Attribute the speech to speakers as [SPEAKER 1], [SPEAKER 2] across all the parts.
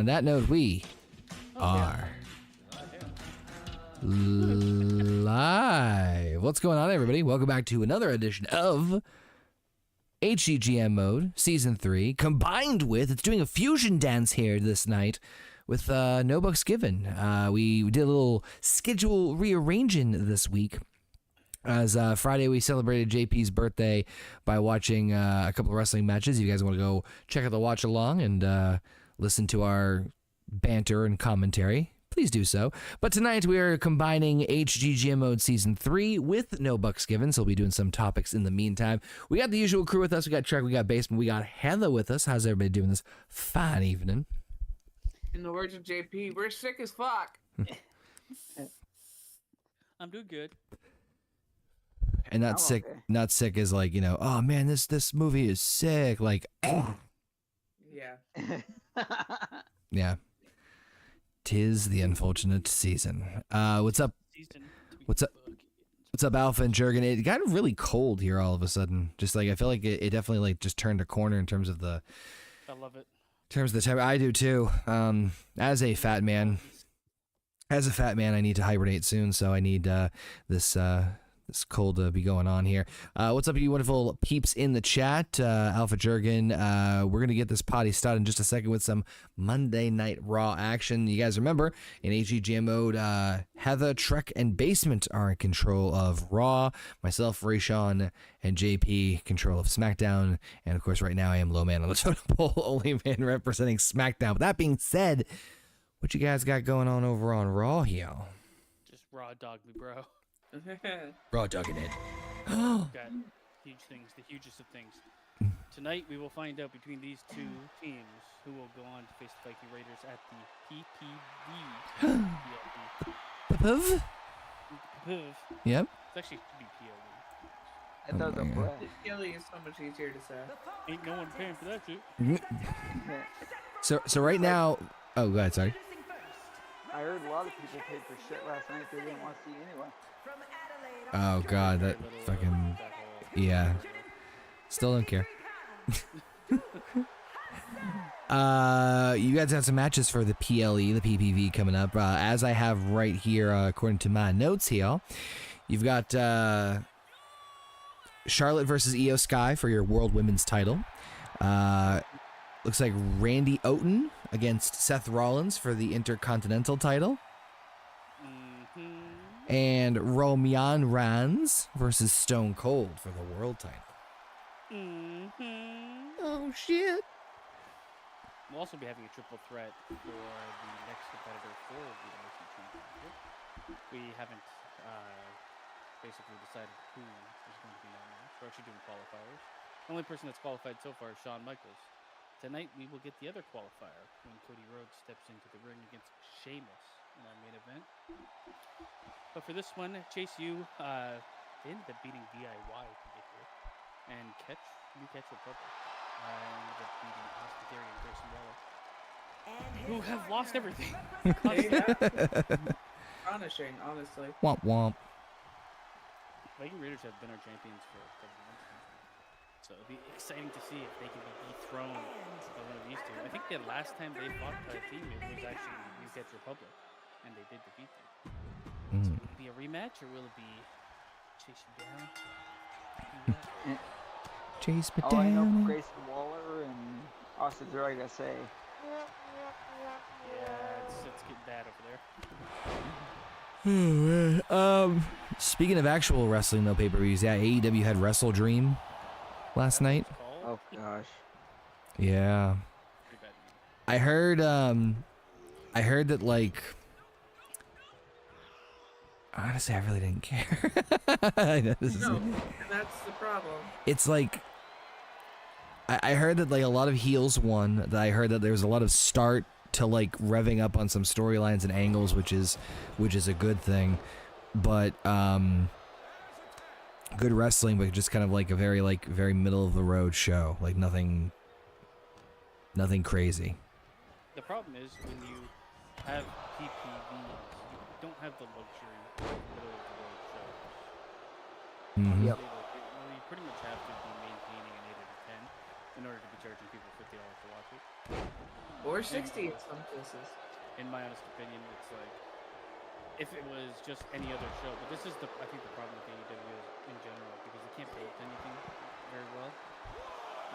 [SPEAKER 1] on that note, we are live. What's going on, everybody? Welcome back to another edition of HGGM Mode Season 3, combined with, it's doing a fusion dance here this night with No Bucks Given. We did a little schedule rearranging this week. As Friday, we celebrated JP's birthday by watching a couple of wrestling matches. If you guys want to go check out the watch along and listen to our banter and commentary, please do so. But tonight, we are combining HGGM Mode Season 3 with No Bucks Given, so we'll be doing some topics in the meantime. We got the usual crew with us. We got Trek, we got Basement, we got Heather with us. How's everybody doing this fine evening?
[SPEAKER 2] In the words of JP, we're sick as fuck.
[SPEAKER 3] I'm doing good.
[SPEAKER 1] And not sick,
[SPEAKER 4] okay.
[SPEAKER 1] not sick is like, you know, oh man, this movie is sick. Like,
[SPEAKER 2] Yeah.
[SPEAKER 1] yeah. 'Tis the unfortunate season. What's up? What's up? What's up, Alpha and Jurgen? It got really cold here all of a sudden. Just like I feel like it definitely like just turned a corner in terms of the.
[SPEAKER 3] I love it.
[SPEAKER 1] In terms of the temperature. I do too. As a fat man, I need to hibernate soon, so I need this cold to be going on here. What's up, you wonderful peeps in the chat? Alpha Jurgen. We're gonna get this potty started in just a second with some Monday Night Raw action. You guys remember in HGGM mode, Heather, Trek, and Basement are in control of Raw. Myself, Rayshawn, and JP control of SmackDown. And of course, right now I am low man on the totem pole, only man representing SmackDown. But that being said, what you guys got going on over on Raw here?
[SPEAKER 3] Just raw dog me, bro.
[SPEAKER 1] Raw dogging it.
[SPEAKER 3] Got huge things, the hugest of things. Tonight we will find out between these two teams who will go on to face the Viking Raiders at the PPV.
[SPEAKER 1] Yep.
[SPEAKER 3] It's actually be PLE.
[SPEAKER 4] I thought
[SPEAKER 1] Oh
[SPEAKER 4] the
[SPEAKER 1] my
[SPEAKER 4] breath.
[SPEAKER 2] Killing is so much easier to say.
[SPEAKER 3] Ain't no one paying for that shit.
[SPEAKER 1] So right now, oh, go ahead, sorry.
[SPEAKER 4] I heard a lot of people paid for shit last night they didn't want to see anyway.
[SPEAKER 1] Oh god, that fucking, yeah. Still don't care. You guys have some matches for the PLE, the PPV coming up. As I have right here, according to my notes here, you've got Charlotte versus Io Sky for your World Women's title. Looks like Randy Orton against Seth Rollins for the Intercontinental title. And Roman Reigns versus Stone Cold for the World title. Oh, shit.
[SPEAKER 3] We'll also be having a triple threat for the next competitor for the IC Championship. We haven't basically decided who is going to be in that match. We're actually doing qualifiers. The only person that's qualified so far is Shawn Michaels. Tonight we will get the other qualifier when Cody Rhodes steps into the ring against Sheamus in our main event. But for this one, Chase U they ended up beating DIY to get here, and New Catch Republic ended up beating Austin Theory and Grayson Waller, who have lost everything.
[SPEAKER 2] Astonishing, honestly.
[SPEAKER 1] Womp womp.
[SPEAKER 3] Viking Raiders have been our champions for a couple months now. So it'll be exciting to see if they can be dethroned by one of these two. I think the last time they fought by a team, it was actually New Catch Republic, and they did defeat them. So will it be a rematch, or will it be chase you down?
[SPEAKER 1] Chase me
[SPEAKER 4] All I know
[SPEAKER 1] down.
[SPEAKER 4] for Grayson Waller and Austin Theory, I gotta say.
[SPEAKER 3] Yeah, it's getting bad over there.
[SPEAKER 1] Speaking of actual wrestling, though, pay-per-views, yeah, AEW had Wrestle Dream last night.
[SPEAKER 4] Oh gosh.
[SPEAKER 1] Yeah.
[SPEAKER 3] Pretty bad.
[SPEAKER 1] I heard that, like, honestly, I really didn't care. I know this is,
[SPEAKER 2] No, and that's the problem.
[SPEAKER 1] it's like, I heard that, like, a lot of heels won. That I heard that there was a lot of start to, like, revving up on some storylines and angles, which is a good thing. But good wrestling, but just kind of like a very middle of the road show. Like nothing crazy.
[SPEAKER 3] The problem is when you have PPVs, you don't have the luxury of middle of the road shows.
[SPEAKER 1] Mm-hmm.
[SPEAKER 4] Yep.
[SPEAKER 3] You pretty much have to be maintaining an 8 out of 10. in order to be charging people $50 to watch it.
[SPEAKER 2] Or 60 in some cases.
[SPEAKER 3] In my honest opinion, it's like if it was just any other show, but this is I think the problem with AEW is in general because they can't build anything very well.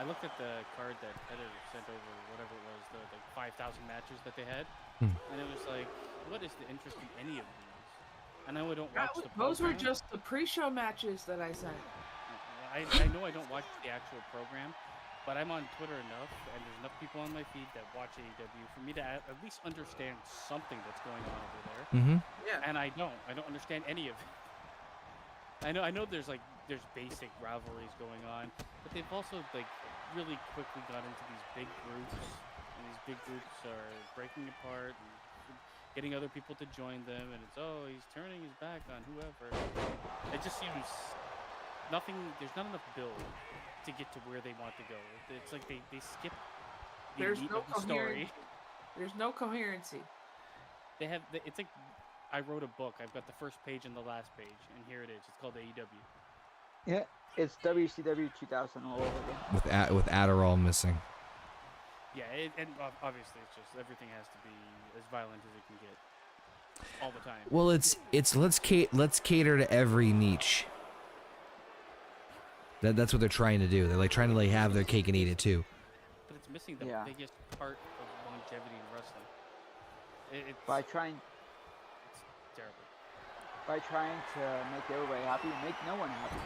[SPEAKER 3] I looked at the card that Heather sent over, whatever it was, the 5,000 matches that they had, and it was like, what is the interest in any of these? And I know I don't watch the program.
[SPEAKER 2] Those were just the pre-show matches that I sent.
[SPEAKER 3] I know I don't watch the actual program, but I'm on Twitter enough, and there's enough people on my feed that watch AEW for me to at least understand something that's going on over there.
[SPEAKER 1] Mm-hmm.
[SPEAKER 2] Yeah.
[SPEAKER 3] And I don't understand any of it. I know there's basic rivalries going on, but they've also like really quickly got into these big groups, and these big groups are breaking apart and getting other people to join them, and it's he's turning his back on whoever. It just seems there's not enough build to get to where they want to go. It's like they skip the meat of the story.
[SPEAKER 2] There's no coherency.
[SPEAKER 3] It's like I wrote a book. I've got the first page and the last page, and here it is. It's called AEW.
[SPEAKER 4] Yeah, it's WCW 2000 all over again.
[SPEAKER 1] With Adderall missing.
[SPEAKER 3] Yeah, and obviously it's just everything has to be as violent as it can get all the time.
[SPEAKER 1] Well, it's let's cater to every niche. That's what they're trying to do. They're like trying to like have their cake and eat it too.
[SPEAKER 3] But it's missing the biggest part of longevity in wrestling. It's terrible.
[SPEAKER 4] By trying to make everybody happy, make no one happy.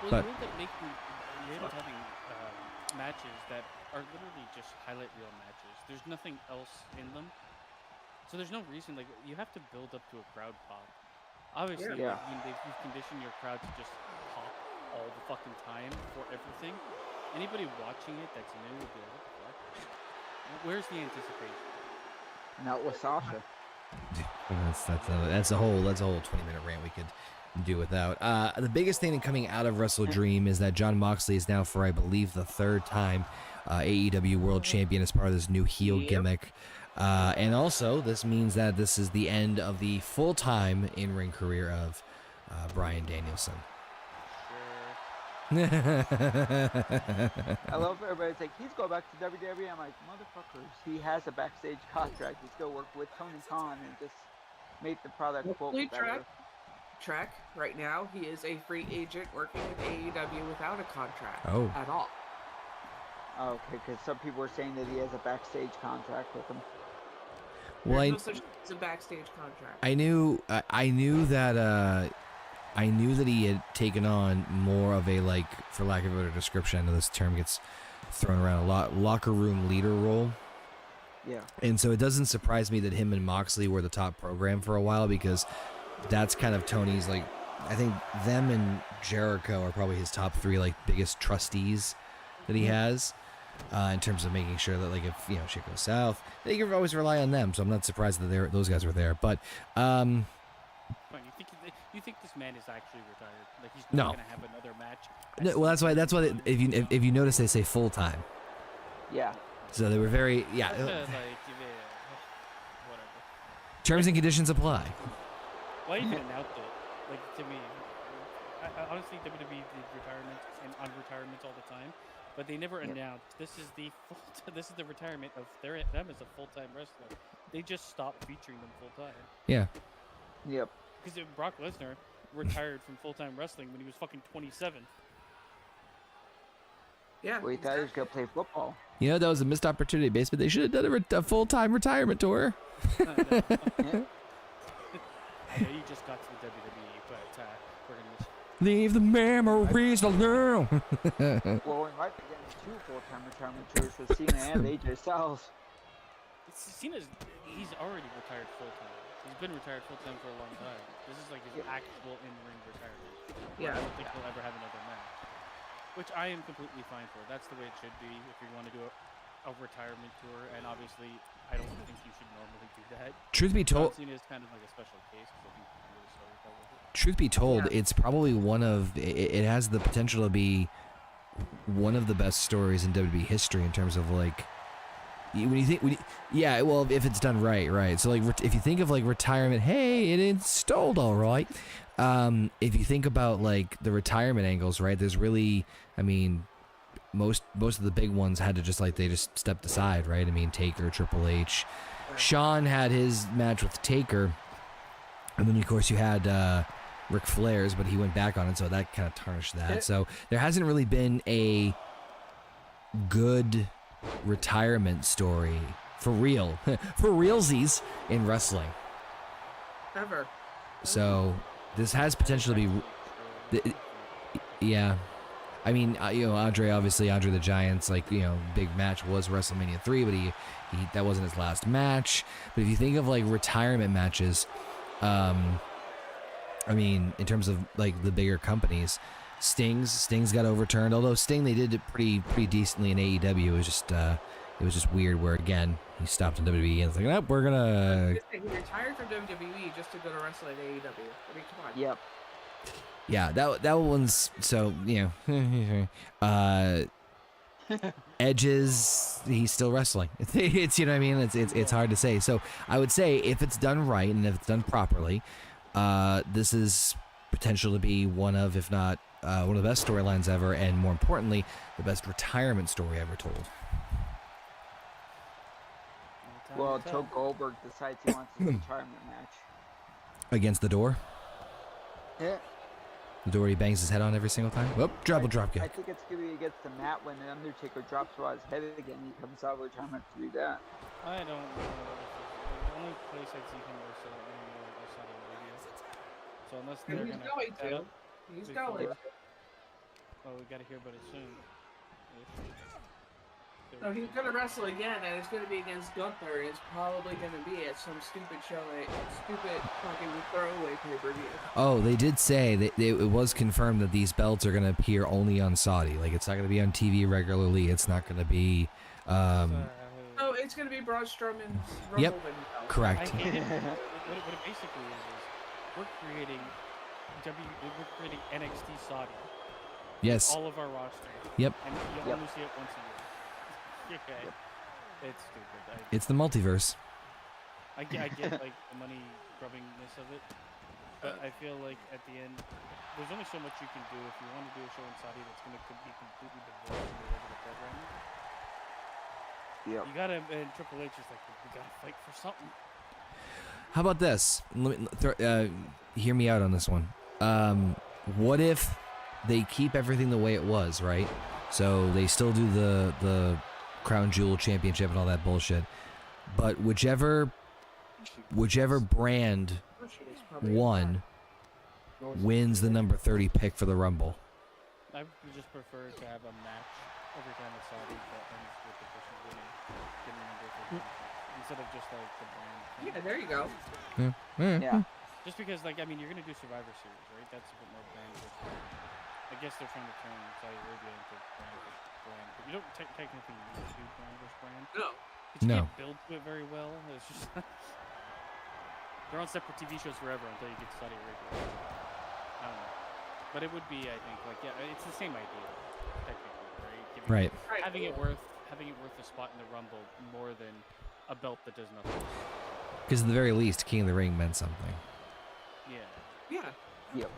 [SPEAKER 3] Well,
[SPEAKER 1] But,
[SPEAKER 3] you end up having matches that are literally just highlight reel matches. There's nothing else in them. So there's no reason, like, you have to build up to a crowd pop. Obviously,
[SPEAKER 4] Yeah.
[SPEAKER 3] you've conditioned your crowd to just pop all the fucking time for everything. Anybody watching it that's new would be like, what the fuck? Where's the anticipation?
[SPEAKER 4] Not with Sasha.
[SPEAKER 1] That's a whole 20-minute rant we could do without. The biggest thing coming out of Wrestle Dream is that Jon Moxley is now, for I believe the third time, AEW World Champion as part of this new heel gimmick. And also, this means that this is the end of the full-time in-ring career of Bryan Danielson.
[SPEAKER 4] I love everybody's like, he's going back to WWE. I'm like, motherfuckers, he has a backstage contract. He's going to work with Tony Khan and just make the product quote better.
[SPEAKER 2] Trek, right now, he is a free agent working with AEW without a contract at all.
[SPEAKER 4] Okay, because some people are saying that he has a backstage contract with him.
[SPEAKER 1] Well,
[SPEAKER 2] There's no such thing as a backstage contract.
[SPEAKER 1] I knew that he had taken on more of a, like, for lack of a better description, I know this term gets thrown around a lot, locker room leader role.
[SPEAKER 4] Yeah.
[SPEAKER 1] And so it doesn't surprise me that him and Moxley were the top program for a while, because that's kind of Tony's, like, I think them and Jericho are probably his top three, like, biggest trustees that he has, in terms of making sure that, like, if, you know, shit goes south, they can always rely on them. So I'm not surprised that those guys were there. But,
[SPEAKER 3] You think this man is actually retired? Like he's
[SPEAKER 1] No.
[SPEAKER 3] not gonna have another match?
[SPEAKER 1] no, well, that's why if you notice, they say full time.
[SPEAKER 4] Yeah.
[SPEAKER 1] So they were very,
[SPEAKER 3] Whatever.
[SPEAKER 1] terms and conditions apply.
[SPEAKER 3] Why even announced it? Like, to me, honestly, WWE did retirements and unretirements all the time, but they never announced this is the retirement of them as a full-time wrestler. They just stopped featuring them full-time.
[SPEAKER 1] Yeah.
[SPEAKER 4] Yep.
[SPEAKER 3] Because Brock Lesnar retired from full-time wrestling when he was fucking 27.
[SPEAKER 2] Yeah.
[SPEAKER 4] We thought he was going to play football.
[SPEAKER 1] You know, that was a missed opportunity, basement. They should have done a full-time retirement tour.
[SPEAKER 3] I know you just got to the WWE, but we're going to
[SPEAKER 1] Leave the memories alone.
[SPEAKER 4] Well, we might be getting 2 full-time retirement tours with Cena and AJ Styles.
[SPEAKER 3] He's already retired full-time. He's been retired full-time for a long time. This is like his actual in-ring retirement.
[SPEAKER 2] Yeah.
[SPEAKER 3] I don't think he'll ever have another match. Which I am completely fine for. That's the way it should be if you want to do a retirement tour. And obviously, I don't think you should normally do that.
[SPEAKER 1] Truth be told,
[SPEAKER 3] Cena is kind of like a special case because I think he really started that with it.
[SPEAKER 1] truth be told, it's probably it has the potential to be one of the best stories in WWE history in terms of, like, well, if it's done right. So, like, if you think of, like, retirement, hey, it installed all right. If you think about, like, the retirement angles, right, there's really, I mean, most of the big ones had to just they just stepped aside, right? I mean, Taker, Triple H, Shawn had his match with Taker, and then of course you had Ric Flair's, but he went back on it, so that kind of tarnished that. So there hasn't really been a good retirement story for real, for realsies in wrestling.
[SPEAKER 2] Ever.
[SPEAKER 1] So this has potential to be, yeah. I mean, Andre the Giant's big match was WrestleMania 3, but he that wasn't his last match. But if you think of retirement matches, I mean, in terms of the bigger companies, Sting's got overturned. Although Sting, they did it pretty decently in AEW. It was just weird where again he stopped in WWE and it's nope, we're gonna.
[SPEAKER 2] He retired from WWE just to go to wrestle at AEW. I mean, come on.
[SPEAKER 4] Yep.
[SPEAKER 1] Yeah, that one's so Edge's he's still wrestling. It's what I mean. It's hard to say. So I would say if it's done right and if it's done properly, this is potential to be one of, if not one of the best storylines ever, and more importantly, the best retirement story ever told.
[SPEAKER 4] Well, until Goldberg decides he wants a retirement match.
[SPEAKER 1] Against the door?
[SPEAKER 4] Yeah.
[SPEAKER 1] The door he bangs his head on every single time? Whoop, drop kick.
[SPEAKER 4] I think it's going to be against the mat when the Undertaker drops his head again. He comes out of retirement to do that.
[SPEAKER 3] I don't know. The only place I'd see him wrestle anymore is Saudi Arabia. So unless they're
[SPEAKER 2] He's going to. He's going.
[SPEAKER 3] Oh, we got to hear about it soon.
[SPEAKER 2] No, he's going to wrestle again, and it's going to be against Gunther, and it's probably going to be at some stupid show, stupid fucking throwaway pay-per-view.
[SPEAKER 1] Oh, they did say that it was confirmed that these belts are going to appear only on Saudi. It's not going to be on TV regularly. It's not going to be.
[SPEAKER 2] Oh, it's going to be Braun Strowman's Rumble.
[SPEAKER 1] Yep, correct.
[SPEAKER 3] What it basically is we're creating NXT Saudi.
[SPEAKER 1] Yes.
[SPEAKER 3] All of our roster.
[SPEAKER 1] Yep.
[SPEAKER 3] And you only see it once a year. Okay.
[SPEAKER 4] Yep.
[SPEAKER 3] It's stupid.
[SPEAKER 1] It's the multiverse.
[SPEAKER 3] I get the money grubbingness of it, but I feel like at the end, there's only so much you can do if you want to do a show in Saudi that's going to be completely divorced from the regular programming.
[SPEAKER 4] Yep.
[SPEAKER 3] You gotta, and Triple H is we gotta fight for something.
[SPEAKER 1] How about this? Hear me out on this one. What if they keep everything the way it was, right? So they still do the Crown Jewel Championship and all that bullshit, but whichever brand won wins the number 30 pick for the Rumble.
[SPEAKER 3] I would just prefer to have a match every time it's Saudi that ends with the person getting number 30 instead of just the brand.
[SPEAKER 2] Yeah, there you go.
[SPEAKER 4] Yeah.
[SPEAKER 3] Just because you're gonna do Survivor Series, right? That's a bit more brand. I guess they're trying to turn Saudi Arabia into brand. But you don't technically need to do brand versus brand.
[SPEAKER 2] No.
[SPEAKER 3] But you can't build to it very well. It's just they're on separate TV shows forever until you get to Saudi Arabia. I don't know. But it would be, I think, it's the same idea, technically, right? Having it worth a spot in the Rumble more than a belt that does nothing.
[SPEAKER 1] Because at the very least, King of the Ring meant something.
[SPEAKER 3] Yeah.
[SPEAKER 2] Yeah.
[SPEAKER 4] Yep.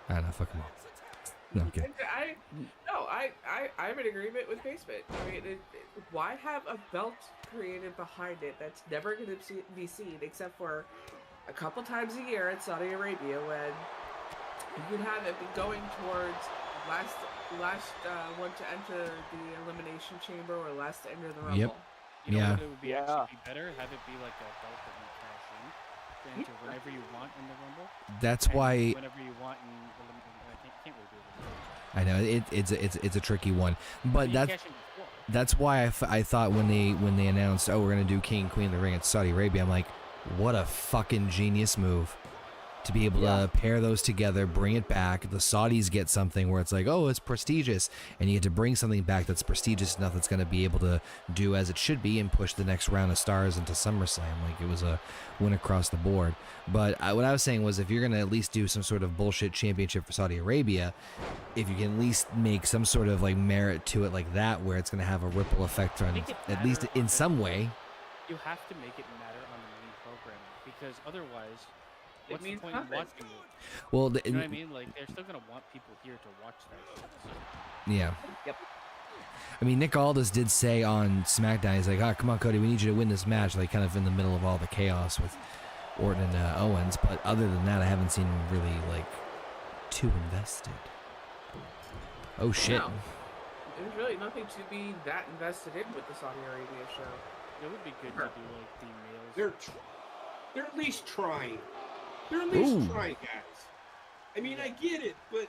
[SPEAKER 1] I don't know, fuck them all. No, okay.
[SPEAKER 2] I'm in agreement with Basement. I mean, why have a belt created behind it that's never going to be seen except for a couple times a year in Saudi Arabia when you can have it be going towards last one to enter the Elimination Chamber or last to enter the Rumble?
[SPEAKER 1] Yep.
[SPEAKER 3] You know what it would be actually be better? Have it be like a belt that you cash in to enter whenever you want in the Rumble.
[SPEAKER 1] That's why.
[SPEAKER 3] Whenever you want in I can't really do it.
[SPEAKER 1] I know it's a tricky one, but that's why I thought when they announced, oh, we're gonna do King and Queen of the Ring at Saudi Arabia, I'm like, what a fucking genius move. To be able to pair those together, bring it back. The Saudis get something where it's like, oh, it's prestigious, and you get to bring something back that's prestigious enough that's going to be able to do as it should be and push the next round of stars into SummerSlam. Like, it was a win across the board. But what I was saying was, if you're going to at least do some sort of bullshit championship for Saudi Arabia, if you can at least make some sort of merit to it like that, where it's going to have a ripple effect on at least in some way.
[SPEAKER 3] You have to make it matter on the main programming, because otherwise what's the
[SPEAKER 2] means
[SPEAKER 3] point in
[SPEAKER 2] nothing.
[SPEAKER 3] watching it?
[SPEAKER 1] Well,
[SPEAKER 3] You know what I mean? Like, they're still gonna want people here to watch that shit. So.
[SPEAKER 1] yeah.
[SPEAKER 4] Yep.
[SPEAKER 1] I mean, Nick Aldis did say on SmackDown, he's like, "Ah, come on, Cody, we need you to win this match." Like, kind of in the middle of all the chaos with Orton and Owens. But other than that, I haven't seen him really like too invested. Oh shit!
[SPEAKER 2] No. There's really nothing to be that invested in with the Saudi Arabia show.
[SPEAKER 3] It would be good to do like the males.
[SPEAKER 5] They're at least trying. They're at least
[SPEAKER 1] Ooh.
[SPEAKER 5] trying, guys. I mean, I get it, but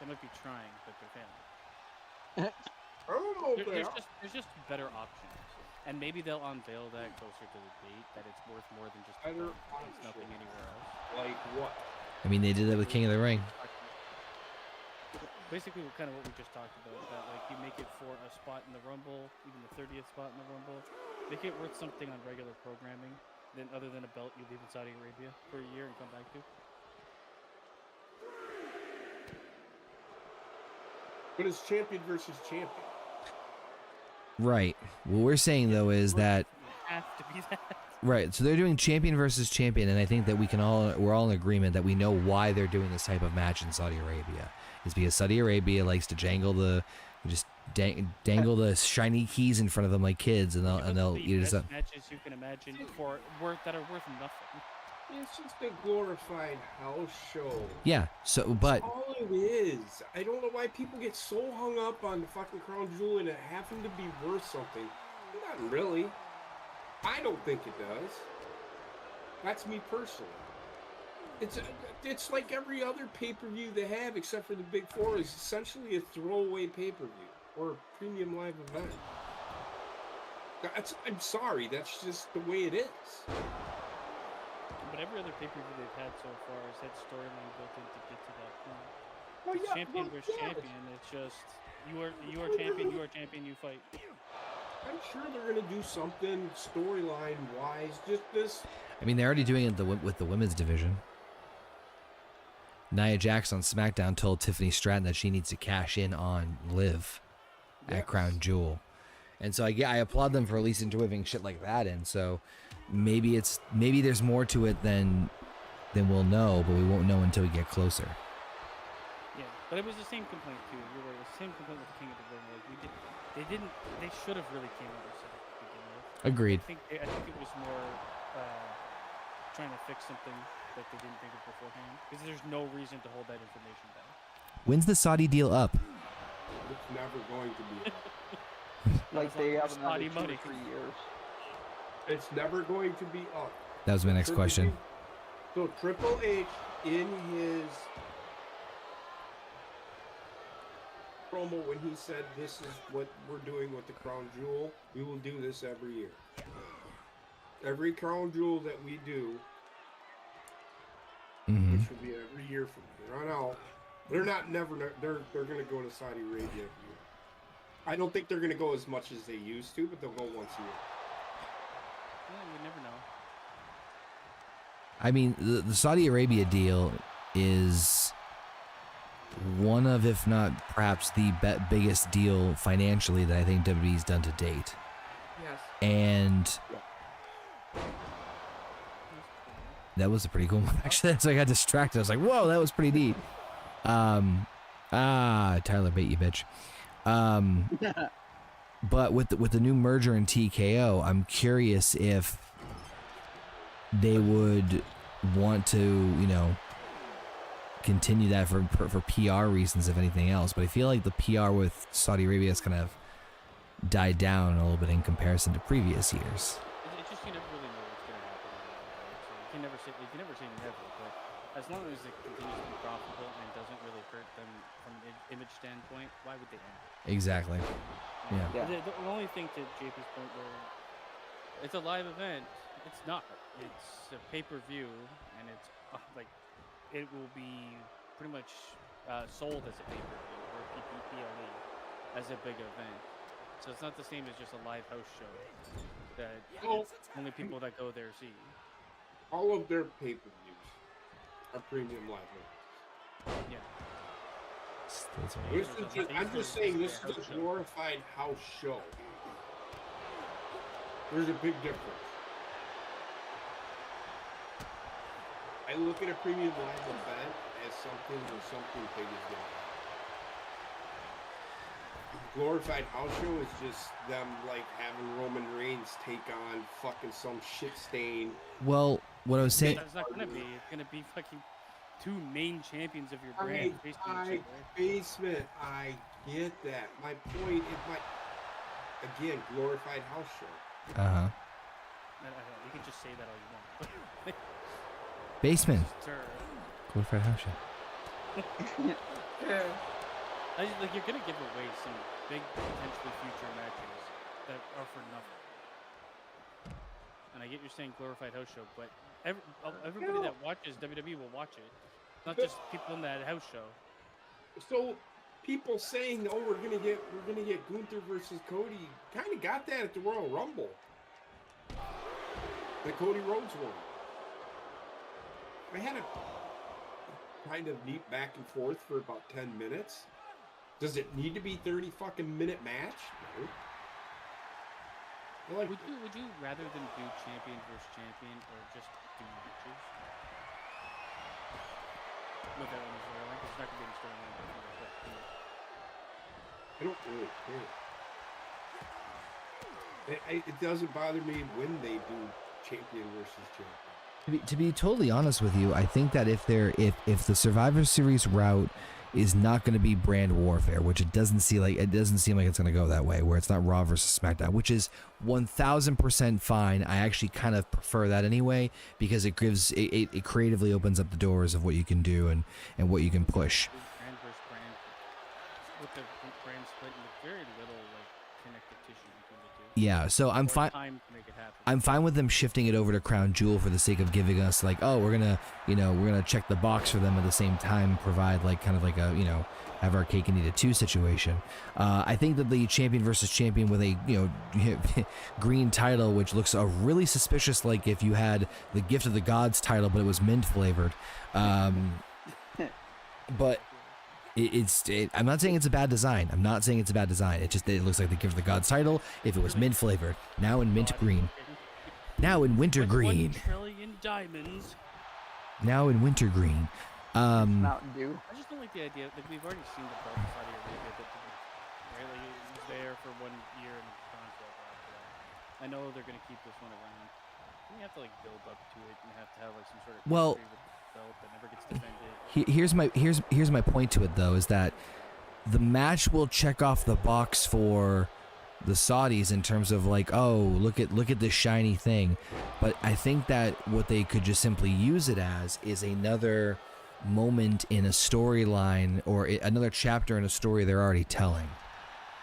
[SPEAKER 3] They might be trying, but they're failing.
[SPEAKER 5] I don't know if they are.
[SPEAKER 3] There's just better options, and maybe they'll unveil that closer to the date that it's worth more than just a
[SPEAKER 5] Better
[SPEAKER 3] belt. There's nothing
[SPEAKER 5] options.
[SPEAKER 3] anywhere else.
[SPEAKER 5] Like what?
[SPEAKER 1] I mean, they did that with King of the Ring.
[SPEAKER 3] Basically, kind of what we just talked about. That like you make it for a spot in the Rumble, even the 30th spot in the Rumble. Make it worth something on regular programming, then other than a belt you leave in Saudi Arabia for a year and come back to.
[SPEAKER 5] But it's champion versus champion.
[SPEAKER 1] Right. What we're saying though is that
[SPEAKER 3] You have to be that.
[SPEAKER 1] right. So they're doing champion versus champion, and I think that we're all in agreement that we know why they're doing this type of match in Saudi Arabia. It's because Saudi Arabia likes to dangle the shiny keys in front of them like kids, and they'll eat it
[SPEAKER 3] best
[SPEAKER 1] up.
[SPEAKER 3] matches you can imagine that are worth nothing.
[SPEAKER 5] It's just a glorified house show.
[SPEAKER 1] Yeah. So, but
[SPEAKER 5] All it is. I don't know why people get so hung up on the fucking crown jewel and it having to be worth something. Not really. I don't think it does. That's me personally. It's like every other pay-per-view they have, except for the Big Four, is essentially a throwaway pay-per-view or a premium live event. I'm sorry, that's just the way it is.
[SPEAKER 3] But every other pay-per-view they've had so far has had storyline built in to get to that point.
[SPEAKER 5] Well, yeah,
[SPEAKER 3] Champion
[SPEAKER 5] well,
[SPEAKER 3] versus
[SPEAKER 5] yeah.
[SPEAKER 3] champion. It's just you are champion, you fight.
[SPEAKER 5] I'm sure they're gonna do something storyline-wise. Just this.
[SPEAKER 1] I mean, they're already doing it with the women's division. Nia Jax on SmackDown told Tiffany Stratton that she needs to cash in on Liv at
[SPEAKER 5] Yes.
[SPEAKER 1] Crown Jewel, and so I applaud them for at least whipping shit like that in. So maybe there's more to it than we'll know, but we won't know until we get closer.
[SPEAKER 3] Yeah, but it was the same complaint too. You were the same complaint with the King of the Ring. Like they should have really came out with it to begin with.
[SPEAKER 1] Agreed.
[SPEAKER 3] I think it was more trying to fix something that they didn't think of beforehand, because there's no reason to hold that information back.
[SPEAKER 1] When's the Saudi deal up?
[SPEAKER 5] It's never going to be.
[SPEAKER 4] Like
[SPEAKER 3] As
[SPEAKER 4] they
[SPEAKER 3] long
[SPEAKER 4] have
[SPEAKER 3] as
[SPEAKER 4] another
[SPEAKER 3] Saudi
[SPEAKER 4] 2 or
[SPEAKER 3] money.
[SPEAKER 4] 3 years.
[SPEAKER 5] It's never going to be up.
[SPEAKER 1] That was my next question.
[SPEAKER 5] So Triple H in his promo when he said this is what we're doing with the Crown Jewel, we will do this every year. Every Crown Jewel that we do,
[SPEAKER 1] Mm-hmm.
[SPEAKER 5] which will be every year from here on out, they're going to go to Saudi Arabia every year. I don't think they're going to go as much as they used to, but they'll go once a year.
[SPEAKER 3] Yeah, you never know.
[SPEAKER 1] I mean, the Saudi Arabia deal is one of, if not perhaps the biggest deal financially that I think WWE's done to date.
[SPEAKER 2] Yes.
[SPEAKER 1] And that was a pretty cool one. Actually, so I got distracted. I was like, whoa, that was pretty neat. Tyler bait you, bitch. But with the new merger in TKO, I'm curious if they would want to, continue that for PR reasons, if anything else. But I feel like the PR with Saudi Arabia has kind of died down a little bit in comparison to previous years.
[SPEAKER 3] It's just you never really know what's going to happen. So you can never say never, but as long as it continues to be profitable and doesn't really hurt them from an image standpoint, why would they end it?
[SPEAKER 1] Exactly. Yeah.
[SPEAKER 3] The only thing to JP's point where it's a live event, it's not. It's a pay-per-view, and it's it will be pretty much sold as a pay-per-view or PPPLE as a big event. So it's not the same as just a live house show that only people that go there see.
[SPEAKER 5] All of their pay-per-views are premium live events.
[SPEAKER 3] Yeah.
[SPEAKER 5] I'm just saying this is a glorified house show. There's a big difference. I look at a premium live event as something where something big is going to happen. Glorified house show is just them like having Roman Reigns take on fucking some shit stain.
[SPEAKER 1] Well, what I was saying.
[SPEAKER 3] It's not gonna be. It's gonna be fucking two main champions of your brand facing each other.
[SPEAKER 5] Basement, I get that. My point is again, glorified house show.
[SPEAKER 1] Uh-huh.
[SPEAKER 3] You can just say that all you want.
[SPEAKER 1] Basement.
[SPEAKER 3] Sure.
[SPEAKER 1] Glorified house show.
[SPEAKER 3] Like you're gonna give away some big potentially future matches that are for nothing. And I get you're saying glorified house show, but everybody that watches WWE will watch it, not just people in that house show.
[SPEAKER 5] So people saying, "Oh, we're gonna get Gunther versus Cody," kind of got that at the Royal Rumble. The Cody Rhodes one. I had a kind of neat back and forth for about 10 minutes. Does it need to be 30 fucking minute match? No. Like,
[SPEAKER 3] Would you rather than do champion versus champion or just do matches? Without any storyline, because it's not going to be any storyline.
[SPEAKER 5] I don't really care. It doesn't bother me when they do champion versus champion.
[SPEAKER 1] To be totally honest with you, I think that if the Survivor Series route is not going to be brand warfare, which it doesn't seem like it's going to go that way, where it's not Raw versus SmackDown, which is 1000% fine. I actually kind of prefer that anyway, because it gives it creatively opens up the doors of what you can do and what you can push.
[SPEAKER 3] Brand versus brand, with the brand split, and very little like connective tissue between the two.
[SPEAKER 1] Yeah, so I'm fine. I'm fine with them shifting it over to Crown Jewel for the sake of giving us like, oh, we're gonna check the box for them at the same time, provide like kind of like a have our cake and eat it too situation. I think that the champion versus champion with a green title, which looks really suspicious, like if you had the Gift of the Gods title, but it was mint flavored. But I'm not saying it's a bad design. I'm not saying it's a bad design. It just it looks like the Gift of the Gods title if it was mint flavored. Now in mint green. Now in winter green.
[SPEAKER 3] 1 trillion diamonds.
[SPEAKER 1] Now in winter green.
[SPEAKER 4] Mountain Dew.
[SPEAKER 3] I just don't like the idea that we've already seen the belt in Saudi Arabia that right? Like it was there for 1 year and it's gone forever after that. I know they're gonna keep this one around. You have to like build up to it and have to have like some sort of history with the belt that never gets defended.
[SPEAKER 1] Here's my point to it though, is that the match will check off the box for the Saudis in terms of like, oh, look at this shiny thing, but I think that what they could just simply use it as is another moment in a storyline or another chapter in a story they're already telling.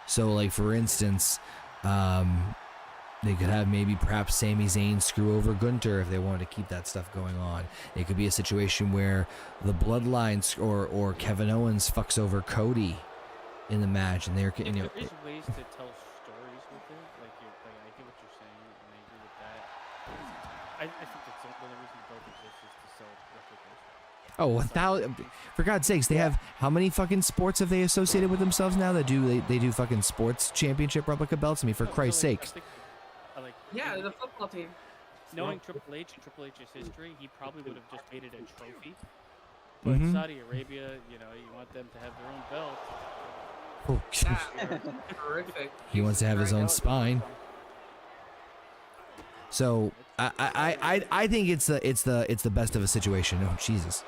[SPEAKER 1] So like for instance, they could have perhaps Sami Zayn screw over Gunther if they wanted to keep that stuff going on. It could be a situation where the Bloodlines or Kevin Owens fucks over Cody in the match, and there is
[SPEAKER 3] ways to tell stories with it. Like I get what you're saying, and I agree with that. I think that's the only reason the belt exists is to sell replicas.
[SPEAKER 1] Oh, 1,000! For God's sakes, they have how many fucking sports have they associated with themselves now? They do fucking sports championship replica belts. I mean, for Christ's sake.
[SPEAKER 2] Yeah, the football team.
[SPEAKER 3] Knowing Triple H and Triple H's history, he probably would have just made it a trophy. But Saudi Arabia, you want them to have their own belt.
[SPEAKER 1] Oh,
[SPEAKER 2] Horrific.
[SPEAKER 1] He wants to have his own spine. So I think it's the best of a situation. Oh Jesus.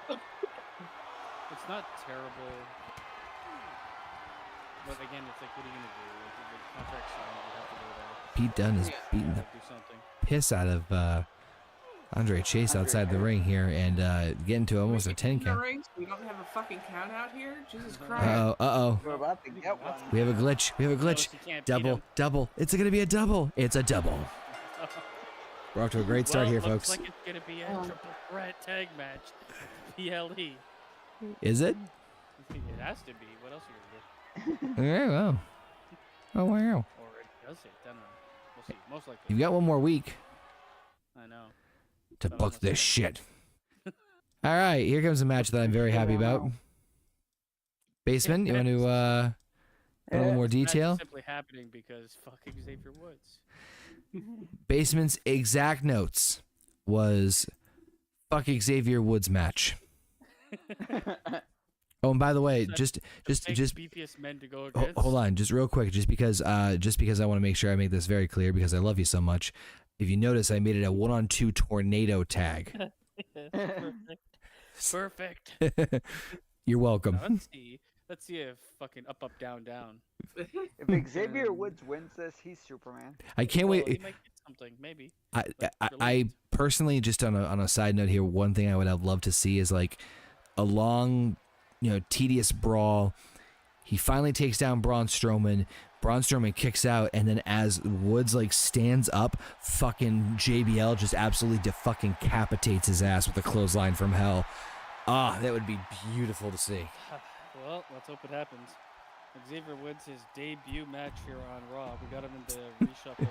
[SPEAKER 3] It's not terrible. But again, it's like, what are you gonna do? Like, the contract's signed, you have to go there.
[SPEAKER 1] Pete Dunne is beating the
[SPEAKER 3] Do something.
[SPEAKER 1] piss out of Andre Chase outside the ring here and getting to almost a 10 count.
[SPEAKER 2] We don't have a fucking count out here? Jesus Christ.
[SPEAKER 1] Uh-oh.
[SPEAKER 4] We're about to get one.
[SPEAKER 1] We have a glitch. Double. It's going to be a double. It's a double. We're off to a great start here, folks.
[SPEAKER 3] Looks like it's going to be a triple threat tag match. PLE.
[SPEAKER 1] Is it?
[SPEAKER 3] It has to be. What else are you going to do?
[SPEAKER 1] Yeah, well. Oh, wow.
[SPEAKER 3] Or it does it. I don't know. We'll see. Most likely.
[SPEAKER 1] You've got one more week
[SPEAKER 3] I know.
[SPEAKER 1] to book this shit. All right, here comes a match that I'm very happy about. Basement, you want to a little more detail?
[SPEAKER 3] That's simply happening because fucking Xavier Woods.
[SPEAKER 1] Basement's exact notes was fuck Xavier Woods match. Oh, and by the way, just
[SPEAKER 3] BPS men to go against.
[SPEAKER 1] hold on, just real quick, just because I want to make sure I make this very clear because I love you so much. If you notice, I made it a 1-on-2 tornado tag.
[SPEAKER 3] Perfect.
[SPEAKER 1] You're welcome.
[SPEAKER 3] Now, let's see if fucking up, down, down.
[SPEAKER 4] If Xavier Woods wins this, he's Superman.
[SPEAKER 1] I can't
[SPEAKER 3] Well,
[SPEAKER 1] wait.
[SPEAKER 3] he might get something, maybe.
[SPEAKER 1] I personally, just on a side note here, one thing I would have loved to see is like a long, tedious brawl. He finally takes down Braun Strowman. Braun Strowman kicks out, and then as Woods like stands up, fucking JBL just absolutely fucking decapitates his ass with a clothesline from hell. Ah, that would be beautiful to see.
[SPEAKER 3] Well, let's hope it happens. Xavier Woods, his debut match here on Raw. We got him in the reshuffle or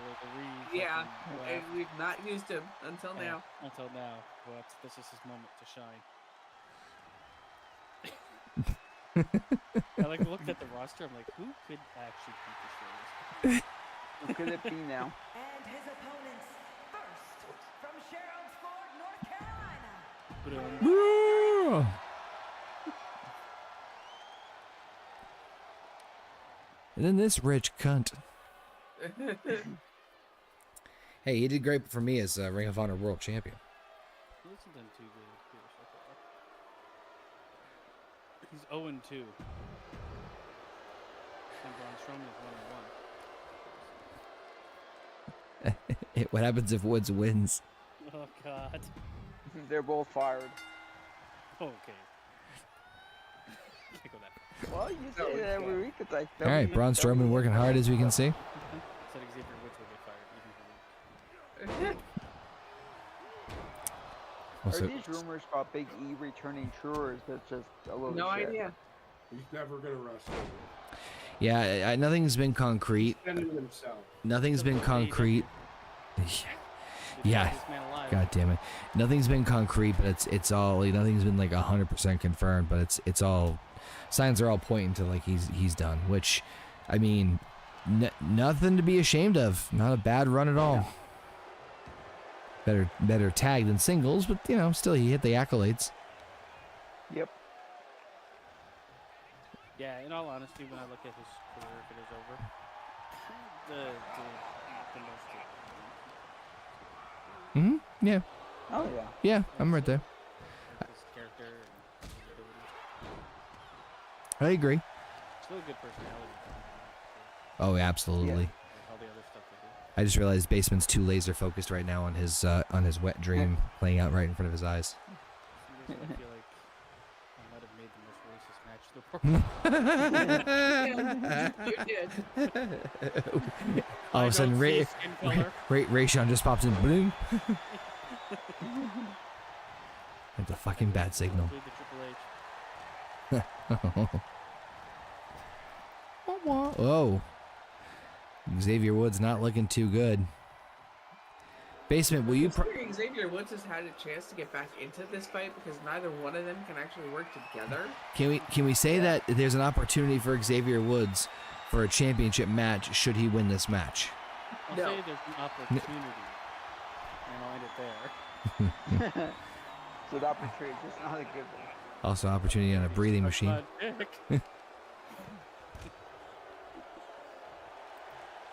[SPEAKER 3] the
[SPEAKER 2] Yeah, and we've not used him until now.
[SPEAKER 3] Until now, but this is his moment to shine. I looked at the roster. I'm like, who could actually beat this Raiders?
[SPEAKER 4] Who could it be now?
[SPEAKER 6] And his opponents, first from Sherrilsford, North Carolina.
[SPEAKER 1] And then this rich cunt. Hey, he did great for me as Ring of Honor World Champion.
[SPEAKER 3] He hasn't done too good here so far. He's 0-2. And Braun Strowman is 1-1.
[SPEAKER 1] What happens if Woods wins?
[SPEAKER 3] Oh God.
[SPEAKER 4] They're both fired.
[SPEAKER 3] Okay. Can't go that far.
[SPEAKER 4] Well, you say that every week. It's like
[SPEAKER 1] All right, Braun Strowman working hard as we can see.
[SPEAKER 3] Said Xavier Woods will get fired even for
[SPEAKER 4] Are
[SPEAKER 1] Also,
[SPEAKER 4] these rumors about Big E returning true, or is that just a little
[SPEAKER 2] No
[SPEAKER 4] shit?
[SPEAKER 2] idea.
[SPEAKER 5] He's never gonna wrestle.
[SPEAKER 1] yeah, nothing's been concrete.
[SPEAKER 5] Defending himself.
[SPEAKER 1] Nothing's been concrete. Yeah.
[SPEAKER 3] This man alive.
[SPEAKER 1] God damn it. Nothing's been concrete, but it's all like, nothing's been like 100% confirmed, but it's all signs are all pointing to like he's done, which I mean nothing to be ashamed of. Not a bad run at all. Better tag than singles, but still he hit the accolades.
[SPEAKER 4] Yep.
[SPEAKER 3] Yeah, in all honesty, when I look at his career, if it is over, the most.
[SPEAKER 1] Mhm. Yeah.
[SPEAKER 4] Oh yeah.
[SPEAKER 1] Yeah, I'm right there.
[SPEAKER 3] His character and his ability.
[SPEAKER 1] I agree.
[SPEAKER 3] Still a good personality.
[SPEAKER 1] Oh, absolutely.
[SPEAKER 3] And all the other stuff they do.
[SPEAKER 1] I just realized Basement's too laser focused right now on his wet dream playing out right in front of his eyes.
[SPEAKER 3] Some reason I feel like I might have made the most racist match in the world.
[SPEAKER 2] You did.
[SPEAKER 1] All of a sudden, Rayshawn just pops in. Boom. It's a fucking bad signal.
[SPEAKER 3] Include the Triple H.
[SPEAKER 1] Whoa. Xavier Woods not looking too good. Basement, will you...
[SPEAKER 2] Considering Xavier Woods has had a chance to get back into this fight because neither one of them can actually work together.
[SPEAKER 1] Can we say that there's an opportunity for Xavier Woods for a championship match should he win this match?
[SPEAKER 3] I'll
[SPEAKER 2] No.
[SPEAKER 3] say there's an opportunity. And I'll end it there.
[SPEAKER 4] So the opportunity is just not a good one.
[SPEAKER 1] Also opportunity on a breathing machine.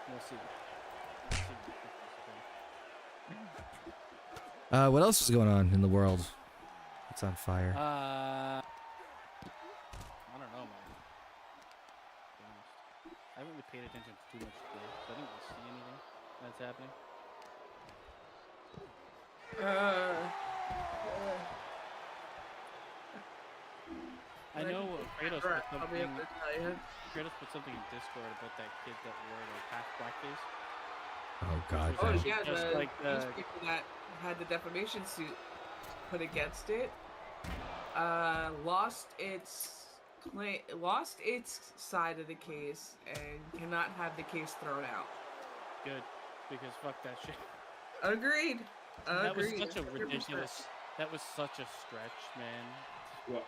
[SPEAKER 3] We'll see.
[SPEAKER 1] What else is going on in the world? It's on fire.
[SPEAKER 3] I don't know, man. To be honest. I haven't really paid attention to too much today, so I didn't really see anything that's happening. I know Kratos put
[SPEAKER 2] I'll be able
[SPEAKER 3] something.
[SPEAKER 2] to tell you.
[SPEAKER 3] Kratos put something in Discord about that kid that wore like half blackface.
[SPEAKER 1] Oh God.
[SPEAKER 2] Oh
[SPEAKER 3] Just
[SPEAKER 2] yeah,
[SPEAKER 3] like
[SPEAKER 2] these people that had the defamation suit put against it lost its side of the case and cannot have the case thrown out.
[SPEAKER 3] Good, because fuck that shit.
[SPEAKER 2] Agreed.
[SPEAKER 3] That was
[SPEAKER 2] Agreed.
[SPEAKER 3] such a
[SPEAKER 2] 100%.
[SPEAKER 3] ridiculous. That was such a stretch, man.
[SPEAKER 5] What?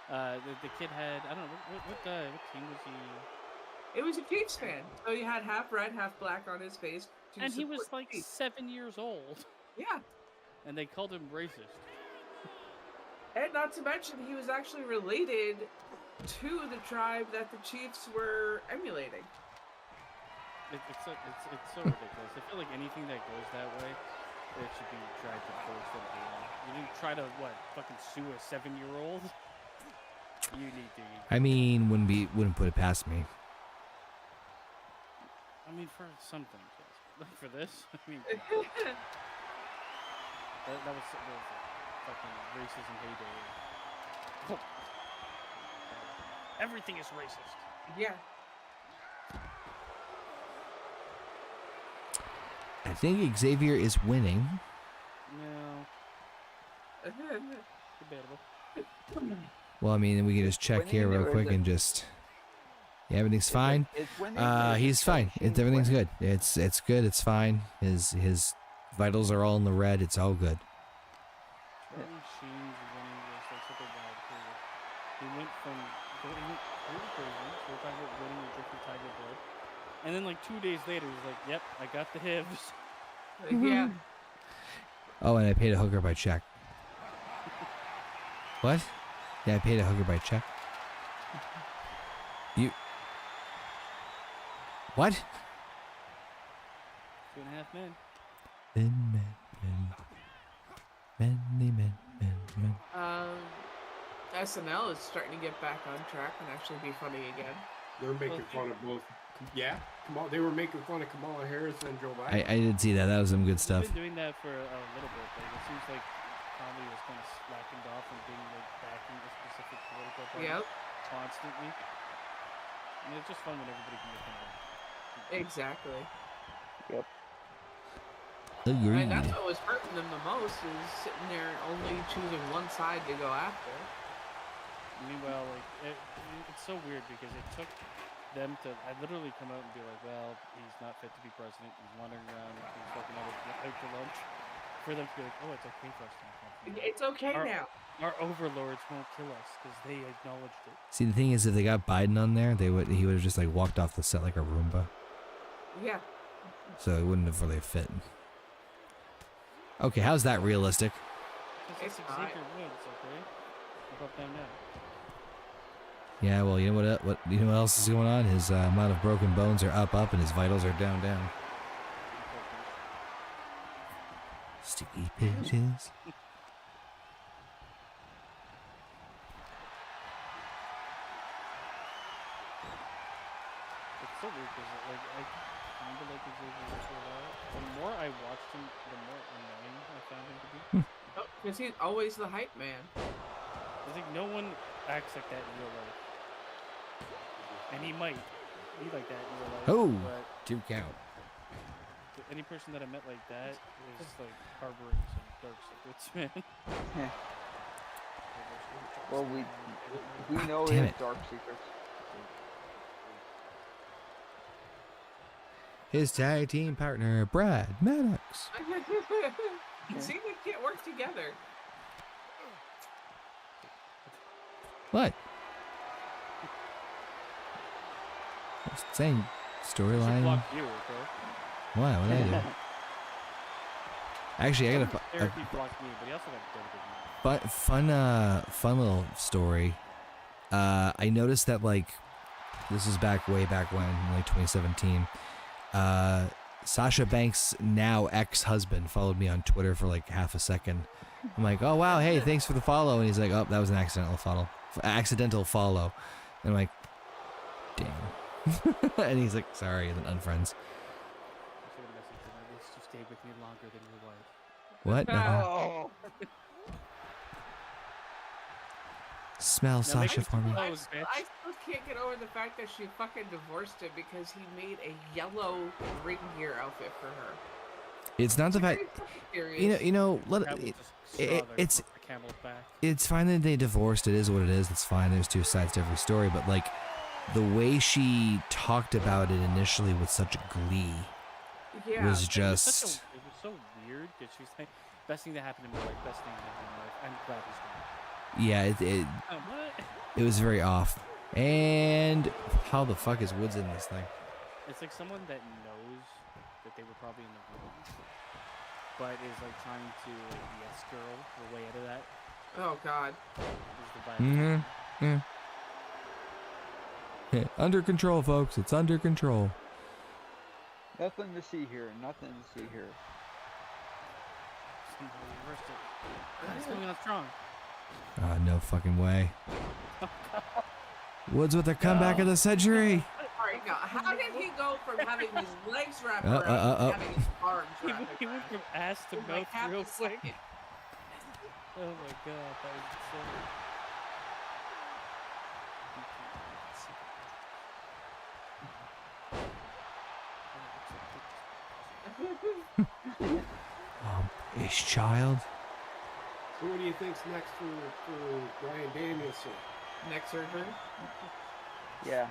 [SPEAKER 3] The kid had, I don't know what team was he?
[SPEAKER 2] It was a Chiefs fan. So he had half red, half black on his face,
[SPEAKER 3] And he was
[SPEAKER 2] support
[SPEAKER 3] like
[SPEAKER 2] me.
[SPEAKER 3] 7 years old,
[SPEAKER 2] Yeah.
[SPEAKER 3] and they called him racist.
[SPEAKER 2] And not to mention, he was actually related to the tribe that the Chiefs were emulating.
[SPEAKER 3] It's so ridiculous. I feel like anything that goes that way, it should be tried to force them down. You didn't try to, fucking sue a 7-year-old? You need to.
[SPEAKER 1] I mean, wouldn't put it past me.
[SPEAKER 3] I mean, for some things, yes. Like for this, I mean, that was fucking racism heyday. Oh. Everything is racist.
[SPEAKER 2] Yeah.
[SPEAKER 1] I think Xavier is winning.
[SPEAKER 3] No. Debatable.
[SPEAKER 1] Well, I mean, we can just check here
[SPEAKER 4] Winning
[SPEAKER 1] real
[SPEAKER 4] or
[SPEAKER 1] quick
[SPEAKER 4] is it-
[SPEAKER 1] and just. Yeah, everything's fine.
[SPEAKER 4] It's winning, or is
[SPEAKER 1] He's
[SPEAKER 4] it
[SPEAKER 1] fine.
[SPEAKER 4] team
[SPEAKER 1] Everything's
[SPEAKER 4] winning?
[SPEAKER 1] good. It's good. It's fine. His vitals are all in the red. It's all good.
[SPEAKER 3] Charlie Sheen's running was like such a wild period. He went from going really crazy, so we're talking about winning with Drippy Tiger Blood. And then like 2 days later, he's like, yep, I got the hivs.
[SPEAKER 2] Yeah.
[SPEAKER 1] Oh, and I paid a hooker by check. What? Yeah, I paid a hooker by check. You. What?
[SPEAKER 3] 2.5 men.
[SPEAKER 1] Men.
[SPEAKER 2] SNL is starting to get back on track and actually be funny again.
[SPEAKER 5] They're making fun of both. Yeah, they were making fun of Kamala Harris and Joe Biden.
[SPEAKER 1] I did see that. That was some good stuff.
[SPEAKER 3] I've been doing that for a little bit. Like, it seems like comedy is kind of slackened off and being like backing a specific political party
[SPEAKER 2] Yep.
[SPEAKER 3] constantly. And it's just fun when everybody can make fun of it.
[SPEAKER 2] Exactly.
[SPEAKER 1] Agreed.
[SPEAKER 2] And that's what was hurting them the most is sitting there and only choosing one side to go after.
[SPEAKER 3] Meanwhile, like it's so weird because it took them to literally come out and be like, well, he's not fit to be president. He's wandering around. He's fucking out for lunch. For them to be like, oh, it's okay for us to have fun.
[SPEAKER 2] It's okay now.
[SPEAKER 3] Our overlords won't kill us because they acknowledged it.
[SPEAKER 1] See, the thing is, if they got Biden on there, he would have just like walked off the set like a Roomba,
[SPEAKER 2] Yeah.
[SPEAKER 1] so it wouldn't have really fit. Okay, how's that realistic?
[SPEAKER 3] It's
[SPEAKER 2] It's
[SPEAKER 3] Xavier
[SPEAKER 2] fine.
[SPEAKER 3] Woods, okay? What about them now?
[SPEAKER 1] Yeah, well, you know what you know what else is going on? His amount of broken bones are up, and his vitals are down. Sticky pitches.
[SPEAKER 3] It's so weird because like I kind of like Xavier Woods for a while. The more I watched him, the more annoying I found him to be.
[SPEAKER 2] Because he's always the hype man.
[SPEAKER 3] It's like no one acts like that in real life. And he might be like that in real life.
[SPEAKER 1] Oh,
[SPEAKER 3] But
[SPEAKER 1] 2 count.
[SPEAKER 3] any person that I met like that is like harboring some dark secrets, man.
[SPEAKER 4] Well, we know
[SPEAKER 1] damn
[SPEAKER 4] his
[SPEAKER 1] it.
[SPEAKER 4] dark secrets.
[SPEAKER 1] His tag team partner, Brad Maddox.
[SPEAKER 2] See, they can't work together.
[SPEAKER 1] What? Just saying,
[SPEAKER 3] Should
[SPEAKER 1] storyline.
[SPEAKER 3] block you, okay?
[SPEAKER 1] What? What did I do? Actually, I got
[SPEAKER 3] Therapy blocked me, but he also got WWE.
[SPEAKER 1] fun little story. I noticed that like this is way back when, like 2017. Sasha Banks' now ex-husband followed me on Twitter for like half a second. I'm like, oh wow, hey, thanks for the follow, and he's like, oh, that was an accidental follow. And I'm like, damn. And he's like, sorry, and then unfriends.
[SPEAKER 3] I should have messaged him. At least you stayed with me longer than your wife.
[SPEAKER 1] What? No.
[SPEAKER 4] Oh,
[SPEAKER 1] Smell
[SPEAKER 3] Now make
[SPEAKER 1] Sasha
[SPEAKER 3] it
[SPEAKER 1] for me.
[SPEAKER 2] I
[SPEAKER 3] close, bitch.
[SPEAKER 2] still can't get over the fact that she fucking divorced him because he made a yellow ring gear outfit for her.
[SPEAKER 1] It's not the fact.
[SPEAKER 2] Are you fucking serious?
[SPEAKER 1] You know.
[SPEAKER 3] That was just straw there
[SPEAKER 1] it's
[SPEAKER 3] broke the camel's back.
[SPEAKER 1] it's fine that they divorced. It is what it is. It's fine. There's two sides to every story. But like, the way she talked about it initially with such glee
[SPEAKER 2] Yeah.
[SPEAKER 1] was
[SPEAKER 3] It was
[SPEAKER 1] just.
[SPEAKER 3] so weird because she's like, best thing that happened in my life, best thing that happened in my life. I'm glad he's gone.
[SPEAKER 1] Yeah,
[SPEAKER 3] What?
[SPEAKER 1] it was very off. And how the fuck is Woods in this thing?
[SPEAKER 3] It's like someone that knows that they were probably in the wrong, but is like trying to like yes girl her way out of that.
[SPEAKER 2] Oh God.
[SPEAKER 3] Is the vibe.
[SPEAKER 1] Yeah. Yeah, under control, folks. It's under control.
[SPEAKER 4] Nothing to see here. Nothing to see here.
[SPEAKER 3] Somehow reversed it. He's coming on strong.
[SPEAKER 1] No fucking way. Woods with the comeback of the century.
[SPEAKER 2] All right, now how did he go from having his legs wrapped around to having his arms wrapped
[SPEAKER 3] He went
[SPEAKER 2] around?
[SPEAKER 3] from ass to
[SPEAKER 2] In, like,
[SPEAKER 3] mouth
[SPEAKER 2] half
[SPEAKER 3] real
[SPEAKER 2] a
[SPEAKER 3] quick.
[SPEAKER 2] second.
[SPEAKER 3] Oh my god, that was insane.
[SPEAKER 1] His child.
[SPEAKER 5] So what do you think's next for Bryan Danielson?
[SPEAKER 2] Neck surgery.
[SPEAKER 4] Yeah.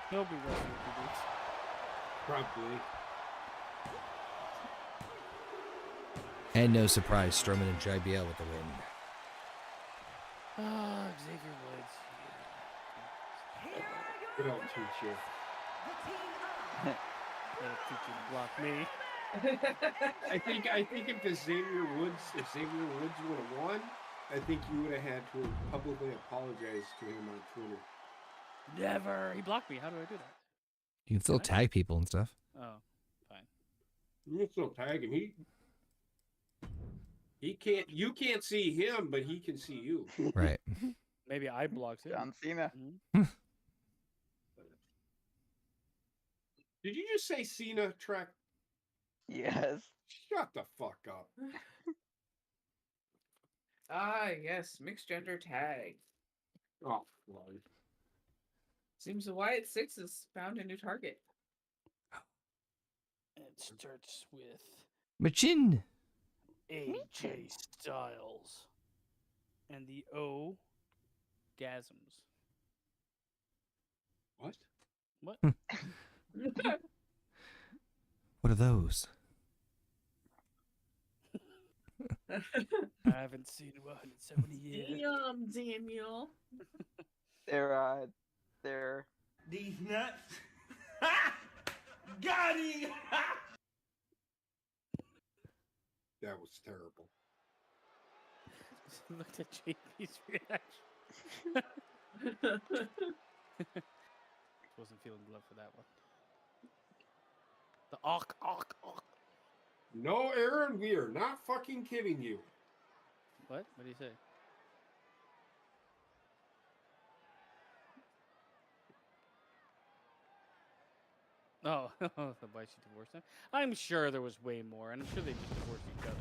[SPEAKER 3] He'll be wrestling in 2 weeks.
[SPEAKER 5] Probably.
[SPEAKER 1] And no surprise, Strowman and JBL with the win.
[SPEAKER 3] Ah, Xavier Woods.
[SPEAKER 6] Here are
[SPEAKER 5] Good
[SPEAKER 6] your
[SPEAKER 5] old teacher.
[SPEAKER 6] the team of
[SPEAKER 3] That'll teach you to block me.
[SPEAKER 5] I think if Xavier Woods would have won, I think you would have had to publicly apologize to him on Twitter.
[SPEAKER 3] Never. He blocked me. How do I do that?
[SPEAKER 1] You can still tag people and stuff.
[SPEAKER 3] Oh, fine.
[SPEAKER 5] You can still tag him. He can't. You can't see him, but he can see you.
[SPEAKER 1] Right.
[SPEAKER 3] Maybe I blocked him.
[SPEAKER 4] John Cena.
[SPEAKER 5] Did you just say Cena, Trek?
[SPEAKER 4] Yes.
[SPEAKER 5] Shut the fuck up.
[SPEAKER 2] Ah, yes, mixed gender tag.
[SPEAKER 5] Oh, Lord.
[SPEAKER 2] Seems the Wyatt Six has found a new target.
[SPEAKER 3] It starts with
[SPEAKER 1] Machin.
[SPEAKER 3] AJ Styles and the O gasms.
[SPEAKER 5] What?
[SPEAKER 3] What?
[SPEAKER 1] What are those?
[SPEAKER 3] I haven't seen one in so many years.
[SPEAKER 2] Damn, Daniel.
[SPEAKER 4] They're
[SPEAKER 7] These nuts. Got him.
[SPEAKER 5] That was terrible.
[SPEAKER 3] Looked at JP's reaction. Wasn't feeling love for that one. The awk.
[SPEAKER 5] No, Aaron, we are not fucking kidding you.
[SPEAKER 3] What? What do you say? Oh, why she divorced him? I'm sure there was way more, and I'm sure they just divorced each other.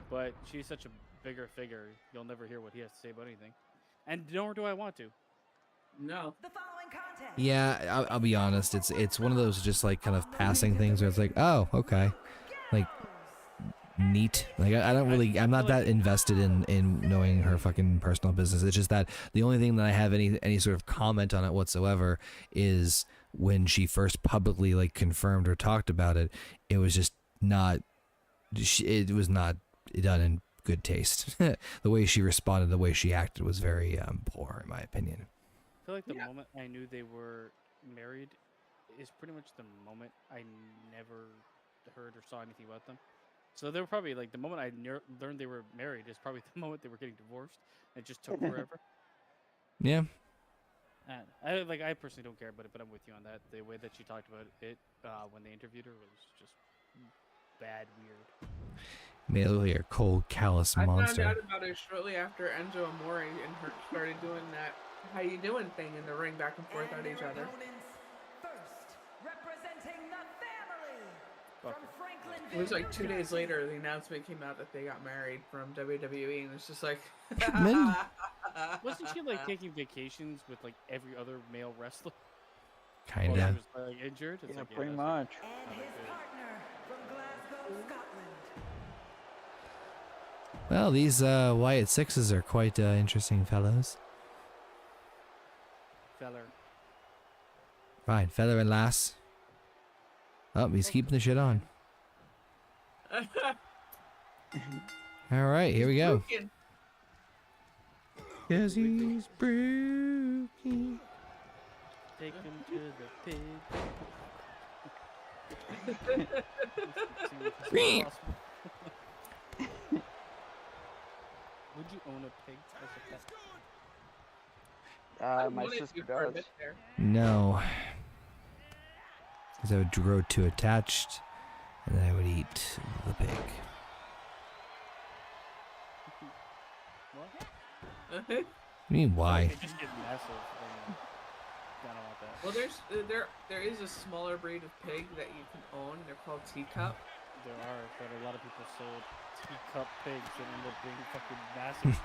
[SPEAKER 3] But she's such a bigger figure, you'll never hear what he has to say about anything. And nor do I want to.
[SPEAKER 2] No.
[SPEAKER 6] the following contest.
[SPEAKER 1] Yeah, I'll be honest. It's one of those just like kind of passing things where it's like, oh, okay, like neat. Like I don't really, I'm not that invested in knowing her fucking personal business. It's just that the only thing that I have any sort of comment on it whatsoever is when she first publicly like confirmed or talked about it. It was just not. It was not done in good taste. The way she responded, the way she acted was very poor, in my opinion.
[SPEAKER 3] I feel like the moment I knew they were married is pretty much the moment I never heard or saw anything about them. So they were probably like the moment I learned they were married is probably the moment they were getting divorced. It just took forever.
[SPEAKER 1] Yeah.
[SPEAKER 3] I personally don't care about it, but I'm with you on that. The way that she talked about it when they interviewed her was just bad, weird.
[SPEAKER 1] Merely a cold, callous monster.
[SPEAKER 2] I found out about it shortly after Enzo Amore and her started doing that "how you doing" thing in the ring, back and forth at
[SPEAKER 6] And
[SPEAKER 2] each
[SPEAKER 6] their
[SPEAKER 2] other.
[SPEAKER 6] opponents, first representing the family
[SPEAKER 3] Fuck
[SPEAKER 6] from Franklin.
[SPEAKER 2] It was like 2 days later, the announcement came out that they got married from WWE, and it's just like,
[SPEAKER 1] Men?
[SPEAKER 3] Wasn't she like taking vacations with like every other male wrestler?
[SPEAKER 1] Kinda.
[SPEAKER 3] While she was like injured. It's
[SPEAKER 4] yeah,
[SPEAKER 3] like,
[SPEAKER 4] pretty
[SPEAKER 3] that's-
[SPEAKER 4] much.
[SPEAKER 6] And his partner from Glasgow, Scotland.
[SPEAKER 1] Well, these Wyatt Sixes are quite interesting fellows.
[SPEAKER 3] Feller.
[SPEAKER 1] Fine, feather and lass. Oh, he's keeping the shit on. All right, here we go.
[SPEAKER 2] Broken.
[SPEAKER 1] Yes, he's broken.
[SPEAKER 3] Take him to the pig. See if it's possible. Would you own a pig as a pet?
[SPEAKER 2] I
[SPEAKER 4] My
[SPEAKER 2] wanted
[SPEAKER 4] sister
[SPEAKER 2] to for a
[SPEAKER 4] does.
[SPEAKER 2] bit there.
[SPEAKER 1] No. Because I would grow too attached, and then I would eat the pig.
[SPEAKER 3] What?
[SPEAKER 1] I mean, why?
[SPEAKER 3] They just get massive. And I don't want that.
[SPEAKER 2] Well, there is a smaller breed of pig that you can own. They're called teacup.
[SPEAKER 3] There are, but a lot of people sold teacup pigs that end up being fucking massive.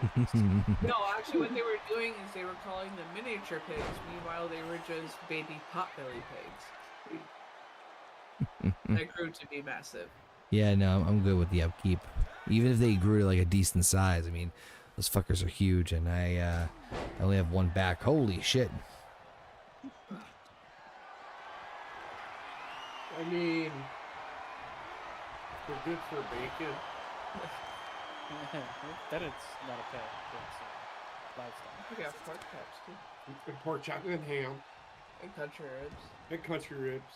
[SPEAKER 2] No, actually, what they were doing is they were calling them miniature pigs. Meanwhile, they were just baby potbelly pigs. That grew to be massive.
[SPEAKER 1] Yeah, no, I'm good with the upkeep. Even if they grew to like a decent size, I mean, those fuckers are huge, and I only have one back. Holy shit!
[SPEAKER 5] I mean, they're good for bacon.
[SPEAKER 3] Then it's not a pet. It's livestock.
[SPEAKER 2] We got pork chops too,
[SPEAKER 5] And pork chop and ham
[SPEAKER 2] and country ribs.
[SPEAKER 5] and country ribs.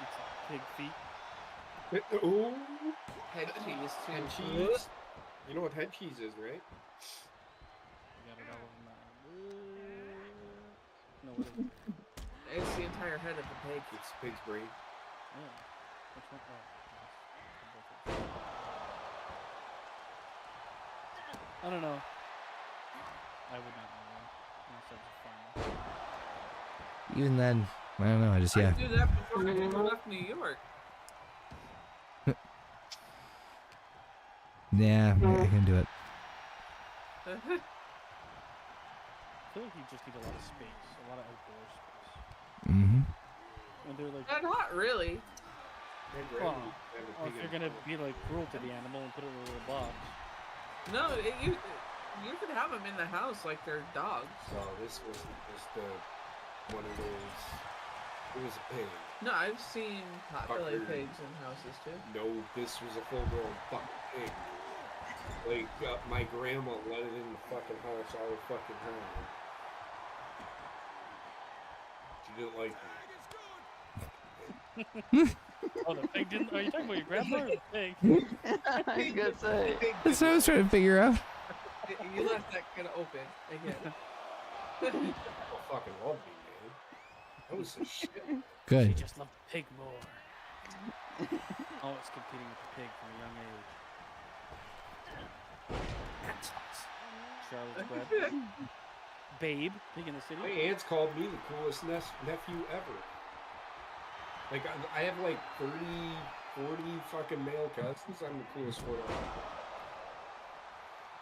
[SPEAKER 3] It's pig feet.
[SPEAKER 5] Ooh,
[SPEAKER 2] Head cheese too.
[SPEAKER 5] head cheese. You know what head cheese is, right?
[SPEAKER 3] You got it all in no, what is it?
[SPEAKER 2] It's the entire head of the pig.
[SPEAKER 5] It's pig's brain.
[SPEAKER 3] Yeah. Which one? Oh, I don't know. I would not know one. Unless I was a farmer.
[SPEAKER 1] Even then, I don't know. I just
[SPEAKER 2] I
[SPEAKER 1] yeah.
[SPEAKER 2] do that before I even left New York.
[SPEAKER 1] Nah, I can do it.
[SPEAKER 3] I feel like you just need a lot of space, a lot of outdoor space.
[SPEAKER 1] Mm-hmm.
[SPEAKER 3] And they're like,
[SPEAKER 2] Not really.
[SPEAKER 3] well, if you're gonna be like cruel to the animal and put it in a little box.
[SPEAKER 2] No, you can have them in the house like they're dogs.
[SPEAKER 5] So this was just one of those. It was a pig.
[SPEAKER 2] No, I've seen potbelly
[SPEAKER 5] Fucker.
[SPEAKER 2] pigs in houses too.
[SPEAKER 5] No, this was a full-grown fucking pig. Like my grandma let it in the fucking house all the fucking time. She didn't like it.
[SPEAKER 3] Oh, the pig didn't. Are you talking about your grandpa or the pig?
[SPEAKER 4] I was gonna say.
[SPEAKER 1] That's what I was trying to figure out.
[SPEAKER 2] You left that kind of open again.
[SPEAKER 5] People fucking love me, man. That was some shit.
[SPEAKER 3] She
[SPEAKER 1] Good.
[SPEAKER 3] just loved the pig more. Always competing with the pig from a young age. Charlotte's Web. Babe, pig in the
[SPEAKER 5] My
[SPEAKER 3] city.
[SPEAKER 5] aunts called me the coolest nephew ever. Like, I have like 30, 40 fucking male cousins. I'm the coolest one.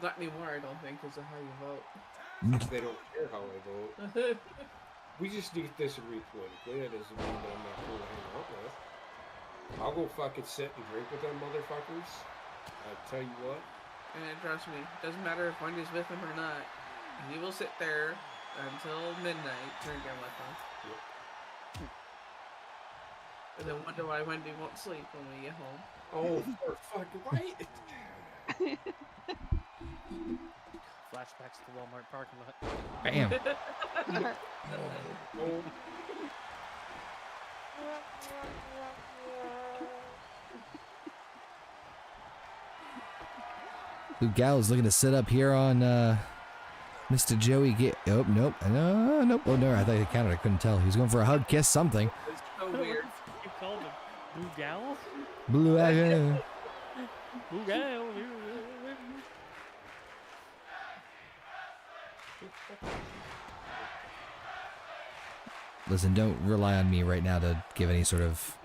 [SPEAKER 2] Not anymore, I don't think, because of how you vote.
[SPEAKER 5] They don't care how I vote. We just need to disagree politically. That doesn't mean that I'm not cool to hang out with. I'll go fucking sit and drink with them motherfuckers. I tell you what.
[SPEAKER 2] And trust me, doesn't matter if Wendy's with him or not. He will sit there until midnight drinking with them.
[SPEAKER 5] Yep.
[SPEAKER 2] And then wonder why Wendy won't sleep when we get home.
[SPEAKER 5] Oh, for fucking right.
[SPEAKER 3] Flashbacks to the Walmart parking lot.
[SPEAKER 1] Bam.
[SPEAKER 5] Oh,
[SPEAKER 1] Luke Gallows looking to sit up here on Mr. Joey. Oh, nope. Nope. Oh, no. I thought he counted. I couldn't tell. He was going for a hug, kiss, something.
[SPEAKER 2] It's so weird.
[SPEAKER 3] You called him Blue Gal?
[SPEAKER 1] Blue eye.
[SPEAKER 3] Blue Gal.
[SPEAKER 1] Listen, don't rely on me right now to give any sort of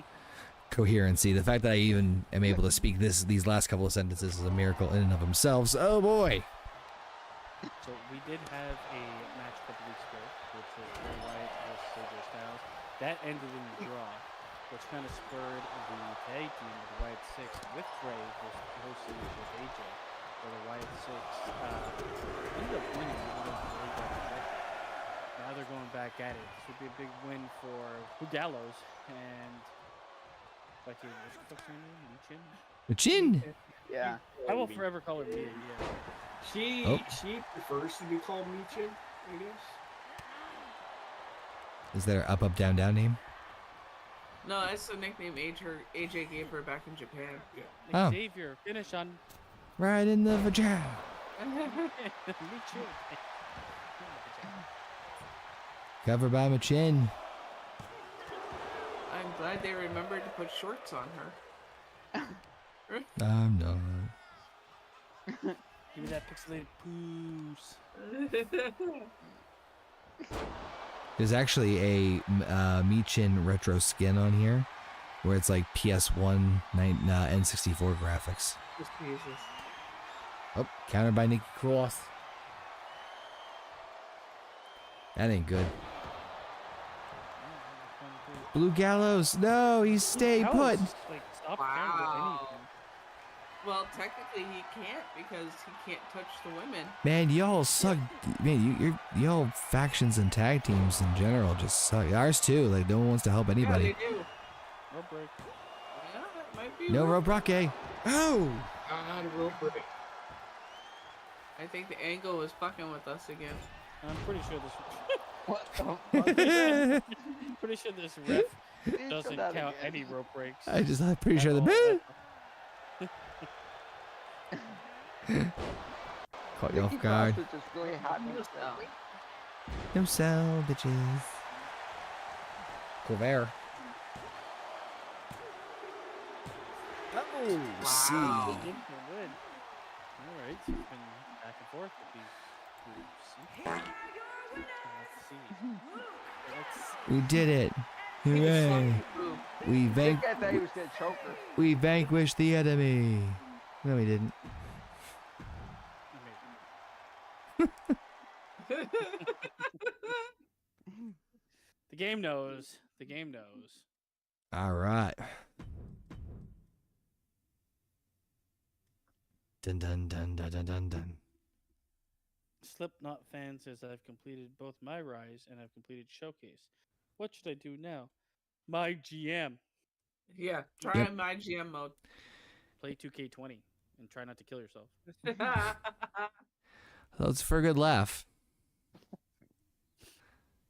[SPEAKER 1] coherency. The fact that I even am able to speak these last couple of sentences is a miracle in and of themselves. Oh boy.
[SPEAKER 3] So we did have a match a couple weeks ago, which was Bray Wyatt versus AJ Styles. That ended in a draw, which kind of spurred the tag team of the Wyatt Six with Bray versus hosting with AJ, where the Wyatt Six ended up winning. Even though Bray got rejected. Now they're going back at it. This would be a big win for Gallows and what's the fuck's her name? Michin?
[SPEAKER 1] Chin.
[SPEAKER 4] Yeah.
[SPEAKER 3] I will forever call her Mia. Yeah.
[SPEAKER 5] She prefers to be called Michin, I guess.
[SPEAKER 1] Is there up, up, down, down name?
[SPEAKER 2] No, that's the nickname AJ gave her back in Japan.
[SPEAKER 1] Oh.
[SPEAKER 3] Xavier, finish on.
[SPEAKER 1] Right in the vagina.
[SPEAKER 3] Me too.
[SPEAKER 1] Covered by my chin.
[SPEAKER 2] I'm glad they remembered to put shorts on her.
[SPEAKER 1] I'm not.
[SPEAKER 3] Give me that pixelated poos.
[SPEAKER 1] There's actually a Michin retro skin on here, where it's like PS1 N64 graphics.
[SPEAKER 2] Just Jesus.
[SPEAKER 1] Oh, countered by Nikki Cross. That ain't good. Blue Gallows, no, he's stay
[SPEAKER 3] How
[SPEAKER 1] put.
[SPEAKER 3] is, like, stop
[SPEAKER 2] Wow.
[SPEAKER 3] anything.
[SPEAKER 2] Well, technically he can't because he can't touch the women.
[SPEAKER 1] Man, y'all suck. Man, y'all factions and tag teams in general just suck. Ours too. Like no one wants to help anybody.
[SPEAKER 2] Yeah, they do.
[SPEAKER 3] Rope break.
[SPEAKER 2] Yeah, that might be.
[SPEAKER 1] No
[SPEAKER 2] rough.
[SPEAKER 1] rope rocket. Oh.
[SPEAKER 5] God, real break.
[SPEAKER 2] I think the angle was fucking with us again.
[SPEAKER 3] I'm pretty sure this.
[SPEAKER 4] What the fuck?
[SPEAKER 3] Pretty sure this ref
[SPEAKER 4] Please
[SPEAKER 3] doesn't
[SPEAKER 4] come down
[SPEAKER 3] count
[SPEAKER 4] again.
[SPEAKER 3] any rope breaks.
[SPEAKER 1] I'm pretty
[SPEAKER 3] at
[SPEAKER 1] sure the
[SPEAKER 3] all.
[SPEAKER 1] boo. Caught you
[SPEAKER 4] Nikki
[SPEAKER 1] off guard.
[SPEAKER 4] Cross was just really hot himself.
[SPEAKER 1] No sell, bitches. Cover. Oh, see.
[SPEAKER 2] Wow.
[SPEAKER 3] Good for win. All right, so it's been back and forth with these groups. Let's see.
[SPEAKER 1] We did it. Hooray.
[SPEAKER 2] Boom.
[SPEAKER 1] We
[SPEAKER 4] I think I thought he was gonna choke her.
[SPEAKER 1] we vanquished the enemy. No, we didn't.
[SPEAKER 3] The game knows. The game knows.
[SPEAKER 1] All right. Dun dun dun dun dun dun dun.
[SPEAKER 3] Slipknot fan says I've completed both my Rise and I've completed Showcase. What should I do now? My GM.
[SPEAKER 2] Yeah, try
[SPEAKER 1] Yep.
[SPEAKER 2] on my GM mode.
[SPEAKER 3] Play 2K20 and try not to kill yourself.
[SPEAKER 1] That's for a good laugh.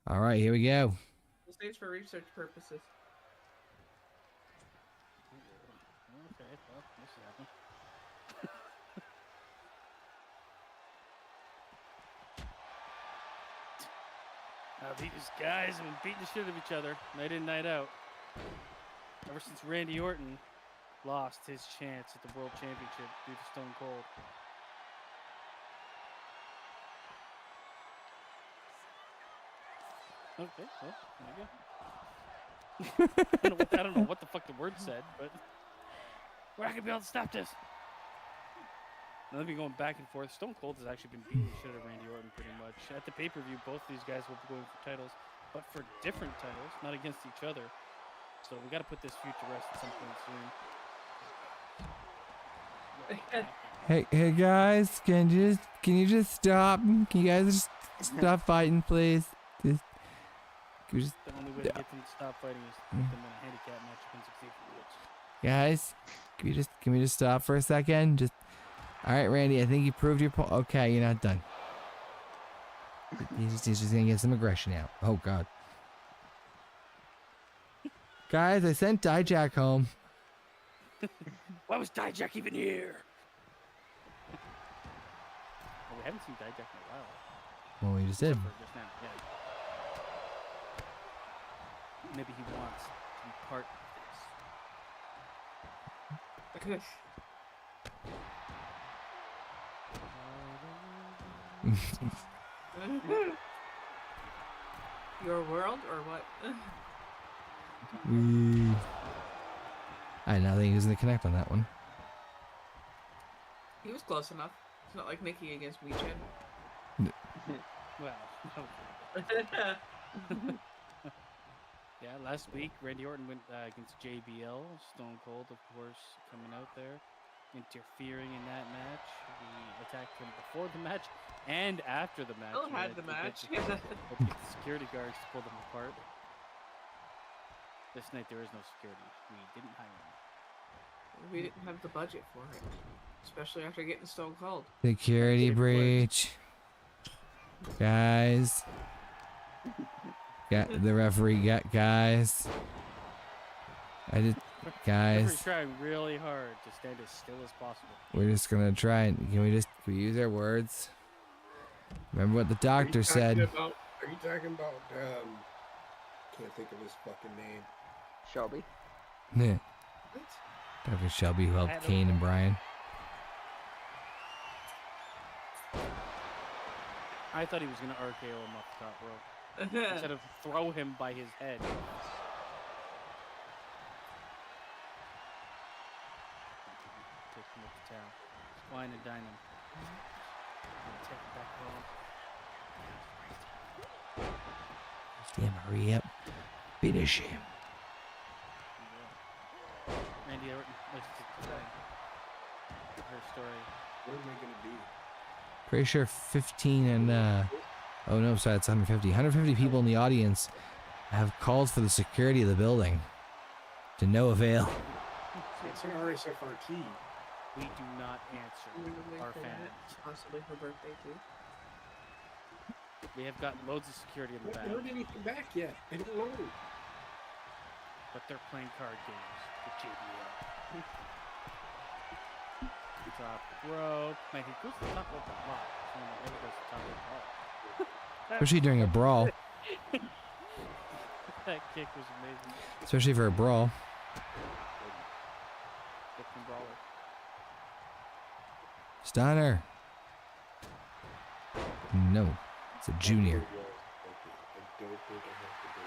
[SPEAKER 1] All right, here we go.
[SPEAKER 2] This stays for research purposes.
[SPEAKER 3] Okay, well, this is happening. Now these guys have been beating the shit out of each other night in, night out. Ever since Randy Orton lost his chance at the World Championship due to Stone Cold. Okay, well, there you go. I don't know what the fuck the word said, but we're not gonna be able to stop this. Now they've been going back and forth. Stone Cold has actually been beating the shit out of Randy Orton pretty much. At the pay-per-view, both these guys will be going for titles, but for different titles, not against each other. So we got to put this feud to rest at some point soon.
[SPEAKER 1] Hey guys, can you just stop? Can you guys just stop fighting, please? Just, can we just,
[SPEAKER 3] The only way to get them to stop fighting is to put them in a handicap match against Xavier Woods.
[SPEAKER 1] guys, can we just stop for a second? Just. All right, Randy. I think you proved your point. Okay, you're not done. He's just gonna get some aggression out. Oh God. Guys, I sent Dijak home.
[SPEAKER 3] Why was Dijak even here? Well, we haven't seen Dijak in a while.
[SPEAKER 1] Well, we just did.
[SPEAKER 3] Except for just now, yeah. Maybe he wants to be part of this.
[SPEAKER 2] Your world or what?
[SPEAKER 1] I don't think he was gonna connect on that one.
[SPEAKER 2] He was close enough. It's not like Nikki against Michin.
[SPEAKER 3] Well, yeah, last week Randy Orton went against JBL. Stone Cold, of course, coming out there, interfering in that match. He attacked him before the match and after the match.
[SPEAKER 2] Still
[SPEAKER 3] He
[SPEAKER 2] had
[SPEAKER 3] to
[SPEAKER 2] the
[SPEAKER 3] get
[SPEAKER 2] match.
[SPEAKER 3] the- had to get the security guards to pull them apart. This night there is no security. We didn't hire them.
[SPEAKER 2] We didn't have the budget for it. Especially after getting Stone Cold.
[SPEAKER 1] Security breach. Guys. Yeah, the referee got guys. I did,
[SPEAKER 3] Referee's
[SPEAKER 1] guys.
[SPEAKER 3] trying really hard to stand as still as possible.
[SPEAKER 1] We're just gonna try and can we use our words? Remember what the doctor said.
[SPEAKER 5] Are you talking about? Can't think of his fucking name.
[SPEAKER 4] Shelby.
[SPEAKER 1] Yeah.
[SPEAKER 5] What?
[SPEAKER 1] Dr. Shelby who helped
[SPEAKER 3] Adam.
[SPEAKER 1] Kane and Brian.
[SPEAKER 3] I thought he was going to RKO him off the top rope instead of throw him by his head. Take him with the towel. Wine and dine him. Take him back home.
[SPEAKER 1] Damn, hurry up. Finish him.
[SPEAKER 3] Randy Orton likes to tell her story.
[SPEAKER 5] What am I gonna be?
[SPEAKER 1] Pretty sure 15 and oh no, sorry, it's 150. 150 people in the audience have called for the security of the building. To no avail.
[SPEAKER 5] It's an RSFRT.
[SPEAKER 3] We do not answer our fans.
[SPEAKER 2] Possibly her birthday too.
[SPEAKER 3] We have got loads of security in the
[SPEAKER 5] I
[SPEAKER 3] back,
[SPEAKER 5] haven't heard anything back yet. I don't know.
[SPEAKER 3] but they're playing card games with JBL. Top rope. Man, he goes to the top rope a lot. So he never goes to the top rope at all.
[SPEAKER 1] Especially during a brawl.
[SPEAKER 3] That kick was amazing.
[SPEAKER 1] Especially for a brawl.
[SPEAKER 3] Brooklyn Brawler.
[SPEAKER 1] Steiner. No, it's a junior.
[SPEAKER 5] I don't think I have to go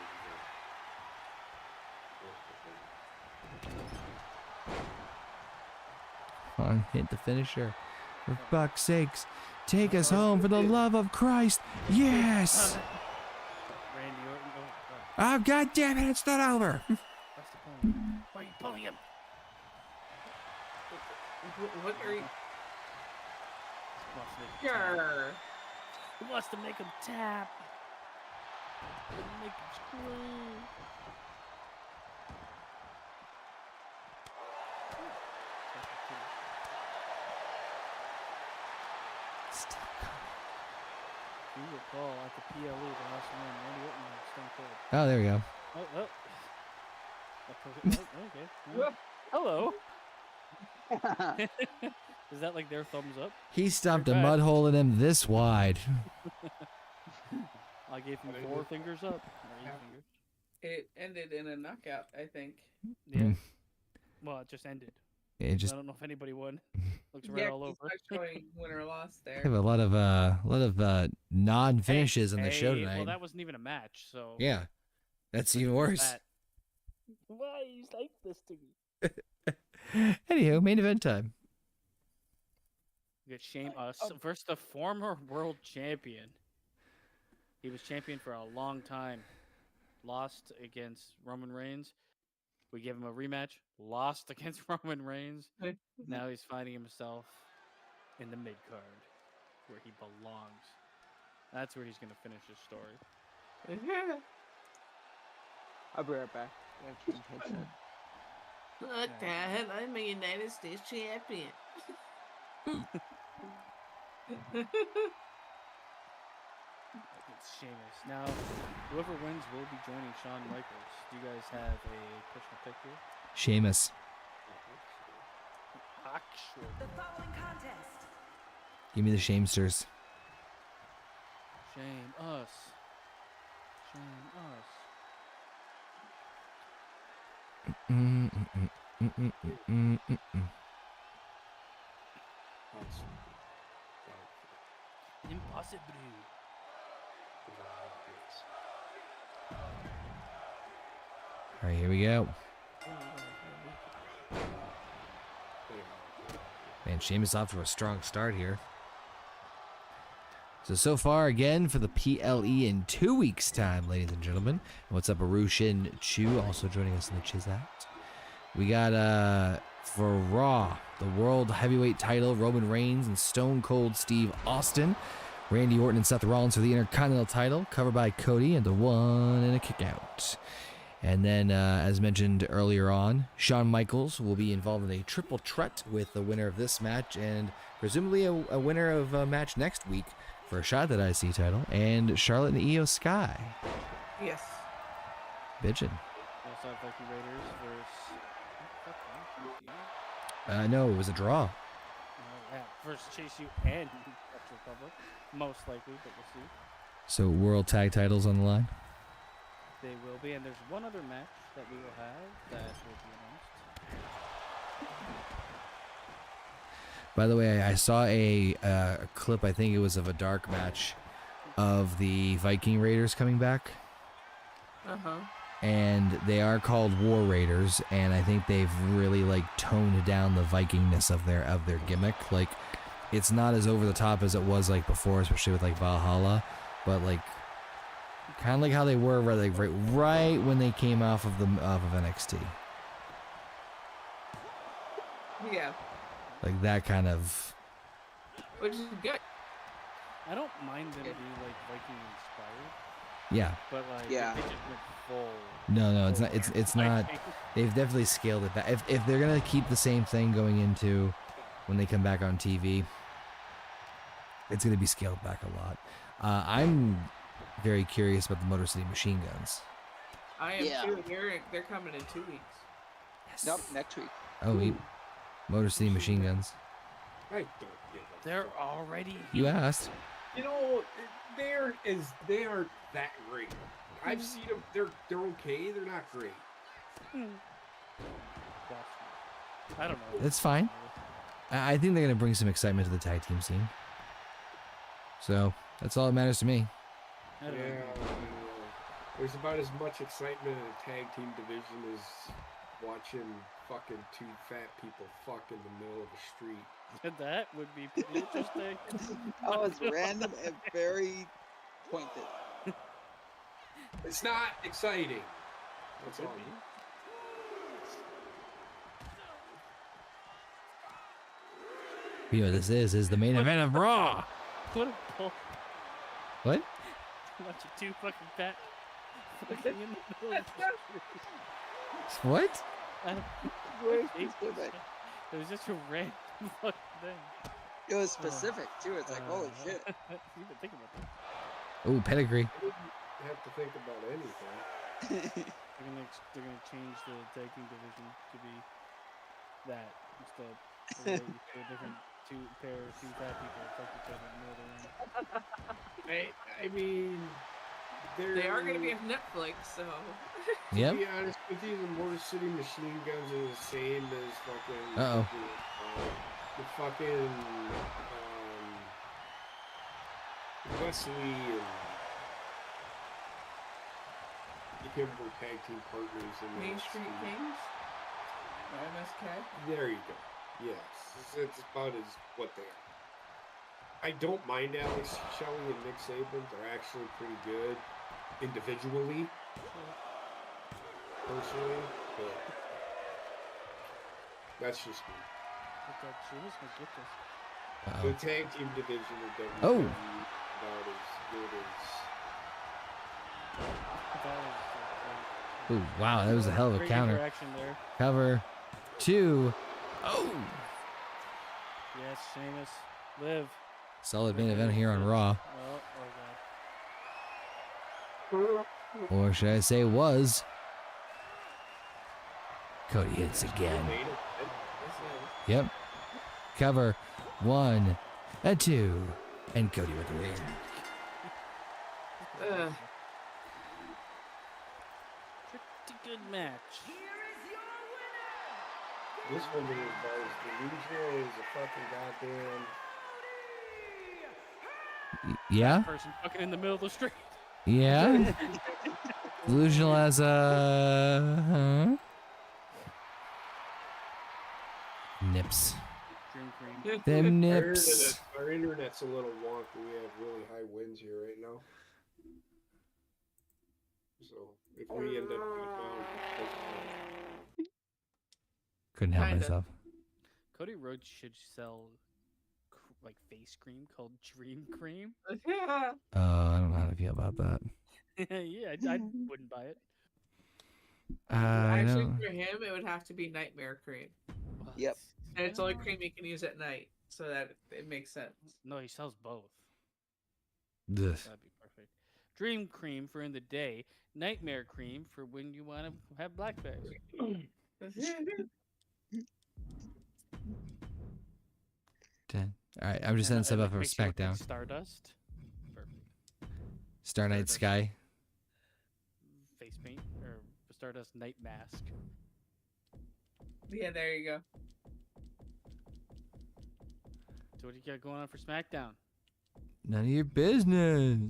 [SPEAKER 1] Come on, hit the finisher. For fuck's sakes, take us home for the love of Christ. Yes!
[SPEAKER 3] Randy Orton.
[SPEAKER 1] Oh, God damn it, it's not over.
[SPEAKER 3] That's the point. Why are you pulling him?
[SPEAKER 2] What are you?
[SPEAKER 3] He wants to make him tap.
[SPEAKER 2] Sure.
[SPEAKER 3] He wants to make him tap. Make him scream. You recall at the PLE, the last one, Randy Orton and Stone Cold.
[SPEAKER 1] Oh, there we go.
[SPEAKER 3] Oh, okay. Hello. Is that like their thumbs up?
[SPEAKER 1] He stumped a
[SPEAKER 3] You're back.
[SPEAKER 1] mud hole in him this wide.
[SPEAKER 3] I gave him 4 fingers up. Or 8 fingers.
[SPEAKER 2] It ended in a knockout, I think.
[SPEAKER 3] Yeah.
[SPEAKER 1] Mm.
[SPEAKER 3] Well, it just ended.
[SPEAKER 1] It just
[SPEAKER 3] I don't know if anybody won. Looks red
[SPEAKER 2] Yeah,
[SPEAKER 3] all over.
[SPEAKER 2] it's not showing win or loss there.
[SPEAKER 1] have a lot of non-finishes in the show
[SPEAKER 3] Hey,
[SPEAKER 1] tonight.
[SPEAKER 3] Well, that wasn't even a match, so.
[SPEAKER 1] Yeah, that's even worse.
[SPEAKER 3] That. Why you like this to me?
[SPEAKER 1] Anywho, main event time.
[SPEAKER 3] We got Shame Us versus the former world champion. He was champion for a long time. Lost against Roman Reigns. We gave him a rematch. Lost against Roman Reigns. Now he's finding himself in the mid card, where he belongs. That's where he's going to finish his story.
[SPEAKER 4] I'll be right back. I have to change headset.
[SPEAKER 2] Look, Dad, I'm a United States champion.
[SPEAKER 3] It's Sheamus. Now, whoever wins will be joining Shawn Michaels. Do you guys have a personal pick here?
[SPEAKER 1] Sheamus.
[SPEAKER 3] Actual.
[SPEAKER 6] The following contest
[SPEAKER 1] Give me the Shamesters.
[SPEAKER 3] Shame us. Shame us. Impossible.
[SPEAKER 1] All right, here we go. Man, Sheamus off to a strong start here. So far, again, for the PLE in 2 weeks' time, ladies and gentlemen. What's up, Arushin Chu, also joining us in the Chizat. We got, for Raw, the World Heavyweight title, Roman Reigns and Stone Cold Steve Austin. Randy Orton and Seth Rollins for the Intercontinental title, covered by Cody, and the 1 and a kick out. And then, as mentioned earlier on, Shawn Michaels will be involved in a triple threat with the winner of this match and presumably a winner of a match next week for a shot at that IC title, and Charlotte and Io Sky.
[SPEAKER 2] Yes.
[SPEAKER 1] Bitchin'.
[SPEAKER 3] We also have Viking Raiders versus
[SPEAKER 1] No, it was a draw.
[SPEAKER 3] Yeah, first chase you and retro cover, most likely, but we'll see.
[SPEAKER 1] So world tag titles on the line.
[SPEAKER 3] They will be, and there's one other match that we will have that will be announced.
[SPEAKER 1] By the way, I saw a clip. I think it was of a dark match of the Viking Raiders coming back. And they are called War Raiders, and I think they've really like toned down the Vikingness of their gimmick. Like, it's not as over the top as it was like before, especially with like Valhalla, but like kind of like how they were right when they came off of NXT.
[SPEAKER 2] Yeah.
[SPEAKER 1] Like that kind of.
[SPEAKER 2] Which is good.
[SPEAKER 3] I don't mind them being like Viking inspired,
[SPEAKER 1] Yeah.
[SPEAKER 3] but like
[SPEAKER 4] Yeah.
[SPEAKER 3] they just went full.
[SPEAKER 1] No, it's not. It's not. They've definitely scaled it back. If they're gonna keep the same thing going into when they come back on TV, it's gonna be scaled back a lot. I'm very curious about the Motor City Machine Guns.
[SPEAKER 2] I am
[SPEAKER 4] Yeah.
[SPEAKER 2] too. They're coming in 2 weeks.
[SPEAKER 4] Nope, next week.
[SPEAKER 1] Oh, Motor City Machine Guns.
[SPEAKER 5] I don't give a
[SPEAKER 3] They're
[SPEAKER 5] fuck.
[SPEAKER 3] already.
[SPEAKER 1] You asked.
[SPEAKER 5] You know, they aren't that great. I've seen them. They're okay. They're not great.
[SPEAKER 3] I don't know.
[SPEAKER 1] That's fine. I think they're gonna bring some excitement to the tag team scene. So that's all that matters to me.
[SPEAKER 3] I don't
[SPEAKER 5] Yeah,
[SPEAKER 3] know.
[SPEAKER 5] there's about as much excitement in a tag team division as watching fucking two fat people fuck in the middle of the street.
[SPEAKER 3] That would be pretty interesting.
[SPEAKER 4] That was random and very pointed.
[SPEAKER 5] It's not exciting. That's
[SPEAKER 3] Could
[SPEAKER 5] all.
[SPEAKER 3] be.
[SPEAKER 1] You know what this is the main event of Raw.
[SPEAKER 3] What a bull.
[SPEAKER 1] What?
[SPEAKER 3] Bunch of two fucking fat fucking in the middle of the street.
[SPEAKER 1] What?
[SPEAKER 3] I don't-
[SPEAKER 4] Very
[SPEAKER 3] Eight
[SPEAKER 4] specific.
[SPEAKER 3] It was just a random fucking thing.
[SPEAKER 4] It was specific too. It's like, holy shit.
[SPEAKER 3] You been thinking about that.
[SPEAKER 1] Oh, pedigree.
[SPEAKER 5] I didn't have to think about anything.
[SPEAKER 3] They're gonna change the tag team division to be that instead. Where you put a different two fat people fuck each other in the middle of the ring.
[SPEAKER 5] I mean,
[SPEAKER 2] They are going to be on Netflix, so.
[SPEAKER 5] To
[SPEAKER 1] Yep.
[SPEAKER 5] be honest with you, the Motor City Machine Guns are the same as fucking.
[SPEAKER 1] Uh-oh.
[SPEAKER 5] The fucking. Wesley and. Him were tag team partners in
[SPEAKER 2] Main
[SPEAKER 5] NXT.
[SPEAKER 2] Street Kings? Or MSK?
[SPEAKER 5] There you go. Yes. It's about as what they are. I don't mind Alex Shelley and Nick Saban. They're actually pretty good individually. Personally, but that's just me.
[SPEAKER 3] Look at Sheamus gonna get this.
[SPEAKER 5] The
[SPEAKER 1] Uh-oh.
[SPEAKER 5] tag team division of WWE
[SPEAKER 1] Oh.
[SPEAKER 5] is about as good as.
[SPEAKER 3] That was
[SPEAKER 1] Ooh, wow, that was a hell of a
[SPEAKER 3] great
[SPEAKER 1] counter.
[SPEAKER 3] interaction there.
[SPEAKER 1] Cover 2. Oh,
[SPEAKER 3] Yes, Sheamus, live.
[SPEAKER 1] solid main event here on Raw,
[SPEAKER 3] Oh god.
[SPEAKER 1] or should I say was. Cody hits again.
[SPEAKER 5] Made it.
[SPEAKER 1] Yep. Cover 1 and 2, and Cody with the win.
[SPEAKER 2] Ugh.
[SPEAKER 3] Pretty good match.
[SPEAKER 5] This one is delusional as a fucking goddamn.
[SPEAKER 1] Yeah?
[SPEAKER 3] Person fucking in the middle of the street.
[SPEAKER 1] Yeah? Delusional as a. Nips.
[SPEAKER 3] Dream cream.
[SPEAKER 1] Them
[SPEAKER 5] Our
[SPEAKER 1] nips.
[SPEAKER 5] internet's a little wonky. We have really high winds here right now. So if we end up being down,
[SPEAKER 1] Couldn't help
[SPEAKER 2] Kinda.
[SPEAKER 1] myself.
[SPEAKER 3] Cody Rhodes should sell like face cream called Dream Cream.
[SPEAKER 2] Yeah.
[SPEAKER 1] I don't know how to feel about that.
[SPEAKER 3] Yeah, I wouldn't buy it.
[SPEAKER 1] I
[SPEAKER 2] Actually,
[SPEAKER 1] know.
[SPEAKER 2] for him, it would have to be Nightmare Cream.
[SPEAKER 3] What?
[SPEAKER 4] Yep.
[SPEAKER 2] And it's only cream you can use at night, so that it makes sense.
[SPEAKER 3] No, he sells both.
[SPEAKER 1] Ugh.
[SPEAKER 3] That'd be perfect. Dream Cream for in the day. Nightmare Cream for when you want to have black bags.
[SPEAKER 1] All right, I'm just setting stuff up for
[SPEAKER 3] Makes you look like
[SPEAKER 1] SmackDown.
[SPEAKER 3] Stardust. Perfect.
[SPEAKER 1] Star Night
[SPEAKER 3] Stardust.
[SPEAKER 1] Sky.
[SPEAKER 3] Face paint or Stardust night mask.
[SPEAKER 2] Yeah, there you go.
[SPEAKER 3] So what do you got going on for SmackDown?
[SPEAKER 1] None of your business.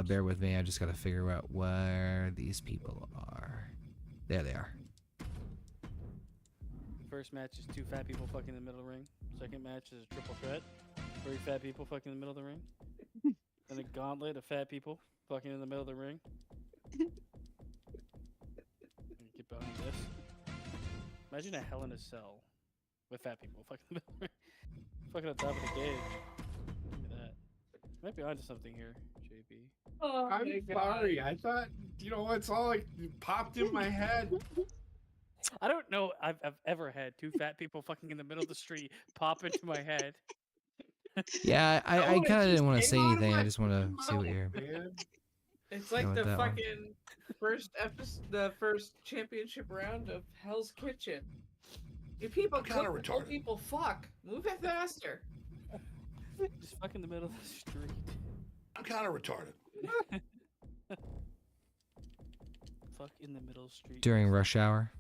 [SPEAKER 1] Bear with me. I just gotta figure out where these people are. There they are.
[SPEAKER 3] First match is 2 fat people fucking in the middle of the ring. Second match is a triple threat. 3 fat people fucking in the middle of the ring. Then a gauntlet of fat people fucking in the middle of the ring. Get behind this. Imagine a Hell in a Cell with fat people fucking in the middle of the ring. Fucking on top of the cage. Look at that. Might be onto something here, JB.
[SPEAKER 2] Oh,
[SPEAKER 5] I'm
[SPEAKER 2] my God.
[SPEAKER 5] sorry. I thought, it's all like popped in my head.
[SPEAKER 3] I don't know I've ever had 2 fat people fucking in the middle of the street pop into my head.
[SPEAKER 1] Yeah, I
[SPEAKER 5] No,
[SPEAKER 1] kind
[SPEAKER 5] it
[SPEAKER 1] of
[SPEAKER 5] just
[SPEAKER 1] didn't want to
[SPEAKER 5] came
[SPEAKER 1] say
[SPEAKER 5] out of
[SPEAKER 1] anything. I
[SPEAKER 5] my
[SPEAKER 1] just want to see what
[SPEAKER 5] mouth,
[SPEAKER 1] you're.
[SPEAKER 5] man.
[SPEAKER 2] It's like
[SPEAKER 1] with
[SPEAKER 2] the
[SPEAKER 1] that one.
[SPEAKER 2] fucking first episode, the first championship round of Hell's Kitchen. You people
[SPEAKER 7] kinda
[SPEAKER 2] cook, old
[SPEAKER 7] retarded.
[SPEAKER 2] people fuck. Move it faster.
[SPEAKER 3] Just fuck in the middle of the street.
[SPEAKER 7] I'm kind of retarded.
[SPEAKER 3] Fuck in the middle of the street.
[SPEAKER 1] During rush hour.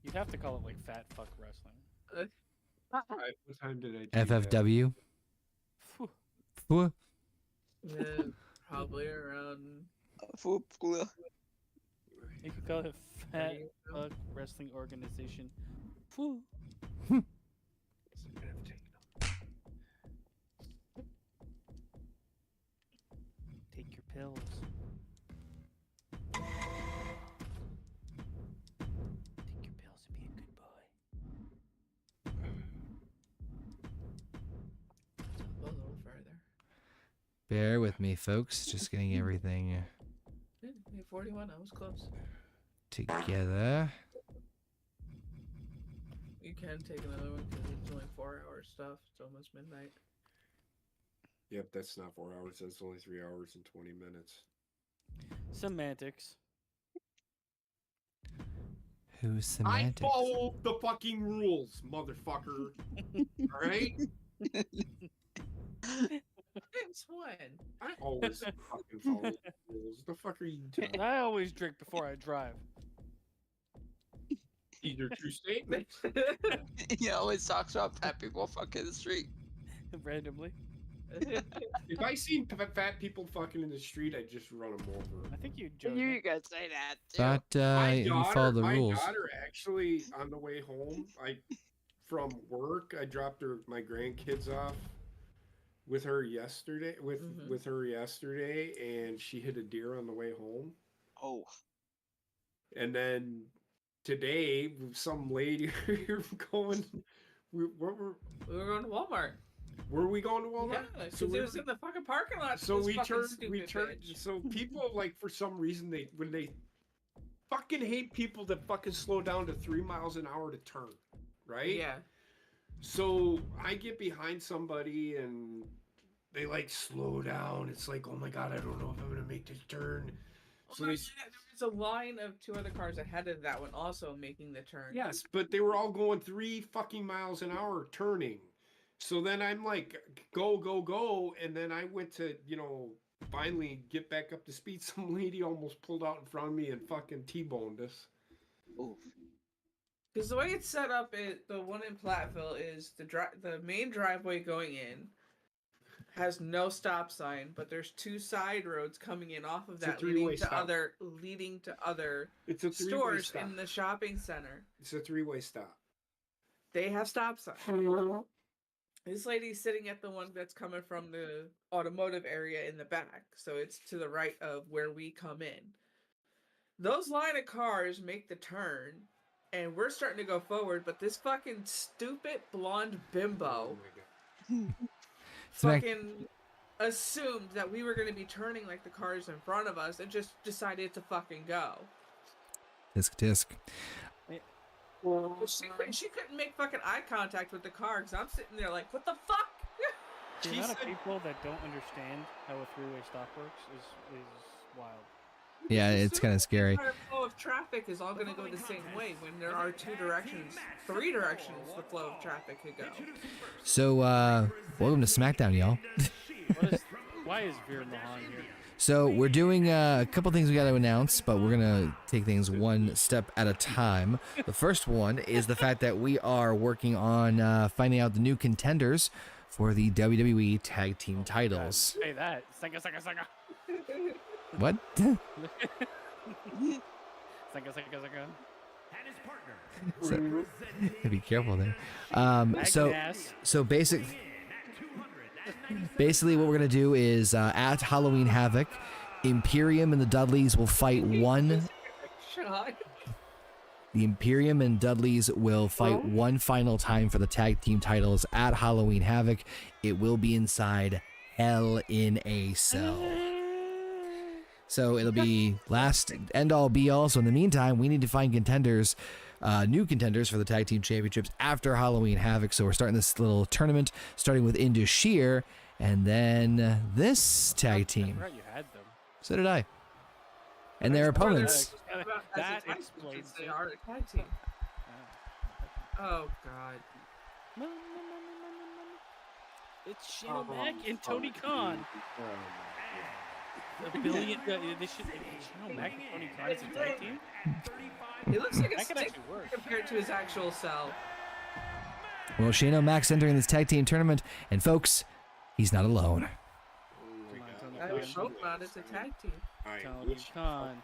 [SPEAKER 3] You'd have to call it like fat fuck wrestling.
[SPEAKER 5] What time did I do that?
[SPEAKER 1] FFW.
[SPEAKER 3] Phew.
[SPEAKER 1] Wha-
[SPEAKER 2] Probably around.
[SPEAKER 3] You could call it fat
[SPEAKER 2] you go.
[SPEAKER 3] fuck wrestling organization. Phew. Take your pills. Take your pills and be a good boy.
[SPEAKER 2] A little further.
[SPEAKER 1] Bear with me, folks. Just getting everything
[SPEAKER 2] Yeah, 41. I was close.
[SPEAKER 1] together.
[SPEAKER 2] You can take another one because it's only 4-hour stuff. It's almost midnight.
[SPEAKER 5] Yep, that's not 4 hours. That's only 3 hours and 20 minutes.
[SPEAKER 3] Semantics.
[SPEAKER 1] Who's semantics?
[SPEAKER 5] I follow the fucking rules, motherfucker. All right?
[SPEAKER 2] Since when?
[SPEAKER 5] I always fucking follow the rules. What the fuck are you doing?
[SPEAKER 3] I always drink before I drive.
[SPEAKER 5] Either true statement.
[SPEAKER 4] He always talks about fat people fucking the street.
[SPEAKER 3] Randomly.
[SPEAKER 5] If I see fat people fucking in the street, I just run them over.
[SPEAKER 3] I think you
[SPEAKER 4] I
[SPEAKER 3] joke.
[SPEAKER 4] knew you guys say that. Too.
[SPEAKER 1] Thought you follow the rules.
[SPEAKER 5] My daughter actually, on the way home, from work, I dropped my grandkids off with her yesterday, with her yesterday, and she hit a deer on the way home.
[SPEAKER 4] Oh.
[SPEAKER 5] And then today, some lady we were going to Walmart. Were we going to Walmart?
[SPEAKER 2] Yeah, because it was in the fucking parking lot.
[SPEAKER 5] So
[SPEAKER 2] this
[SPEAKER 5] we
[SPEAKER 2] fucking
[SPEAKER 5] turned.
[SPEAKER 2] stupid bitch.
[SPEAKER 5] So people for some reason when they fucking hate people that fucking slow down to 3 miles an hour to turn, right?
[SPEAKER 2] Yeah.
[SPEAKER 5] So I get behind somebody and they slow down. It's like, oh my god, I don't know if I'm gonna make this turn. So
[SPEAKER 2] There's a line of 2 other cars ahead of that one also making the turn.
[SPEAKER 5] yes, but they were all going 3 fucking miles an hour turning. So then I'm like, go, go, go. And then I went to, finally get back up to speed. Some lady almost pulled out in front of me and fucking T-boned us.
[SPEAKER 4] Oof.
[SPEAKER 2] Because the way it's set up, the one in Platteville is the main driveway going in has no stop sign, but there's 2 side roads coming in off of
[SPEAKER 5] It's a
[SPEAKER 2] that
[SPEAKER 5] three-way
[SPEAKER 2] leading to other
[SPEAKER 5] It's a three-way
[SPEAKER 2] stores
[SPEAKER 5] stop.
[SPEAKER 2] in the shopping center.
[SPEAKER 5] It's a 3-way stop.
[SPEAKER 2] They have stop signs. This lady's sitting at the one that's coming from the automotive area in the back, so it's to the right of where we come in. Those line of cars make the turn, and we're starting to go forward, but this fucking stupid blonde bimbo fucking assumed that we were going to be turning like the cars in front of us and just decided to fucking go.
[SPEAKER 1] Tisk.
[SPEAKER 2] She couldn't make fucking eye contact with the car because I'm sitting there like, what the fuck?
[SPEAKER 3] The amount of people that don't understand how a 3-way stop works is wild.
[SPEAKER 1] Yeah, it's kind of scary.
[SPEAKER 2] The entire flow of traffic is all going to go the same way when there are 2 directions, 3 directions the flow of traffic could go.
[SPEAKER 1] So, welcome to SmackDown, y'all.
[SPEAKER 3] Why is Veer Mahan here?
[SPEAKER 1] So we're doing a couple things we got to announce, but we're gonna take things one step at a time. The first one is the fact that we are working on finding out the new contenders for the WWE Tag Team titles.
[SPEAKER 3] Hey, that. Sanga, sanga, sanga.
[SPEAKER 1] What?
[SPEAKER 3] Sanga, sanga, sanga.
[SPEAKER 1] Be careful there. So basically what we're gonna do is at Halloween Havoc, Imperium and the Dudleys will fight one. The Imperium and Dudleys will fight one final time for the tag team titles at Halloween Havoc. It will be inside Hell in a Cell. So it'll be last end all be all. So in the meantime, we need to find contenders, new contenders for the tag team championships after Halloween Havoc. So we're starting this little tournament, starting with Indus Sheer, and then this tag team.
[SPEAKER 3] I forgot you had them.
[SPEAKER 1] So did I. And their opponents.
[SPEAKER 3] That explains
[SPEAKER 2] They
[SPEAKER 3] it.
[SPEAKER 2] are a tag team. Oh God.
[SPEAKER 3] It's Shane Mack and Tony Khan. A billion. They should. Shane Mack and Tony Khan as a tag team.
[SPEAKER 2] He looks like a
[SPEAKER 3] That could
[SPEAKER 2] stick
[SPEAKER 3] actually work.
[SPEAKER 2] compared to his actual self.
[SPEAKER 1] Well, Shane O'Mac's entering this tag team tournament, and folks, he's not alone.
[SPEAKER 2] I hope not. It's a tag team.
[SPEAKER 3] Tony Khan.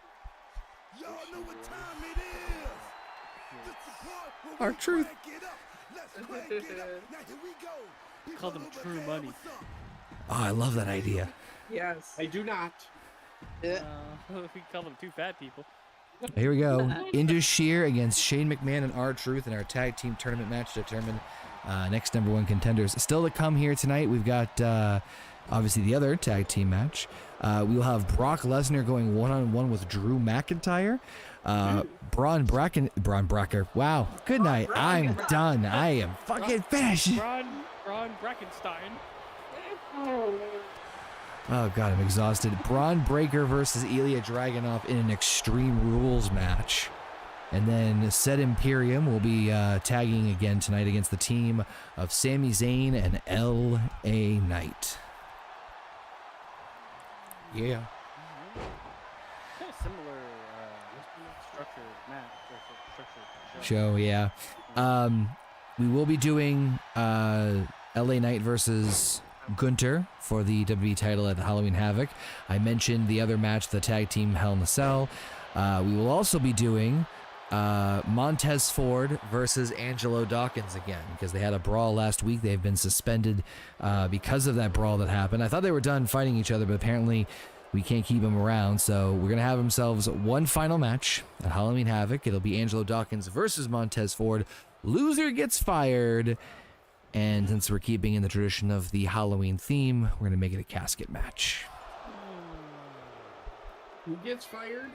[SPEAKER 7] Y'all know what time it is. This the part where
[SPEAKER 1] Our
[SPEAKER 7] we
[SPEAKER 1] truth.
[SPEAKER 7] crank it up. Let's crank it up. Now here we go.
[SPEAKER 3] Call them True Money.
[SPEAKER 1] Oh, I love that idea.
[SPEAKER 2] Yes.
[SPEAKER 5] I do not.
[SPEAKER 3] We call them two fat people.
[SPEAKER 1] Here we go. Indus Sheer against Shane McMahon and R-Truth in our tag team tournament match to determine next number one contenders. Still to come here tonight, we've got obviously the other tag team match. We will have Brock Lesnar going one-on-one with Drew McIntyre. Braun Breaker. Wow. Good night. I'm done. I am fucking finished.
[SPEAKER 3] Braun Brackenstein.
[SPEAKER 1] Oh, God, I'm exhausted. Braun Breaker versus Ilya Dragunov in an Extreme Rules match. And then Said Imperium will be tagging again tonight against the team of Sami Zayn and L.A. Knight. Yeah.
[SPEAKER 3] Kind of similar structured match. Structured
[SPEAKER 1] Show, yeah. We will be doing L.A. Knight versus Gunter for the WWE title at Halloween Havoc. I mentioned the other match, the tag team Hell in a Cell. We will also be doing Montez Ford versus Angelo Dawkins again, because they had a brawl last week. They've been suspended because of that brawl that happened. I thought they were done fighting each other, but apparently we can't keep them around. So we're going to have themselves one final match at Halloween Havoc. It'll be Angelo Dawkins versus Montez Ford. Loser gets fired. And since we're keeping in the tradition of the Halloween theme, we're going to make it a casket match.
[SPEAKER 5] Who gets fired?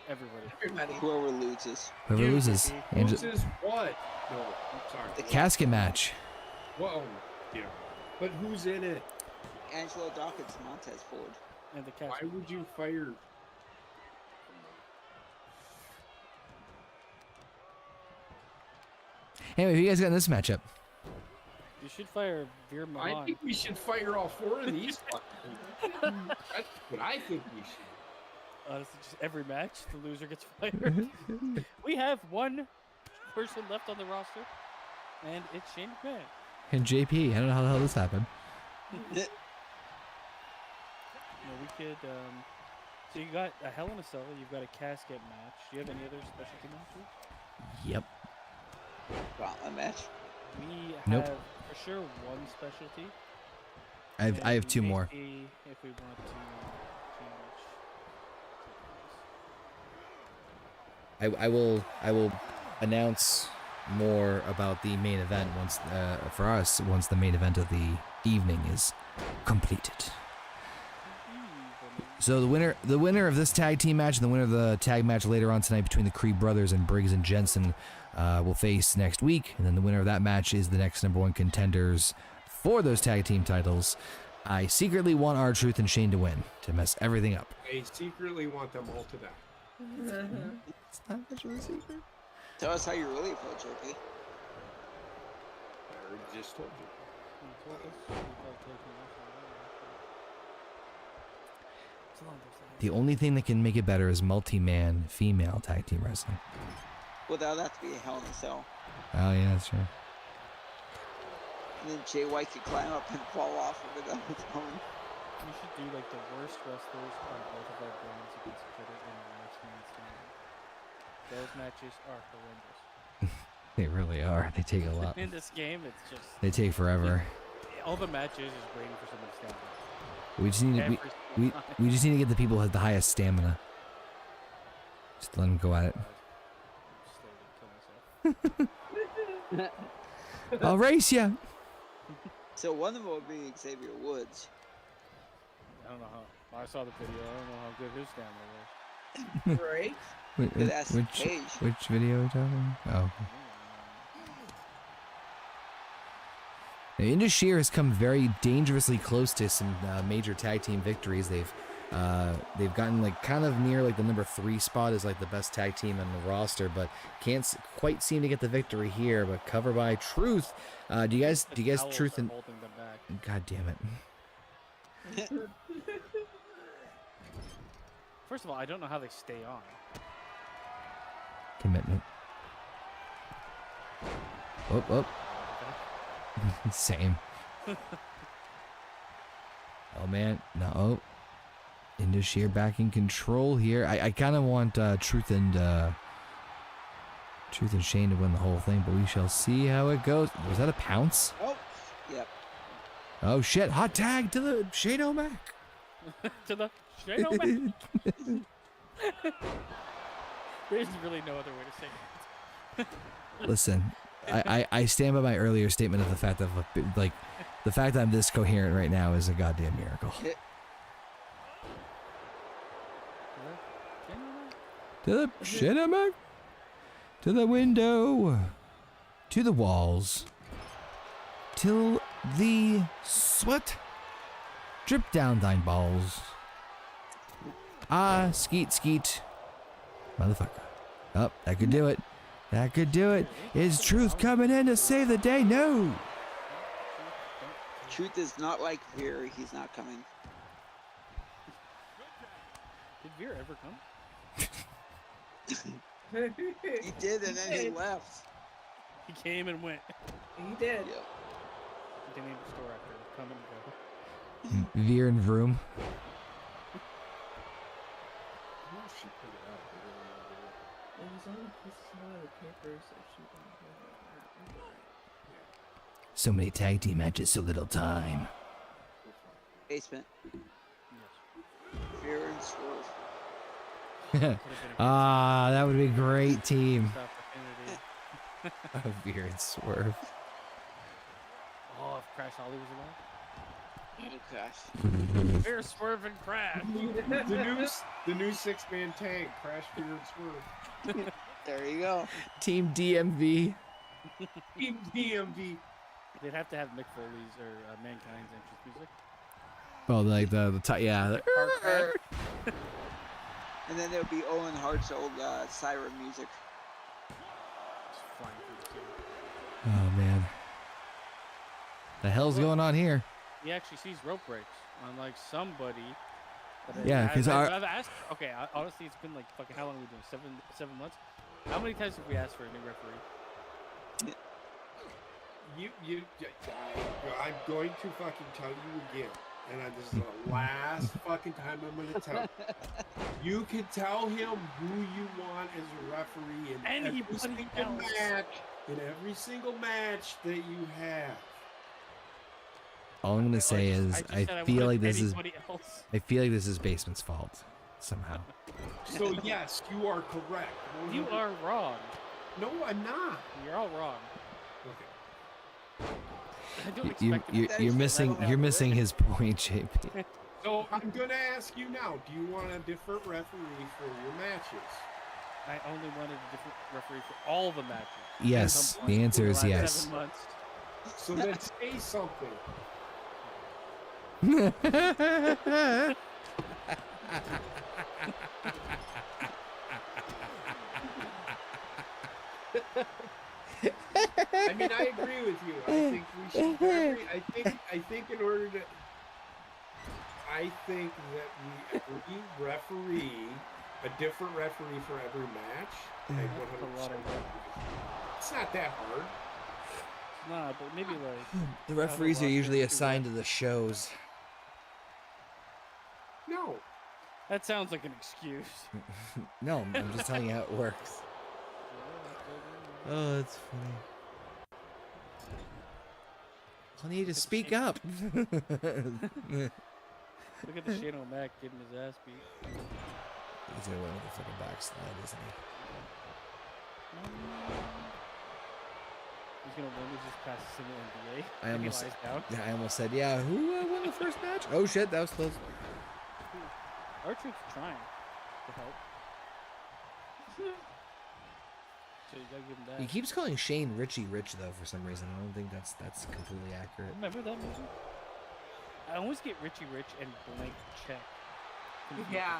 [SPEAKER 3] Everybody.
[SPEAKER 4] Whoever loses.
[SPEAKER 1] Whoever loses.
[SPEAKER 5] Loses what? No, I'm sorry.
[SPEAKER 1] The casket match.
[SPEAKER 5] Well, yeah. But who's in it?
[SPEAKER 4] Angelo Dawkins, Montez Ford.
[SPEAKER 3] And the
[SPEAKER 5] Why
[SPEAKER 3] cast.
[SPEAKER 5] would you fire?
[SPEAKER 1] Anyway, who you guys got in this matchup?
[SPEAKER 3] You should fire Veer
[SPEAKER 5] I
[SPEAKER 3] Mahan.
[SPEAKER 5] think we should fire all four of these fucking people. That's what I think we should.
[SPEAKER 3] Honestly, just every match, the loser gets fired. We have one person left on the roster, and it's Shane McMahon.
[SPEAKER 1] And JP. I don't know how the hell this happened.
[SPEAKER 3] No, we could. So you got a Hell in a Cell. You've got a casket match. Do you have any other specialty matches?
[SPEAKER 1] Yep.
[SPEAKER 4] Gauntlet match.
[SPEAKER 3] We
[SPEAKER 1] Nope.
[SPEAKER 3] have for sure one specialty.
[SPEAKER 1] I have two more.
[SPEAKER 3] maybe if we want to change.
[SPEAKER 1] I will announce more about the main event once for us once the main event of the evening is completed. So the winner of this tag team match and the winner of the tag match later on tonight between the Creed brothers and Briggs and Jensen will face next week, and then the winner of that match is the next number one contenders for those tag team titles I secretly want R-Truth and Shane to win to mess everything up.
[SPEAKER 5] I secretly want them all to die.
[SPEAKER 1] It's not much of a secret.
[SPEAKER 4] Tell us how you really feel, JP.
[SPEAKER 5] I already just told you.
[SPEAKER 1] The only thing that can make it better is multi-man female tag team wrestling.
[SPEAKER 4] Well, that would have to be a Hell in a Cell.
[SPEAKER 1] Oh yeah, that's true.
[SPEAKER 4] And then Jay White could climb up and fall off of it on his own.
[SPEAKER 3] We should do like the worst wrestlers on both of our brands against each other in a last man standing. Those matches are horrendous.
[SPEAKER 1] They really are. They take a lot.
[SPEAKER 3] In this game, it's just
[SPEAKER 1] They take forever.
[SPEAKER 3] all the matches is waiting for someone to stand up.
[SPEAKER 1] We just need to,
[SPEAKER 3] Every
[SPEAKER 1] we
[SPEAKER 3] single time.
[SPEAKER 1] we just need to get the people with the highest stamina. Just let them go at it.
[SPEAKER 3] Slowly kill myself.
[SPEAKER 1] I'll race you.
[SPEAKER 4] So one of them would be Xavier Woods.
[SPEAKER 3] I don't know how. I saw the video. I don't know how good his stamina was.
[SPEAKER 2] Right?
[SPEAKER 4] Could ask Paige.
[SPEAKER 1] Which video are we talking about? Oh. Now, Indus Sher has come very dangerously close to some major tag team victories. They've gotten like kind of near like the number 3 spot as like the best tag team on the roster, but can't quite seem to get the victory here. But covered by Truth. Do you guys
[SPEAKER 3] Towels
[SPEAKER 1] Truth
[SPEAKER 3] are
[SPEAKER 1] and
[SPEAKER 3] holding them back.
[SPEAKER 1] God damn it.
[SPEAKER 3] First of all, I don't know how they stay on.
[SPEAKER 1] Commitment. Oh. Same. Oh man, no. Indus Sher back in control here. I kind of want Truth and Shane to win the whole thing, but we shall see how it goes. Was that a pounce?
[SPEAKER 4] Oh, yep.
[SPEAKER 1] Oh shit! Hot tag to the Shane O'Mac.
[SPEAKER 3] To the Shane O'Mac. There's really no other way to say it.
[SPEAKER 1] Listen, I stand by my earlier statement of the fact that like the fact that I'm this coherent right now is a goddamn miracle. To the Shane O'Mac. To the window. To the walls. Till the sweat drip down thine balls. Ah, skeet. Motherfucker. Oh, that could do it. That could do it. Is Truth coming in to save the day? No.
[SPEAKER 4] Truth is not like Veer. He's not coming.
[SPEAKER 3] Did Veer ever come?
[SPEAKER 4] He did, and then he left.
[SPEAKER 3] He came and went.
[SPEAKER 2] He did.
[SPEAKER 4] Yep.
[SPEAKER 3] They named the store after come and go.
[SPEAKER 1] Veer and Vroom.
[SPEAKER 2] It was on one of the papers that she wanted.
[SPEAKER 1] So many tag team matches, so little time.
[SPEAKER 4] Basement.
[SPEAKER 3] Yes.
[SPEAKER 4] Veer and Swerve.
[SPEAKER 1] Ah, that would be a great team.
[SPEAKER 3] Missed opportunity.
[SPEAKER 1] Veer and Swerve.
[SPEAKER 3] Oh, if Crash Holly was alive.
[SPEAKER 4] Oh gosh.
[SPEAKER 3] Veer, Swerve, and Crash.
[SPEAKER 5] the new 6-man tag, Crash, Fear, and Swerve.
[SPEAKER 4] There you go.
[SPEAKER 1] Team DMV.
[SPEAKER 5] Team DMV.
[SPEAKER 3] They'd have to have Mick Foley's or Mankind's entrance music.
[SPEAKER 1] Oh, like the yeah.
[SPEAKER 4] And then there'll be Owen Hart's old siren music.
[SPEAKER 3] Just flying through the city.
[SPEAKER 1] Oh man. The hell's going on here?
[SPEAKER 3] He actually sees rope breaks, unlike somebody.
[SPEAKER 1] Yeah, 'cause
[SPEAKER 3] I've asked. Okay, honestly, it's been like fucking how long are we doing? 7 months. How many times have we asked for a new referee?
[SPEAKER 5] I'm going to fucking tell you again, and this is the last fucking time I'm going to tell you. You can tell him who you want as a referee in every single match that you have.
[SPEAKER 1] All I'm gonna say is I feel like this is Basement's fault somehow.
[SPEAKER 5] So yes, you are correct.
[SPEAKER 3] You are wrong.
[SPEAKER 5] No, I'm not.
[SPEAKER 3] You're all wrong.
[SPEAKER 5] Okay.
[SPEAKER 3] I don't expect him to
[SPEAKER 1] You're missing his point, JP.
[SPEAKER 5] So I'm gonna ask you now: do you want a different referee for your matches?
[SPEAKER 3] I only wanted a different referee for all the matches.
[SPEAKER 1] Yes, the answer is yes.
[SPEAKER 3] 7 months.
[SPEAKER 5] So then say something. I mean, I agree with you. I think we should. I think in order to, I think that we referee a different referee for every match. I 100%. It's not that hard.
[SPEAKER 3] Nah, but maybe like
[SPEAKER 1] The referees are usually assigned to the shows.
[SPEAKER 5] No.
[SPEAKER 3] that sounds like an excuse.
[SPEAKER 1] No, I'm just telling you how it works. Oh, that's funny. I need to speak up.
[SPEAKER 3] Look at the Shane O'Mac getting his ass beat.
[SPEAKER 1] He's gonna win with a fucking backslide, isn't he?
[SPEAKER 3] He's gonna win. He's just past the single NBA.
[SPEAKER 1] I almost said, yeah. Who won the first match? Oh shit, that was close.
[SPEAKER 3] R-Truth's trying to help. So you gotta give him that.
[SPEAKER 1] He keeps calling Shane Richie Rich though for some reason. I don't think that's completely accurate.
[SPEAKER 3] Remember that movie? I always get Richie Rich and Blank Check.
[SPEAKER 2] Yeah,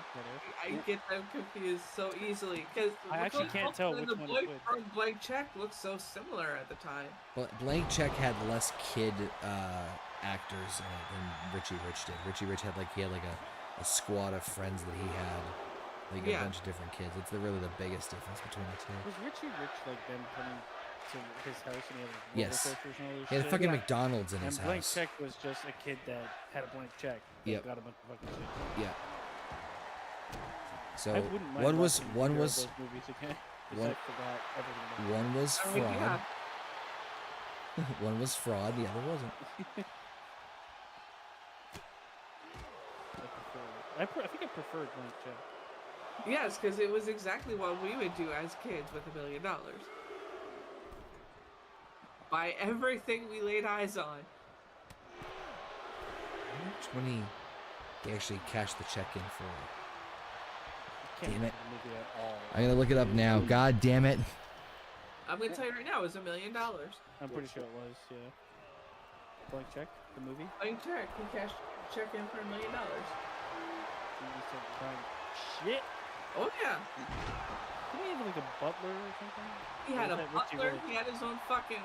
[SPEAKER 2] I get them confused so easily because
[SPEAKER 3] I actually can't tell which
[SPEAKER 2] the
[SPEAKER 3] one
[SPEAKER 2] boy
[SPEAKER 3] is which.
[SPEAKER 2] from Blank Check looks so similar at the time.
[SPEAKER 1] Blank Check had less kid actors in it than Richie Rich did. Richie Rich had like a squad of friends that he had, like a bunch of different kids. It's really the biggest difference between the two.
[SPEAKER 3] Was Richie Rich like them coming to his house and he had like
[SPEAKER 1] Yes.
[SPEAKER 3] roller coasters and all this
[SPEAKER 1] He had
[SPEAKER 3] shit?
[SPEAKER 1] fucking McDonald's in his
[SPEAKER 3] And Blank
[SPEAKER 1] house.
[SPEAKER 3] Check was just a kid that had a blank check. That
[SPEAKER 1] Yep.
[SPEAKER 3] got a bunch of fucking shit.
[SPEAKER 1] Yeah. So
[SPEAKER 3] I wouldn't mind
[SPEAKER 1] one was
[SPEAKER 3] watching
[SPEAKER 1] one
[SPEAKER 3] either of
[SPEAKER 1] was
[SPEAKER 3] those movies again. 'Cause
[SPEAKER 1] one-
[SPEAKER 3] I forgot everything about
[SPEAKER 1] one was
[SPEAKER 2] I mean,
[SPEAKER 1] fraud.
[SPEAKER 2] yeah.
[SPEAKER 1] One was fraud. The other wasn't.
[SPEAKER 3] I think I preferred Blank Check.
[SPEAKER 2] Yes, because it was exactly what we would do as kids with $1 million. Buy everything we laid eyes on.
[SPEAKER 1] How much money they actually cashed the check in for?
[SPEAKER 3] Can't
[SPEAKER 1] Damn it.
[SPEAKER 3] remember the movie at all.
[SPEAKER 1] I'm gonna look it up now. God damn it.
[SPEAKER 2] I'm gonna tell you right now, it was $1 million.
[SPEAKER 3] I'm pretty sure it was, yeah. Blank Check, the movie.
[SPEAKER 2] Blank check. He cashed check in for $1 million.
[SPEAKER 3] Shit!
[SPEAKER 2] Oh yeah.
[SPEAKER 3] Didn't he have like a butler or something?
[SPEAKER 2] He had
[SPEAKER 3] Or
[SPEAKER 2] a
[SPEAKER 3] was that Richie
[SPEAKER 2] butler.
[SPEAKER 3] Rich?
[SPEAKER 2] He had his own fucking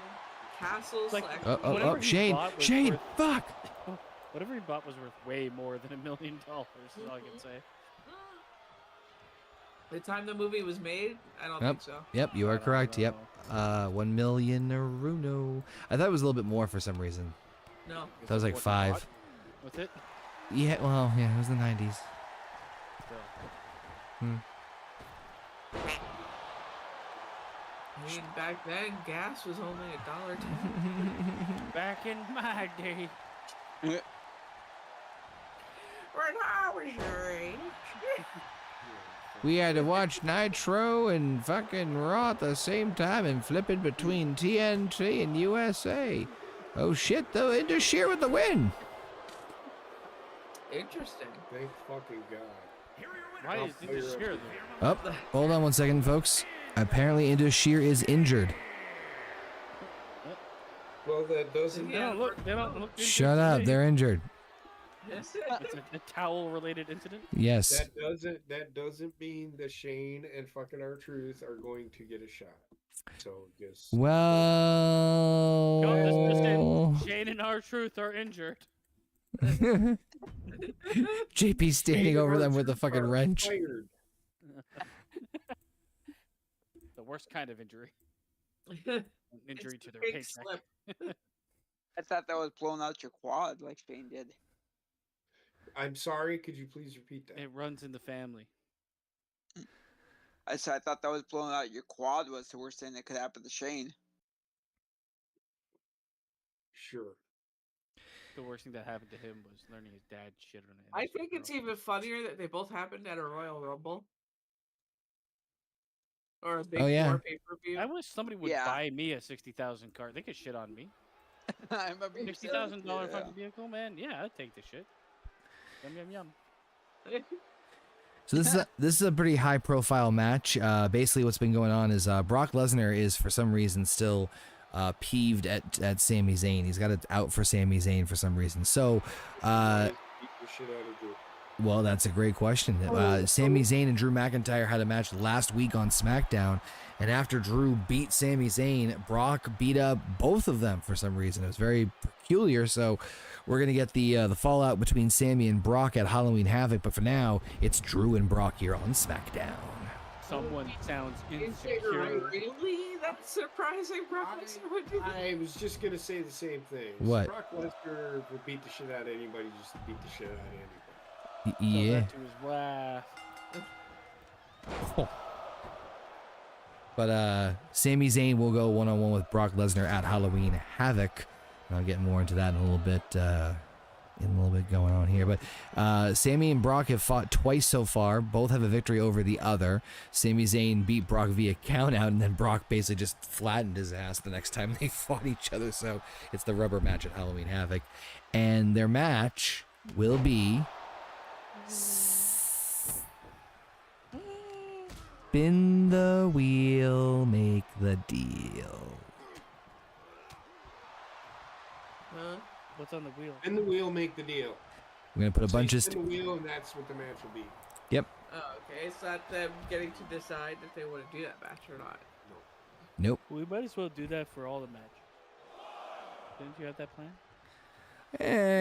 [SPEAKER 2] castle.
[SPEAKER 3] Like-
[SPEAKER 2] Whatever
[SPEAKER 3] he
[SPEAKER 1] Shane,
[SPEAKER 3] bought was
[SPEAKER 1] Shane,
[SPEAKER 3] worth-
[SPEAKER 1] fuck.
[SPEAKER 3] Whatever he bought was worth way more than $1 million, is all I can say.
[SPEAKER 2] The time the movie was made, I don't
[SPEAKER 1] Yep.
[SPEAKER 2] think so.
[SPEAKER 1] Yep, you
[SPEAKER 3] I
[SPEAKER 1] are
[SPEAKER 3] don't
[SPEAKER 1] correct. Yep.
[SPEAKER 3] know.
[SPEAKER 1] 1 million Runo. I thought it was a little bit more for some reason.
[SPEAKER 2] No.
[SPEAKER 1] That was like
[SPEAKER 3] What he
[SPEAKER 1] 5.
[SPEAKER 3] bought with it?
[SPEAKER 1] Yeah, well, yeah, it was the 90s.
[SPEAKER 3] Still.
[SPEAKER 2] I mean, back then, gas was only $1.10.
[SPEAKER 3] Back in my day.
[SPEAKER 2] When I was your age.
[SPEAKER 1] We had to watch Nitro and fucking Raw at the same time and flip it between TNT and USA. Oh shit, though, into Sheer with the win.
[SPEAKER 2] Interesting.
[SPEAKER 5] Thank fucking God.
[SPEAKER 3] Why is this here then?
[SPEAKER 1] Oh, hold on one second, folks. Apparently, Into Sheer is injured.
[SPEAKER 5] Well, that doesn't.
[SPEAKER 3] They don't look injured
[SPEAKER 1] Shut
[SPEAKER 3] to
[SPEAKER 1] up,
[SPEAKER 3] me.
[SPEAKER 1] they're injured.
[SPEAKER 2] Yes.
[SPEAKER 3] It's a towel-related incident.
[SPEAKER 1] Yes.
[SPEAKER 5] That doesn't mean that Shane and fucking R-Truth are going to get a shot. So just.
[SPEAKER 1] Well.
[SPEAKER 3] Go, just in. Shane and R-Truth are injured.
[SPEAKER 1] JP standing
[SPEAKER 5] Shane
[SPEAKER 1] over
[SPEAKER 5] and
[SPEAKER 1] them with a
[SPEAKER 5] R-Truth
[SPEAKER 1] fucking
[SPEAKER 5] are
[SPEAKER 1] wrench.
[SPEAKER 5] fired.
[SPEAKER 3] The worst kind of injury. An injury
[SPEAKER 2] It's
[SPEAKER 3] to
[SPEAKER 2] a
[SPEAKER 3] their
[SPEAKER 2] big
[SPEAKER 3] paycheck.
[SPEAKER 2] slip.
[SPEAKER 4] I thought that was blowing out your quad like Shane did.
[SPEAKER 5] I'm sorry. Could you please repeat that?
[SPEAKER 3] It runs in the family.
[SPEAKER 4] I said I thought that was blowing out your quad was the worst thing that could happen to Shane.
[SPEAKER 5] Sure.
[SPEAKER 3] The worst thing that happened to him was learning his dad shit on him.
[SPEAKER 2] I think it's even funnier that they both happened at a Royal Rumble. Or a big
[SPEAKER 1] yeah.
[SPEAKER 2] war pay-per-view.
[SPEAKER 3] I wish somebody would
[SPEAKER 4] Yeah.
[SPEAKER 3] buy me a 60,000 car. They could shit on me.
[SPEAKER 4] I remember you said,
[SPEAKER 3] $60,000
[SPEAKER 4] yeah.
[SPEAKER 3] fucking vehicle, man. Yeah, I'd take the shit. Yum yum yum.
[SPEAKER 1] So this is a pretty high profile match. Basically, what's been going on is Brock Lesnar is for some reason still peeved at Sami Zayn. He's got it out for Sami Zayn for some reason. So,
[SPEAKER 5] Beat the shit out of Drew.
[SPEAKER 1] well, that's a great question. Sami Zayn and Drew McIntyre had a match last week on SmackDown, and after Drew beat Sami Zayn, Brock beat up both of them for some reason. It was very peculiar. So we're gonna get the fallout between Sami and Brock at Halloween Havoc, but for now, it's Drew and Brock here on SmackDown.
[SPEAKER 3] Someone sounds
[SPEAKER 2] Is it
[SPEAKER 3] insecure.
[SPEAKER 2] really that surprising? Brock Lesnar would do that?
[SPEAKER 5] I was just gonna say the same thing.
[SPEAKER 1] What?
[SPEAKER 5] Brock Lesnar will beat the shit out of anybody just to beat the shit out of anybody.
[SPEAKER 1] Yeah.
[SPEAKER 3] To his wife.
[SPEAKER 1] But Sami Zayn will go one-on-one with Brock Lesnar at Halloween Havoc. And I'll get more into that in a little bit. Going on here, but Sami and Brock have fought twice so far. Both have a victory over the other. Sami Zayn beat Brock via countout, and then Brock basically just flattened his ass the next time they fought each other. So it's the rubber match at Halloween Havoc, and their match will be spin the wheel, make the deal.
[SPEAKER 2] Huh?
[SPEAKER 3] What's on the wheel?
[SPEAKER 5] In the wheel, make the deal.
[SPEAKER 1] We're gonna put a bunch of.
[SPEAKER 5] In the wheel, and that's what the match will be.
[SPEAKER 1] Yep.
[SPEAKER 2] Oh, okay. It's not them getting to decide if they want to do that match or not.
[SPEAKER 1] Nope.
[SPEAKER 3] We might as well do that for all the match. Didn't you have that plan?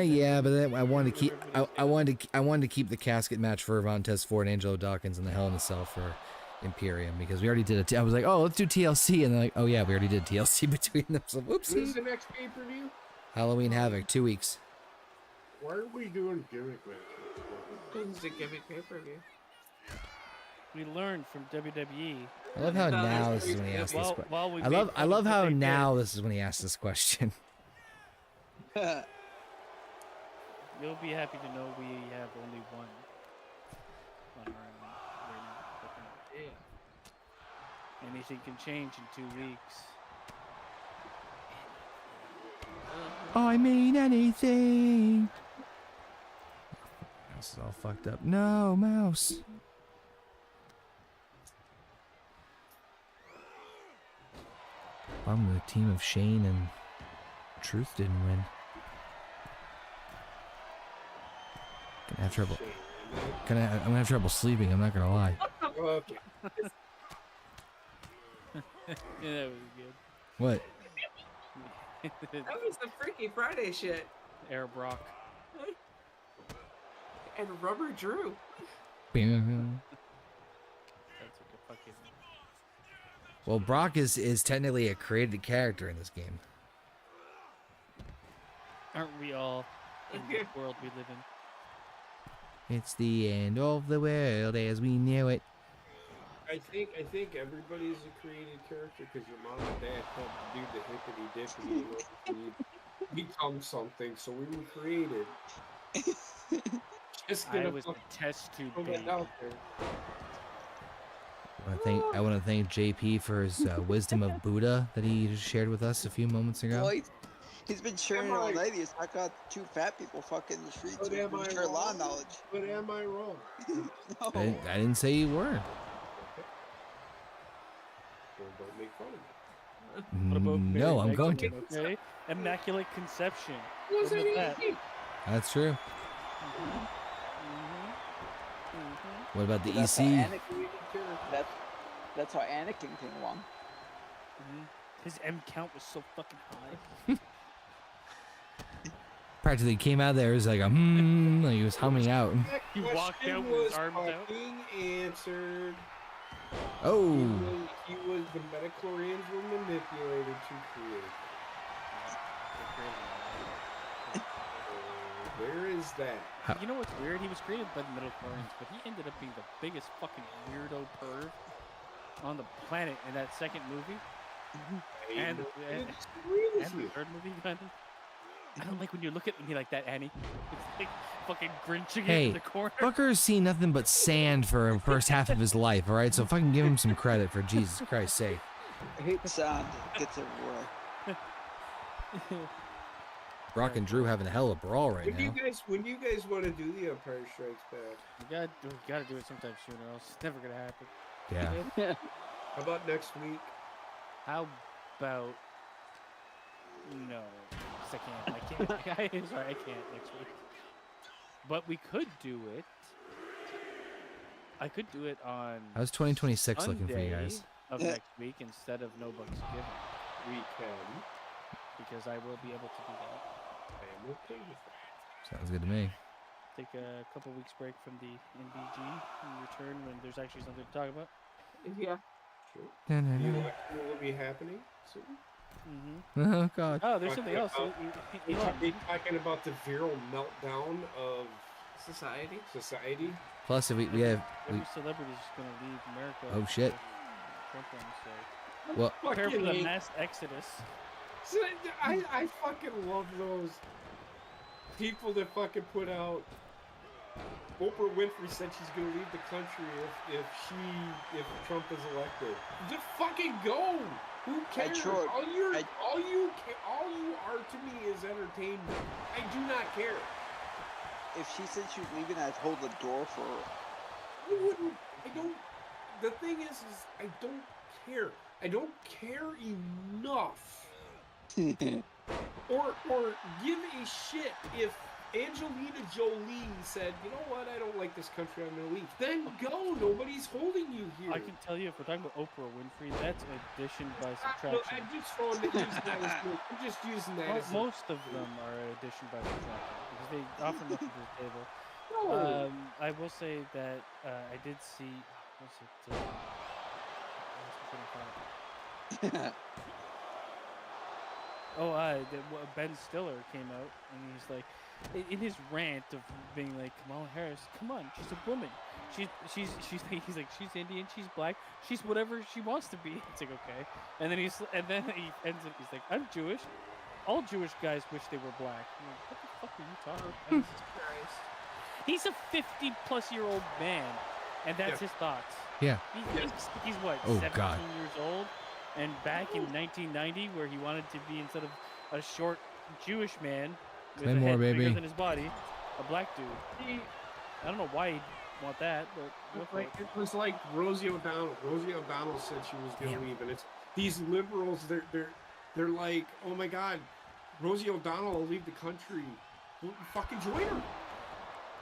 [SPEAKER 1] Yeah, but then I wanted to keep. I wanted to keep the casket match for Montez Ford and Angelo Dawkins and the Hell in a Cell for Imperium because we already did it. I was like, oh, let's do TLC, and they're like, oh yeah, we already did TLC between them. So whoopsie.
[SPEAKER 5] When's the next pay-per-view?
[SPEAKER 1] Halloween Havoc, 2 weeks.
[SPEAKER 5] Why are we doing gimmick matches?
[SPEAKER 2] It's a gimmick pay-per-view.
[SPEAKER 3] We learned from WWE.
[SPEAKER 1] I love how now this is when he asks this question. I love how now this is when he asks this question.
[SPEAKER 3] You'll be happy to know we have only one on our end right now.
[SPEAKER 2] Yeah.
[SPEAKER 3] Anything can change in 2 weeks.
[SPEAKER 1] I mean anything. Mouse is all fucked up. No, mouse. Bum the team of Shane and Truth didn't win. Gonna have trouble. I'm gonna have trouble sleeping. I'm not gonna lie.
[SPEAKER 5] Okay.
[SPEAKER 3] Yeah, that was good.
[SPEAKER 1] What?
[SPEAKER 2] That was the Freaky Friday shit.
[SPEAKER 3] Air Brock.
[SPEAKER 2] And Rubber Drew.
[SPEAKER 3] That's like a fucking.
[SPEAKER 1] Well, Brock is technically a created character in this game.
[SPEAKER 3] Aren't we all in the world we live in?
[SPEAKER 1] It's the end of the world as we know it.
[SPEAKER 5] I think everybody's a created character because your mom and dad helped do the hippity dippity in order for you to become something. So we were created. Just
[SPEAKER 3] I
[SPEAKER 5] gonna
[SPEAKER 3] was a test tube
[SPEAKER 5] throw
[SPEAKER 3] baby.
[SPEAKER 5] that out there.
[SPEAKER 1] I want to thank JP for his wisdom of Buddha that he just shared with us a few moments ago.
[SPEAKER 4] Well, he's been sharing it all night. He's not got two fat people fucking the streets.
[SPEAKER 5] But
[SPEAKER 4] He's
[SPEAKER 5] am
[SPEAKER 4] been
[SPEAKER 5] I
[SPEAKER 4] sharing law
[SPEAKER 5] wrong?
[SPEAKER 4] knowledge.
[SPEAKER 5] But am I wrong?
[SPEAKER 4] No.
[SPEAKER 1] I didn't say you were.
[SPEAKER 5] Well, don't make fun of me.
[SPEAKER 3] What about
[SPEAKER 1] No,
[SPEAKER 3] Mary
[SPEAKER 1] I'm going to.
[SPEAKER 3] Magdalene, Okay? Immaculate Conception.
[SPEAKER 5] Was
[SPEAKER 3] What
[SPEAKER 5] it
[SPEAKER 3] was that?
[SPEAKER 5] easy?
[SPEAKER 1] That's true. What about the
[SPEAKER 4] That's how
[SPEAKER 1] EC?
[SPEAKER 4] Anakin, that's how Anakin came along.
[SPEAKER 3] His M count was so fucking high.
[SPEAKER 1] Practically came out there, it was like a like he was humming out.
[SPEAKER 5] That
[SPEAKER 3] He walked
[SPEAKER 5] question
[SPEAKER 3] out with his
[SPEAKER 5] was
[SPEAKER 3] arms out.
[SPEAKER 5] fucking answered.
[SPEAKER 1] Oh,
[SPEAKER 5] He was the metachlorians were manipulated to create. Where is that?
[SPEAKER 3] You know what's weird? He was created by the midichlorians, but he ended up being the biggest fucking weirdo perv on the planet in that second movie. And
[SPEAKER 5] I
[SPEAKER 3] and
[SPEAKER 5] disagree with
[SPEAKER 3] the
[SPEAKER 5] you.
[SPEAKER 3] third movie, kind of. I don't like when you look at me like that, Annie. It's like fucking grinching
[SPEAKER 1] Hey,
[SPEAKER 3] in the corner.
[SPEAKER 1] Fucker's seen nothing but sand for the first half of his life, all right? So fucking give him some credit for Jesus Christ's sake.
[SPEAKER 4] I hate the sound. It gets everywhere.
[SPEAKER 1] Brock and Drew having a hell of a brawl right now.
[SPEAKER 5] When you guys want to do the Empire Strikes Back?
[SPEAKER 3] We gotta do it sometime soon, or else it's never gonna happen.
[SPEAKER 1] Yeah.
[SPEAKER 5] How about next week?
[SPEAKER 3] How about No, 'cause I can't. Sorry, I can't next week. But we could do it. I could do it on
[SPEAKER 1] How's 2026 looking for you
[SPEAKER 3] Sunday
[SPEAKER 1] guys?
[SPEAKER 3] of next week instead of No Bucks Given,
[SPEAKER 5] We can.
[SPEAKER 3] because I will be able to do that.
[SPEAKER 5] I am okay with that.
[SPEAKER 1] Sounds good to me.
[SPEAKER 3] Take a couple weeks break from the NBG and return when there's actually something to talk about.
[SPEAKER 2] Yeah.
[SPEAKER 5] Sure. The election will be happening soon.
[SPEAKER 1] Oh God.
[SPEAKER 3] Oh, there's something else.
[SPEAKER 5] Are you talking about the viral meltdown of
[SPEAKER 2] Society.
[SPEAKER 5] society?
[SPEAKER 1] Plus, if we have
[SPEAKER 3] Every celebrity is just gonna leave America.
[SPEAKER 1] Oh, shit.
[SPEAKER 3] Trump one, so
[SPEAKER 1] well,
[SPEAKER 3] prepare for the
[SPEAKER 5] Fucking-
[SPEAKER 3] mass exodus.
[SPEAKER 5] So, I fucking love those people that fucking put out. Oprah Winfrey said she's gonna leave the country if Trump is elected. Just fucking go. Who cares?
[SPEAKER 4] sure-
[SPEAKER 5] all you are to me is entertainment. I do not care.
[SPEAKER 4] If she said she was leaving, I'd hold the door for her.
[SPEAKER 5] I wouldn't. I don't. The thing is I don't care. I don't care enough. or give a shit if Angelina Jolie said, you know what, I don't like this country, I'm gonna leave. Then go. Nobody's holding you here.
[SPEAKER 3] I can tell you, if we're talking about Oprah Winfrey, that's addition by
[SPEAKER 5] No,
[SPEAKER 3] subtraction.
[SPEAKER 5] I'm just using that as
[SPEAKER 3] Most of them are addition by subtraction because they offer nothing to the table.
[SPEAKER 5] no.
[SPEAKER 3] I will say that I did see. What's it? Ben Stiller came out and he's like, in his rant of being like, Kamala Harris, come on, she's a woman. He's like, she's Indian, she's black, she's whatever she wants to be. It's like, okay. And then he ends up, he's like, I'm Jewish. All Jewish guys wish they were black. I'm like, what the fuck are you talking about?
[SPEAKER 2] Christ.
[SPEAKER 3] He's a 50-plus-year-old man, and that's his thoughts.
[SPEAKER 1] yeah.
[SPEAKER 3] He's what,
[SPEAKER 1] Oh,
[SPEAKER 3] 17
[SPEAKER 1] God.
[SPEAKER 3] years old? And back in 1990, where he wanted to be, instead of a short Jewish man with
[SPEAKER 1] Say
[SPEAKER 3] a
[SPEAKER 1] more,
[SPEAKER 3] head bigger
[SPEAKER 1] baby.
[SPEAKER 3] than his body, a black dude. I don't know why he'd want that, but go for it.
[SPEAKER 5] It was like Rosie O'Donnell. Rosie O'Donnell said she was going to leave, and it's these liberals. They're like, oh my God, Rosie O'Donnell will leave the country. Well, fucking join her.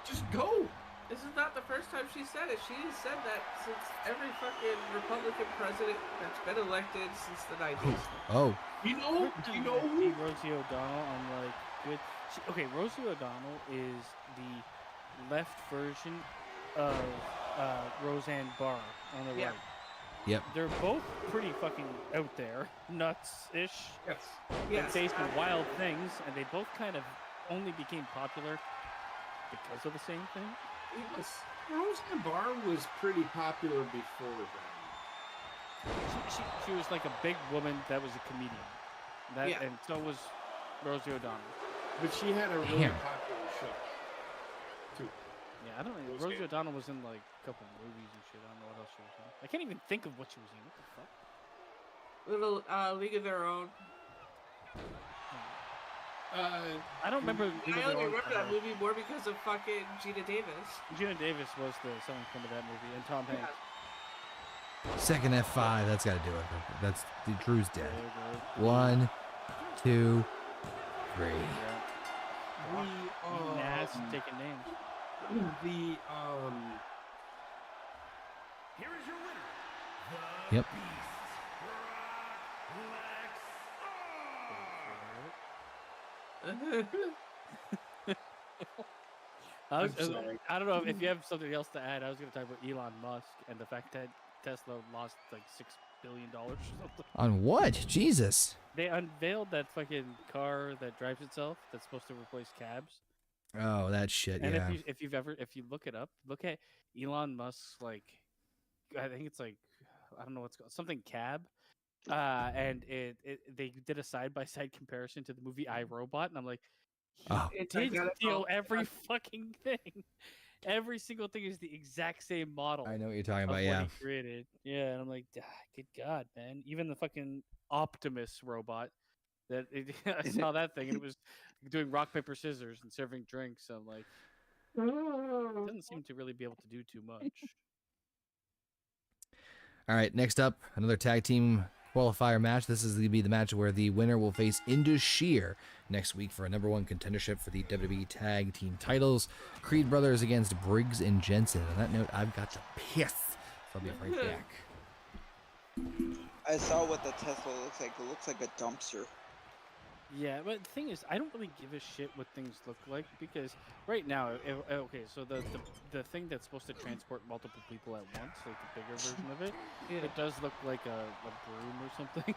[SPEAKER 5] Just go.
[SPEAKER 2] This is not the first time she said it. She has said that since every fucking Republican president that's been elected since the 90s.
[SPEAKER 1] Oh.
[SPEAKER 5] You know
[SPEAKER 3] See
[SPEAKER 5] who?
[SPEAKER 3] Rosie O'Donnell on like good. Okay, Rosie O'Donnell is the left version of Roseanne Barr on the
[SPEAKER 2] Yeah.
[SPEAKER 3] right.
[SPEAKER 1] Yep.
[SPEAKER 3] They're both pretty fucking out there, nuts-ish.
[SPEAKER 5] Yes.
[SPEAKER 2] Yes.
[SPEAKER 3] Faced with wild things, and they both kind of only became popular because of the same thing.
[SPEAKER 5] Yes. Roseanne Barr was pretty popular before that.
[SPEAKER 3] She was like a big woman that was a comedian. That
[SPEAKER 2] Yeah.
[SPEAKER 3] and so was Rosie O'Donnell.
[SPEAKER 5] But she had a really
[SPEAKER 1] Damn.
[SPEAKER 5] popular show, too.
[SPEAKER 3] Yeah, I don't know.
[SPEAKER 5] Roseanne.
[SPEAKER 3] Rosie O'Donnell was in like a couple movies and shit. I don't know what else she was in. I can't even think of what she was in. What the fuck?
[SPEAKER 2] Little League of Their Own.
[SPEAKER 3] I don't remember.
[SPEAKER 2] I only remember that movie more because of fucking Gina Davis.
[SPEAKER 3] Gina Davis was the selling point of that movie, and Tom Hanks.
[SPEAKER 1] Second F5. That's got to do it. That's Drew's dead.
[SPEAKER 3] Very good.
[SPEAKER 1] 1, 2, 3.
[SPEAKER 3] Yeah.
[SPEAKER 5] The
[SPEAKER 3] Eating ass and taking names.
[SPEAKER 5] the
[SPEAKER 7] Here is your winner,
[SPEAKER 1] Yep.
[SPEAKER 5] I'm sorry.
[SPEAKER 3] I don't know if you have something else to add. I was going to talk about Elon Musk and the fact that Tesla lost like $6 billion or something.
[SPEAKER 1] On what? Jesus.
[SPEAKER 3] They unveiled that fucking car that drives itself that's supposed to replace cabs.
[SPEAKER 1] Oh, that shit.
[SPEAKER 3] And
[SPEAKER 1] Yeah.
[SPEAKER 3] if you look it up, look at Elon Musk's like, I think it's like, I don't know what's called, something cab. And they did a side by side comparison to the movie I, Robot, and I'm like, he
[SPEAKER 1] Oh.
[SPEAKER 2] It's
[SPEAKER 3] did
[SPEAKER 2] identical.
[SPEAKER 3] steal every fucking thing. Every single thing is the exact same model.
[SPEAKER 1] I know what you're talking
[SPEAKER 3] of
[SPEAKER 1] about.
[SPEAKER 3] what
[SPEAKER 1] Yeah.
[SPEAKER 3] he created. Yeah, and I'm like, good God, man! Even the fucking Optimus robot, I saw that thing, and it was doing rock paper scissors and serving drinks. So I'm like, it doesn't seem to really be able to do too much.
[SPEAKER 1] All right. Next up, another tag team qualifier match. This is going to be the match where the winner will face Indus Shear next week for a #1 contendership for the WWE Tag Team titles. Creed Brothers against Briggs and Jensen. On that note, I've got to piss. So I'll be right back.
[SPEAKER 8] I saw what the Tesla looks like. It looks like a dumpster.
[SPEAKER 3] Yeah, but the thing is, I don't really give a shit what things look like because right now, okay, so the thing that's supposed to transport multiple people at once, like the bigger version of it, it does look like a broom or something.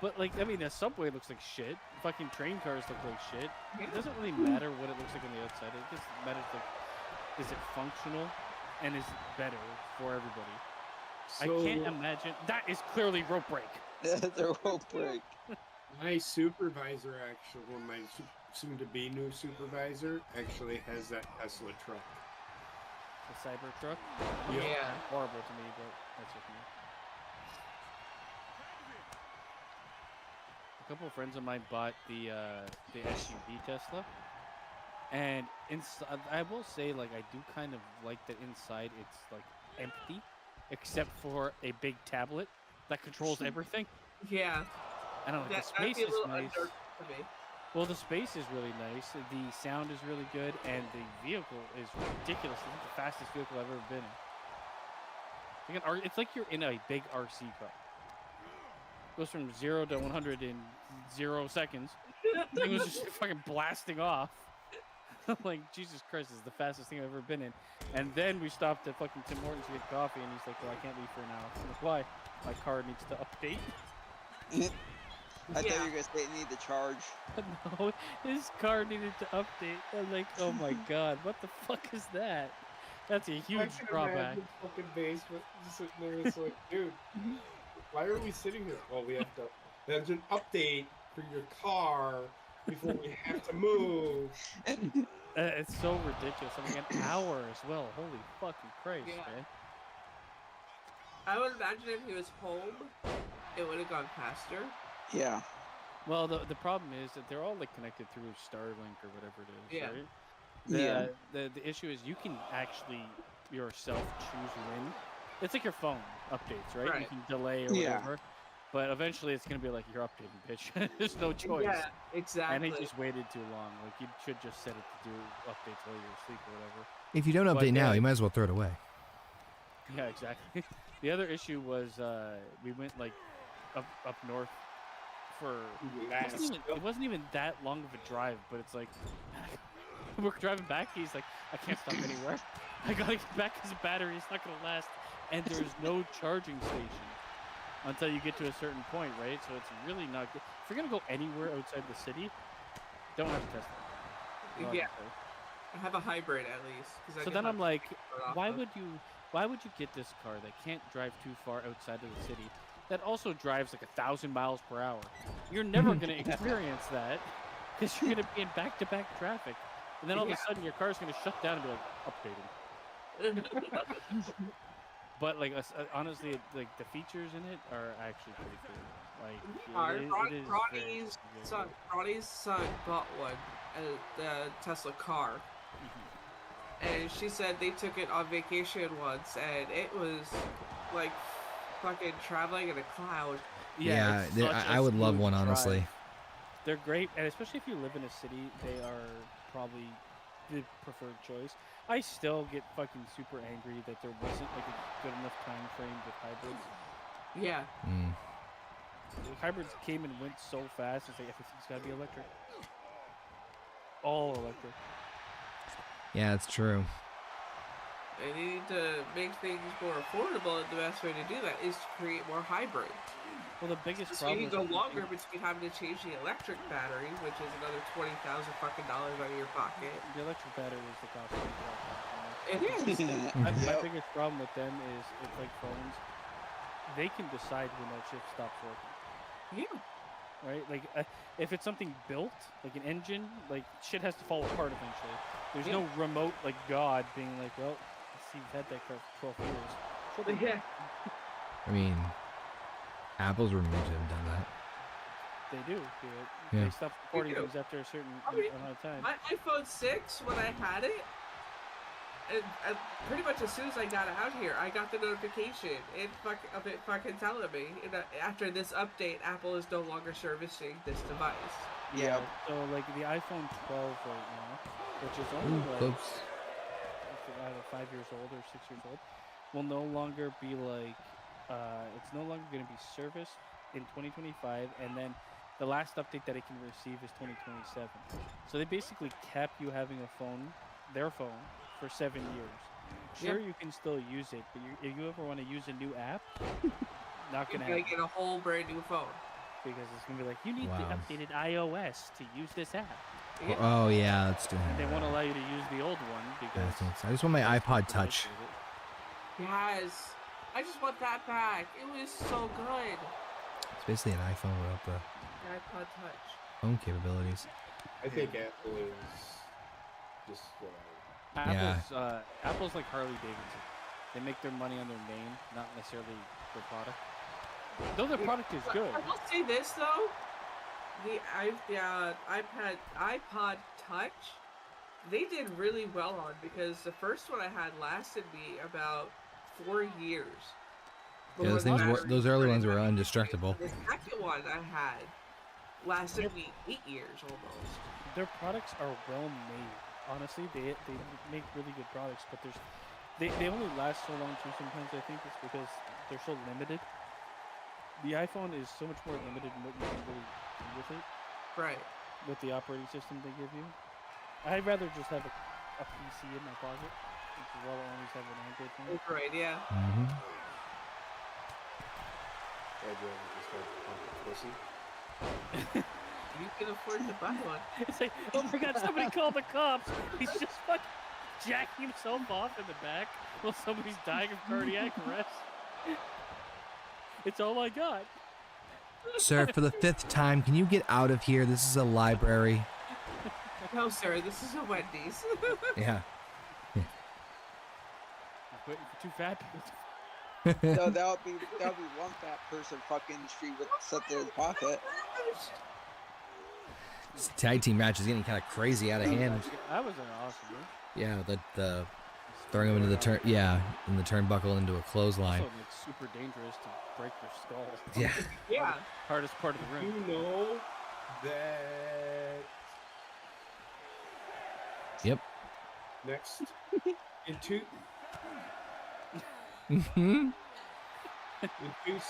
[SPEAKER 3] But like, I mean, a subway looks like shit. Fucking train cars look like shit. It doesn't really matter what it looks like on the outside. It just matters like, is it functional and is it better for everybody? I can't imagine. That is clearly rope break.
[SPEAKER 8] That's a rope break.
[SPEAKER 5] My supervisor, actually, well, my soon-to-be new supervisor, actually has that Tesla truck.
[SPEAKER 3] The cyber truck.
[SPEAKER 2] Yeah.
[SPEAKER 3] Horrible to me, but that's just me. A couple of friends of mine bought the SUV Tesla, and I will say, like, I do kind of like that inside it's like empty, except for a big tablet that controls everything.
[SPEAKER 2] Yeah.
[SPEAKER 3] I don't know, the space is nice. Well, the space is really nice. The sound is really good, and the vehicle is ridiculous. It's the fastest vehicle I've ever been in. It's like you're in a big RC car. Goes from 0 to 100 in 0 seconds. It was just fucking blasting off. I'm like, Jesus Christ, this is the fastest thing I've ever been in. And then we stopped at fucking Tim Hortons to get coffee, and he's like, well, I can't leave for now. I'm like, why? My car needs to update.
[SPEAKER 8] I thought you were going to say it needed to charge.
[SPEAKER 3] No, his car needed to update. I'm like, oh my god, what the fuck is that? That's a huge drawback.
[SPEAKER 5] Fucking basement, just sitting there. It's like, dude, why are we sitting here? Well, we have to. There's an update for your car before we have to move.
[SPEAKER 3] It's so ridiculous. I mean, an hour as well. Holy fucking Christ, man.
[SPEAKER 2] I would imagine if he was home, it would have gone faster.
[SPEAKER 8] Yeah.
[SPEAKER 3] Well, the problem is that they're all like connected through Starlink or whatever it is, right? The issue is you can actually yourself choose when. It's like your phone updates, right? You can delay or whatever. But eventually it's gonna be like you're updating, bitch. There's no choice.
[SPEAKER 2] Yeah, exactly.
[SPEAKER 3] And they just waited too long. Like you should just set it to do updates while you're asleep or whatever.
[SPEAKER 1] If you don't update now, you might as well throw it away.
[SPEAKER 3] Yeah, exactly. The other issue was we went like up north for it wasn't even that long of a drive, but it's like we're driving back. He's like, I can't stop anywhere. I gotta get back because the battery is not gonna last, and there's no charging station until you get to a certain point, right? So it's really not good. If you're gonna go anywhere outside the city, don't have a Tesla.
[SPEAKER 2] Yeah, I have a hybrid at least.
[SPEAKER 3] So then I'm like, why would you get this car that can't drive too far outside of the city? That also drives like 1,000 miles per hour. You're never going to experience that because you're going to be in back-to-back traffic. And then all of a sudden your car's going to shut down and be like, updating. But like honestly, like the features in it are actually pretty cool. Like
[SPEAKER 2] Ronnie's son bought one, the Tesla car. And she said they took it on vacation once, and it was like fucking traveling in a cloud.
[SPEAKER 1] Yeah, I would love one, honestly.
[SPEAKER 3] Drive. They're great, and especially if you live in a city, they are probably the preferred choice. I still get fucking super angry that there wasn't like a good enough time frame with hybrids.
[SPEAKER 2] Yeah.
[SPEAKER 3] Hybrids came and went so fast. It's like everything's got to be electric. All electric.
[SPEAKER 1] Yeah, it's true.
[SPEAKER 2] They need to make things more affordable, and the best way to do that is to create more hybrids.
[SPEAKER 3] Well, the biggest
[SPEAKER 2] so
[SPEAKER 3] problem
[SPEAKER 2] you go longer between having to change the electric battery, which is another $20,000 fucking dollars out of your pocket.
[SPEAKER 3] The electric battery is the cost of the car.
[SPEAKER 2] It is.
[SPEAKER 3] My biggest problem with them is it's like phones. They can decide when that shit stops working.
[SPEAKER 2] Yeah.
[SPEAKER 3] Right? Like, if it's something built, like an engine, like, shit has to fall apart eventually. There's no remote, like, God being like, well, let's see, you've had that car for 12 years.
[SPEAKER 2] Yeah.
[SPEAKER 1] I mean, Apple's removed have done that.
[SPEAKER 3] They do. They stop supporting things after a certain amount of time.
[SPEAKER 2] My iPhone 6, when I had it, pretty much as soon as I got out here, I got the notification of it fucking telling me after this update, Apple is no longer servicing this device.
[SPEAKER 3] Yeah. So like the iPhone 12 right now, which is only like
[SPEAKER 1] Close.
[SPEAKER 3] either 5 years old or 6 years old, will no longer be like it's no longer going to be serviced in 2025, and then the last update that it can receive is 2027. So they basically kept you having their phone, for 7 years. Sure, you can still use it, but if you ever want to use a new app, not gonna
[SPEAKER 2] You're
[SPEAKER 3] happen.
[SPEAKER 2] gonna get a whole brand new phone.
[SPEAKER 3] Because it's gonna be like, you need
[SPEAKER 1] Wow.
[SPEAKER 3] the updated iOS to use this app.
[SPEAKER 2] Yeah.
[SPEAKER 1] Oh yeah, that's doing.
[SPEAKER 3] And they won't allow you to use the old one because
[SPEAKER 1] I just want my iPod Touch.
[SPEAKER 2] Yes, I just want that back. It was so good.
[SPEAKER 1] It's basically an iPhone without the
[SPEAKER 2] The iPod Touch.
[SPEAKER 1] phone capabilities.
[SPEAKER 5] I think Apple is just.
[SPEAKER 3] Apple's like Harley Davidson. They make their money on their name, not necessarily their product. Though their product is good.
[SPEAKER 2] I will say this though, the iPod Touch, they did really well on, because the first one I had lasted me about 4 years.
[SPEAKER 1] Yeah, those things were, those early ones were indestructible.
[SPEAKER 2] The second one I had lasted me 8 years almost.
[SPEAKER 3] Their products are well made. Honestly, they make really good products, but they only last so long too. Sometimes I think it's because they're so limited. The iPhone is so much more limited in what you can really do with it.
[SPEAKER 2] Right.
[SPEAKER 3] With the operating system they give you. I'd rather just have a PC in my pocket, as well as always have an Android phone.
[SPEAKER 2] Right, yeah.
[SPEAKER 1] Mm-hmm.
[SPEAKER 5] I'd rather just have a pussy.
[SPEAKER 2] You can afford to buy one.
[SPEAKER 3] It's like, oh my god, somebody call the cops! He's just fucking jacking himself off in the back while somebody's dying of cardiac arrest. It's all I got.
[SPEAKER 1] Sir, for the 5th time, can you get out of here? This is a library.
[SPEAKER 2] No, sir, this is a Wendy's.
[SPEAKER 1] Yeah.
[SPEAKER 3] I'm waiting for 2 fat people to
[SPEAKER 8] No, that would be one fat person fucking the street with something in his pocket.
[SPEAKER 1] This tag team match is getting kind of crazy out of hand.
[SPEAKER 3] That was an awesome move.
[SPEAKER 1] Yeah, the throwing him into the in the turnbuckle into a clothesline.
[SPEAKER 3] Also, it's super dangerous to break your skull.
[SPEAKER 1] Yeah.
[SPEAKER 2] Yeah.
[SPEAKER 3] Hardest part of the
[SPEAKER 5] You
[SPEAKER 3] room.
[SPEAKER 5] know that.
[SPEAKER 1] Yep.
[SPEAKER 5] Next. In 2
[SPEAKER 1] Mm-hmm.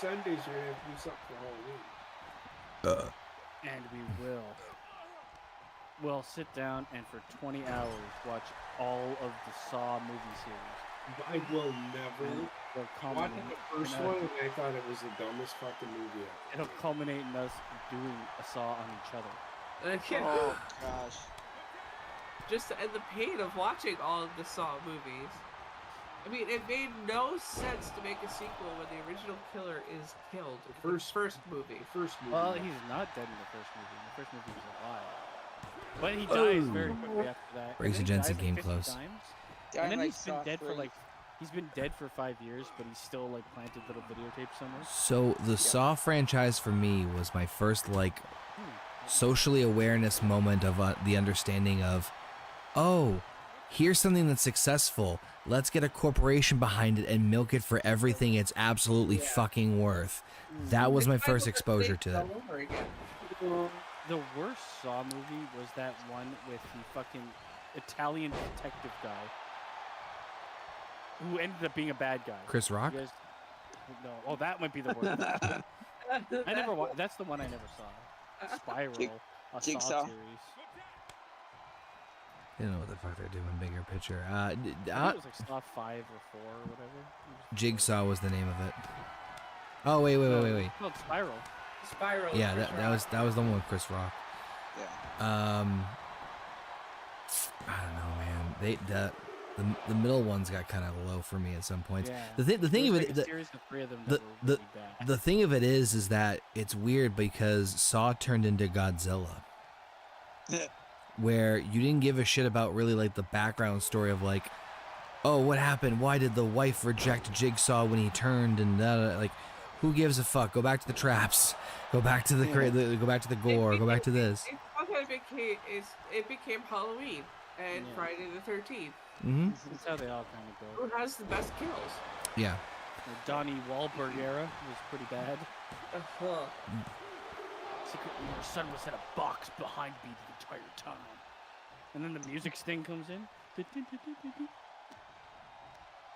[SPEAKER 5] Sundays, you're gonna have to do something for Halloween.
[SPEAKER 3] And we will. We'll sit down and for 20 hours watch all of the Saw movie series.
[SPEAKER 5] I will never.
[SPEAKER 3] It'll
[SPEAKER 5] Watching
[SPEAKER 3] culminate
[SPEAKER 5] the first
[SPEAKER 3] in
[SPEAKER 5] one, and I thought it was the dumbest fucking movie ever.
[SPEAKER 3] It'll culminate in us doing a Saw on each other.
[SPEAKER 8] Oh gosh.
[SPEAKER 2] Just to end the pain of watching all of the Saw movies. I mean, it made no sense to make a sequel when the original killer is killed. The first movie.
[SPEAKER 3] Well, he's not dead in the first movie. In the first movie, he's alive. But he dies very quickly after that.
[SPEAKER 1] Bracey
[SPEAKER 3] And then he
[SPEAKER 1] Jensen
[SPEAKER 3] dies,
[SPEAKER 1] came
[SPEAKER 3] 50
[SPEAKER 1] close.
[SPEAKER 3] times.
[SPEAKER 8] Yeah,
[SPEAKER 3] And then
[SPEAKER 8] like
[SPEAKER 3] he's been
[SPEAKER 8] Saw
[SPEAKER 3] dead for
[SPEAKER 8] 3.
[SPEAKER 3] he's been dead for 5 years, but he's still like planted little videotapes somewhere.
[SPEAKER 1] So the Saw franchise for me was my first socially awareness moment of the understanding of, oh, here's something that's successful. Let's get a corporation behind it and milk it for everything it's absolutely fucking worth. That was my first exposure to it.
[SPEAKER 3] The worst Saw movie was that one with the fucking Italian detective guy who ended up being a bad guy.
[SPEAKER 1] Chris Rock?
[SPEAKER 3] You guys, no, oh, that might be the worst. I never watched. That's the one I never saw. Spiral, a Saw
[SPEAKER 8] Jigsaw.
[SPEAKER 3] series.
[SPEAKER 1] I don't know what the fuck they're doing. Bigger picture.
[SPEAKER 3] I think it was like Saw 5 or 4 or whatever.
[SPEAKER 1] Jigsaw was the name of it. Oh wait.
[SPEAKER 3] It's called Spiral.
[SPEAKER 2] Spiral.
[SPEAKER 1] Yeah, that was the one with Chris Rock.
[SPEAKER 8] Yeah.
[SPEAKER 1] I don't know, man. The middle ones got kind of low for me at some points.
[SPEAKER 3] Yeah.
[SPEAKER 1] The thing
[SPEAKER 3] There
[SPEAKER 1] of
[SPEAKER 3] was
[SPEAKER 1] it,
[SPEAKER 3] like a series of 3 of them
[SPEAKER 1] the-
[SPEAKER 3] that were really bad.
[SPEAKER 1] the thing of it is that it's weird because Saw turned into Godzilla, where you didn't give a shit about really like the background story of like, oh, what happened? Why did the wife reject Jigsaw when he turned? And like, who gives a fuck? Go back to the traps. Go back to the go back to the gore. Go back to this.
[SPEAKER 2] It became Halloween. and
[SPEAKER 3] Yeah.
[SPEAKER 2] Friday the 13th.
[SPEAKER 1] Mm-hmm.
[SPEAKER 3] That's how they all kind of
[SPEAKER 2] Who
[SPEAKER 3] go.
[SPEAKER 2] has the best kills?
[SPEAKER 1] Yeah.
[SPEAKER 3] The Donnie Wahlberg era was pretty bad.
[SPEAKER 2] Uh-huh.
[SPEAKER 3] Secretly, your son was in a box behind me the entire time. And then the music sting comes in.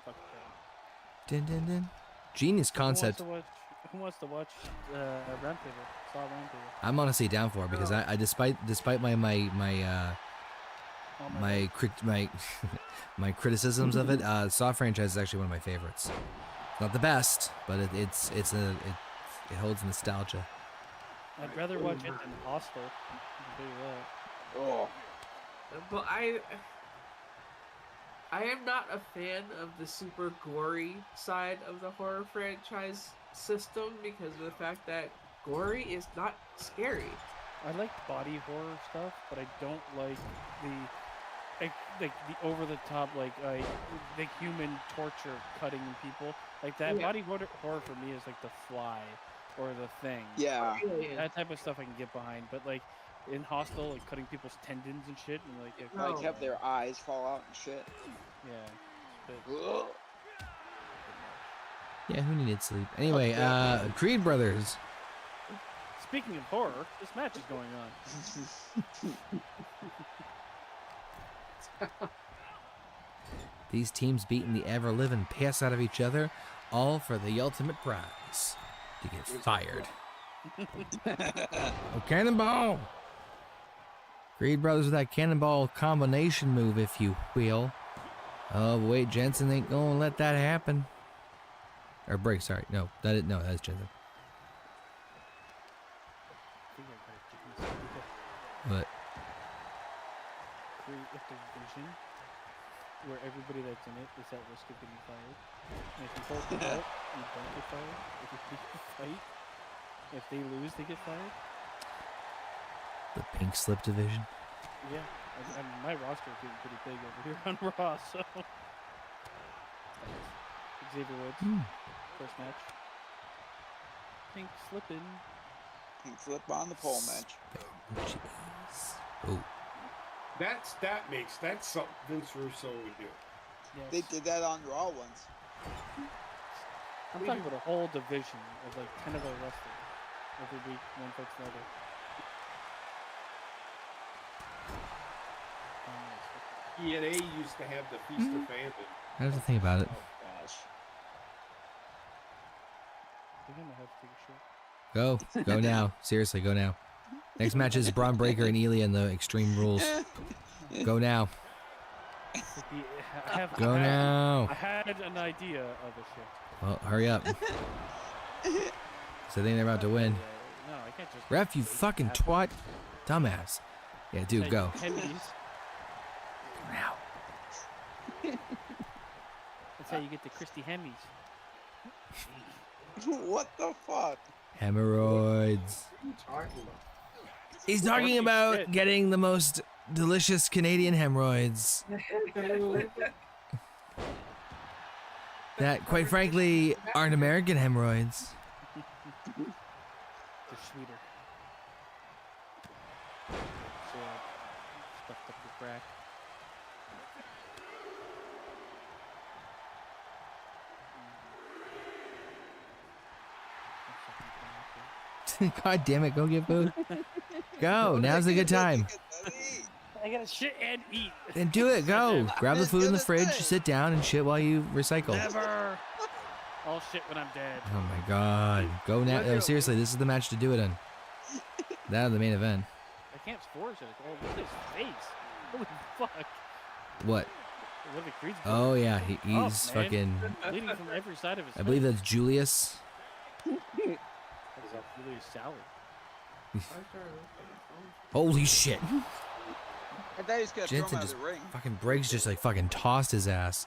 [SPEAKER 3] Fuck that.
[SPEAKER 1] Din, din, din. Genius concept.
[SPEAKER 3] Who wants to watch Roundtable? Saw Roundtable.
[SPEAKER 1] I'm honestly down for it because I despite my
[SPEAKER 3] Oh
[SPEAKER 1] my my criticisms of it, Saw franchise is actually one of my favorites. Not the best, but it holds nostalgia.
[SPEAKER 3] I'd rather watch it than Hostel. I can tell you that.
[SPEAKER 8] Oh,
[SPEAKER 2] But I am not a fan of the super gory side of the horror franchise system because of the fact that gory is not scary.
[SPEAKER 3] I like body horror stuff, but I don't like the over the top the human torture cutting people like that.
[SPEAKER 2] Yeah.
[SPEAKER 3] Body horror for me is like The Fly or The Thing.
[SPEAKER 8] yeah.
[SPEAKER 3] That type of stuff I can get behind, but like in Hostel, like cutting people's tendons and shit, and
[SPEAKER 8] Like have their eyes fall out and shit.
[SPEAKER 3] yeah. It's a bit-
[SPEAKER 8] Ugh.
[SPEAKER 1] Yeah, who needed sleep? Anyway, Creed Brothers.
[SPEAKER 3] Speaking of horror, this match is going on.
[SPEAKER 1] These teams beating the ever-living piss out of each other, all for the ultimate prize, to get fired. Oh, cannonball! Creed Brothers with that cannonball combination move, if you will. Oh, but wait, Jensen ain't gonna let that happen. Or Briggs, sorry. No, that's Jensen. But
[SPEAKER 3] Create a division where everybody that's in it is at risk of getting fired. And if you hold the belt, you don't get fired. If you keep the fight, if they lose, they get fired.
[SPEAKER 1] the pink slip division.
[SPEAKER 3] Yeah, I mean, my roster is getting pretty big over here on Raw, so. Xavier Woods, first match. Pink slipping.
[SPEAKER 8] Pink flip on the pole match.
[SPEAKER 1] Jeez. Oh,
[SPEAKER 5] That's something Vince Russo would do.
[SPEAKER 3] Yes.
[SPEAKER 8] They did that on Raw once.
[SPEAKER 3] I'm talking about a whole division of like 10 of our wrestlers. Every week, one fights another.
[SPEAKER 5] TNA used to have the Feast of Famine.
[SPEAKER 1] here's the thing about it.
[SPEAKER 8] Oh gosh.
[SPEAKER 3] We're gonna have to take a shit.
[SPEAKER 1] Go now. Seriously, go now. Next match is Braun Breaker and Ilya in the Extreme Rules. Go now. Now.
[SPEAKER 3] I had an idea of a shit.
[SPEAKER 1] Well, hurry up. So they're about to win.
[SPEAKER 3] No, I can't just.
[SPEAKER 1] Ref, you fucking twat. Dumbass. Yeah, dude, go. Now.
[SPEAKER 3] That's how you get the Christy Hemis.
[SPEAKER 8] What the fuck?
[SPEAKER 1] Hemorrhoids.
[SPEAKER 5] What are you talking about?
[SPEAKER 1] He's talking
[SPEAKER 3] Holy
[SPEAKER 1] about
[SPEAKER 3] shit.
[SPEAKER 1] getting the most delicious Canadian hemorrhoids. That, quite frankly, aren't American hemorrhoids.
[SPEAKER 3] They're sweeter. So, stuffed up the crack.
[SPEAKER 1] God damn it, go get food. Go, now's a good time.
[SPEAKER 3] I gotta shit and eat.
[SPEAKER 1] Then do it, go. Grab the food in the fridge, sit down, and shit while you recycle.
[SPEAKER 3] Never. I'll shit when I'm dead.
[SPEAKER 1] Oh my god. Go now. Oh, seriously, this is the match to do it in. That or the main event.
[SPEAKER 3] I can't force it. Oh, look at his face. Holy fuck.
[SPEAKER 1] What?
[SPEAKER 3] What are the creeds?
[SPEAKER 1] Oh yeah, he's
[SPEAKER 3] Oh, man.
[SPEAKER 1] fucking.
[SPEAKER 3] Bleeding from every side of his
[SPEAKER 1] I believe that's Julius.
[SPEAKER 3] That's really salad.
[SPEAKER 1] Holy shit.
[SPEAKER 8] I thought he was gonna throw him
[SPEAKER 1] Jensen
[SPEAKER 8] out of
[SPEAKER 1] just
[SPEAKER 8] the ring.
[SPEAKER 1] fucking Briggs just like fucking tossed his ass.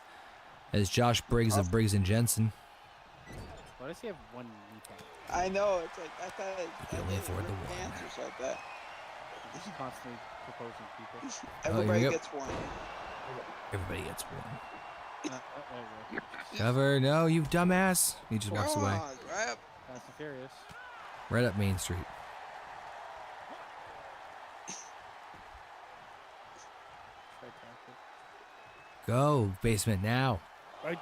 [SPEAKER 1] As Josh Briggs of Briggs and Jensen.
[SPEAKER 3] Why does he have one knee pad?
[SPEAKER 8] I know. It's like I thought.
[SPEAKER 1] can only afford the one.
[SPEAKER 8] Answers like that.
[SPEAKER 3] He's constantly proposing people.
[SPEAKER 8] Everybody
[SPEAKER 1] go.
[SPEAKER 8] gets one.
[SPEAKER 1] Everybody gets one.
[SPEAKER 3] Well.
[SPEAKER 1] Cover, no, you dumbass. He just walks
[SPEAKER 8] Come
[SPEAKER 1] away.
[SPEAKER 8] on, grab.
[SPEAKER 3] Fast and Furious.
[SPEAKER 1] Right up Main Street.
[SPEAKER 3] Right there.
[SPEAKER 1] Go, basement, now.
[SPEAKER 3] I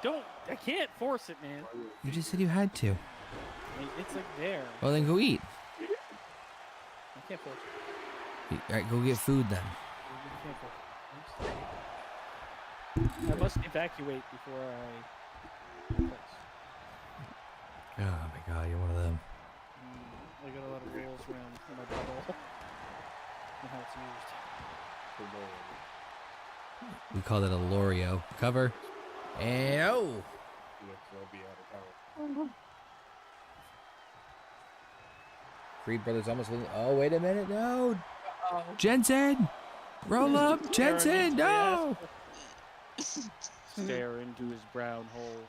[SPEAKER 3] can't force it, man.
[SPEAKER 1] You just said you had to.
[SPEAKER 3] It's like there.
[SPEAKER 1] Well, then go eat.
[SPEAKER 3] I can't force it.
[SPEAKER 1] All right, go get food then.
[SPEAKER 3] I can't force it. I must evacuate before I place.
[SPEAKER 1] Oh my god, you're one of them.
[SPEAKER 3] I got a lot of rolls around my bubble. And how it's used.
[SPEAKER 1] We call it a L'Oreo. Cover. And oh! Creed Brothers almost losing. Oh, wait a minute. No.
[SPEAKER 2] Oh.
[SPEAKER 1] Jensen! Roll up! Jensen! No!
[SPEAKER 3] Stare into his brown hole.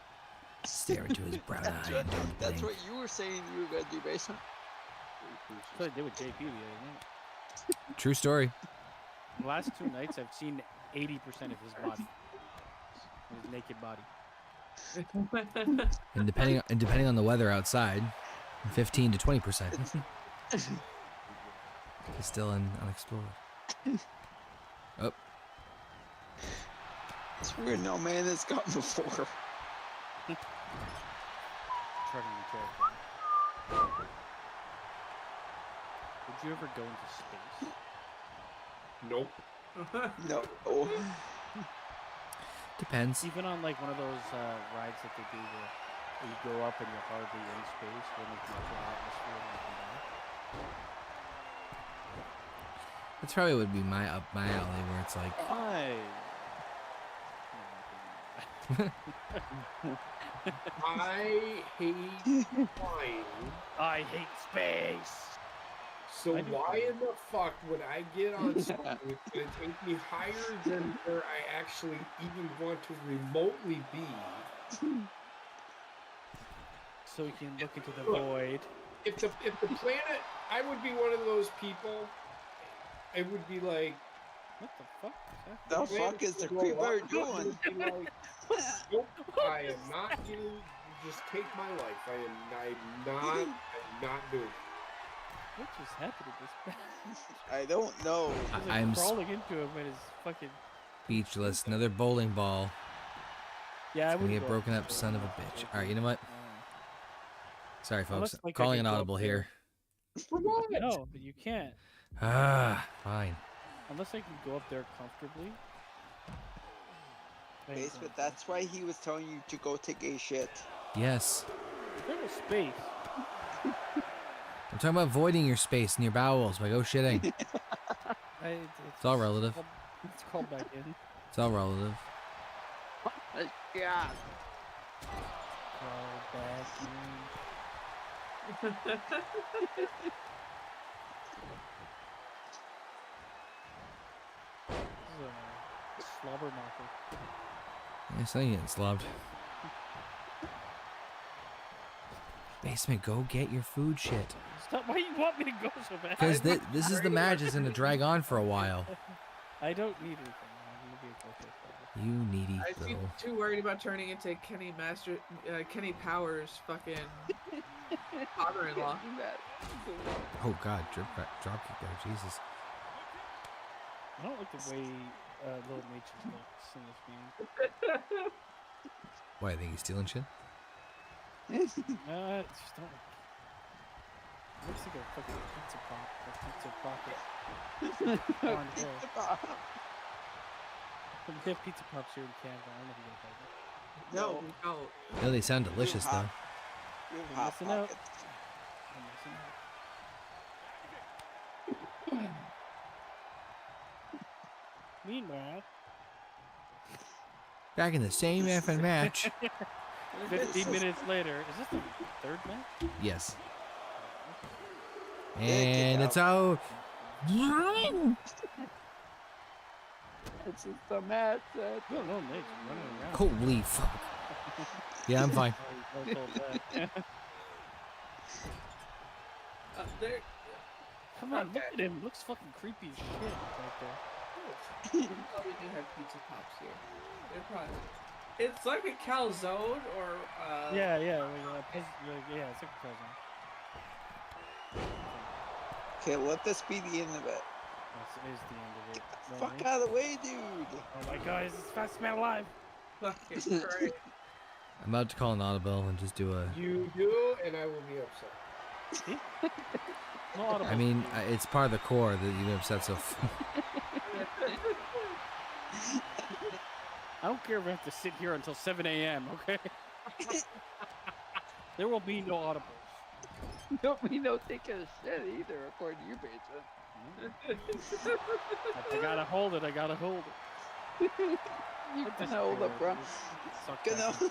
[SPEAKER 1] Stare into his brown eye. and don't
[SPEAKER 8] That's
[SPEAKER 1] blink.
[SPEAKER 8] what you were saying you were gonna do, basement.
[SPEAKER 3] That's what I did with JP the other night.
[SPEAKER 1] True story.
[SPEAKER 3] The last 2 nights, I've seen 80% of his body. His naked body.
[SPEAKER 1] And depending on the weather outside, 15 to 20%. It's still unexplored. Oh.
[SPEAKER 8] It's weird. No man has gone before.
[SPEAKER 3] Charting the character. Would you ever go into space?
[SPEAKER 5] Nope.
[SPEAKER 8] No. Oh.
[SPEAKER 1] Depends.
[SPEAKER 3] Even on like one of those rides that they do where you go up and you're hardly in space, where they can fly atmosphere and you come back.
[SPEAKER 1] That's probably would be my up my alley where it's like
[SPEAKER 5] I hate flying.
[SPEAKER 3] I hate space.
[SPEAKER 5] So
[SPEAKER 3] I do
[SPEAKER 5] why
[SPEAKER 3] too.
[SPEAKER 5] in the fuck would I get on something that's going to take me higher than where I actually even want to remotely be?
[SPEAKER 3] So we can look into the void.
[SPEAKER 5] If the planet, I would be one of those people. It would be like,
[SPEAKER 3] What the fuck? is that?
[SPEAKER 8] The fuck is the creep bird doing?
[SPEAKER 5] like, nope, I am not getting. Just take my life. I'm not doing it.
[SPEAKER 3] What just happened to this?
[SPEAKER 8] I don't know.
[SPEAKER 3] He's like
[SPEAKER 1] I'm
[SPEAKER 3] crawling into him and his fucking.
[SPEAKER 1] speechless. Another bowling ball.
[SPEAKER 3] Yeah, I
[SPEAKER 1] Gonna
[SPEAKER 3] would
[SPEAKER 1] get broken up, son of a bitch. All right, you know what? Sorry, folks.
[SPEAKER 3] Unless, like, I
[SPEAKER 1] Calling
[SPEAKER 3] could
[SPEAKER 1] an
[SPEAKER 3] go up
[SPEAKER 1] audible
[SPEAKER 3] there.
[SPEAKER 1] here.
[SPEAKER 5] For what?
[SPEAKER 3] No, but you can't.
[SPEAKER 1] Ah, fine.
[SPEAKER 3] Unless I can go up there comfortably. I ain't
[SPEAKER 8] Basement,
[SPEAKER 3] going
[SPEAKER 8] that's why he was telling you to go take a shit.
[SPEAKER 1] Yes.
[SPEAKER 3] If there was space.
[SPEAKER 1] I'm talking about voiding your space in your bowels by go shitting.
[SPEAKER 3] It's
[SPEAKER 1] all relative.
[SPEAKER 3] It's called back in.
[SPEAKER 1] It's all relative.
[SPEAKER 8] Yeah.
[SPEAKER 3] Crawl back in. This is a slobber knocker.
[SPEAKER 1] Yeah, something getting slobbed. Basement, go get your food shit.
[SPEAKER 3] Stop! Why you want me to go so bad?
[SPEAKER 1] Because this is the match is gonna drag on for a while.
[SPEAKER 3] I don't need anything. I'm gonna be okay.
[SPEAKER 1] You needy
[SPEAKER 2] I seem
[SPEAKER 1] little.
[SPEAKER 2] too worried about turning into Kenny Powers' fucking father-in-law.
[SPEAKER 1] Oh god, drop kick there, Jesus.
[SPEAKER 3] I don't like the way Little Nature's looks in this game.
[SPEAKER 1] Why, I think he's stealing shit?
[SPEAKER 3] It's just don't like. It looks like a fucking pizza pop or pizza pocket. On there. But we have pizza pops here in Canada. I don't know if you guys have them.
[SPEAKER 8] No.
[SPEAKER 2] No.
[SPEAKER 1] No, they sound delicious though.
[SPEAKER 8] You have
[SPEAKER 3] I'm
[SPEAKER 8] hot
[SPEAKER 3] missing out.
[SPEAKER 8] pockets.
[SPEAKER 3] I'm missing out. Meanwhile,
[SPEAKER 1] Back in the same effing match.
[SPEAKER 3] 15 minutes later, is this the third match?
[SPEAKER 1] Yes.
[SPEAKER 8] kick
[SPEAKER 1] And
[SPEAKER 8] out.
[SPEAKER 1] it's out.
[SPEAKER 4] It's just a match.
[SPEAKER 3] No, Little Nate's running around.
[SPEAKER 1] Holy fuck. Yeah, I'm fine.
[SPEAKER 3] I was told that.
[SPEAKER 2] There.
[SPEAKER 3] Come on, look at him. Looks fucking creepy as shit right there.
[SPEAKER 2] We probably do have pizza pops here. They're probably. It's like a calzone or.
[SPEAKER 3] Yeah, it's like a present.
[SPEAKER 8] Okay, let this be the end of it.
[SPEAKER 3] This is the end of it.
[SPEAKER 8] fuck out of the way, dude.
[SPEAKER 3] Oh my god, it's the fastest man alive.
[SPEAKER 2] Fucking Christ.
[SPEAKER 1] I'm about to call an audible and just do a.
[SPEAKER 5] You do, and I will be upset.
[SPEAKER 3] No audible.
[SPEAKER 1] I mean, it's part of the core that you get upset so.
[SPEAKER 3] I don't care if we have to sit here until 7 a.m., okay? There will be no audibles.
[SPEAKER 4] We don't take a shit either, according to you, Bateman.
[SPEAKER 3] I gotta hold it, I gotta hold it.
[SPEAKER 4] You can hold the brown.
[SPEAKER 3] Suck
[SPEAKER 8] Gonna,
[SPEAKER 3] back.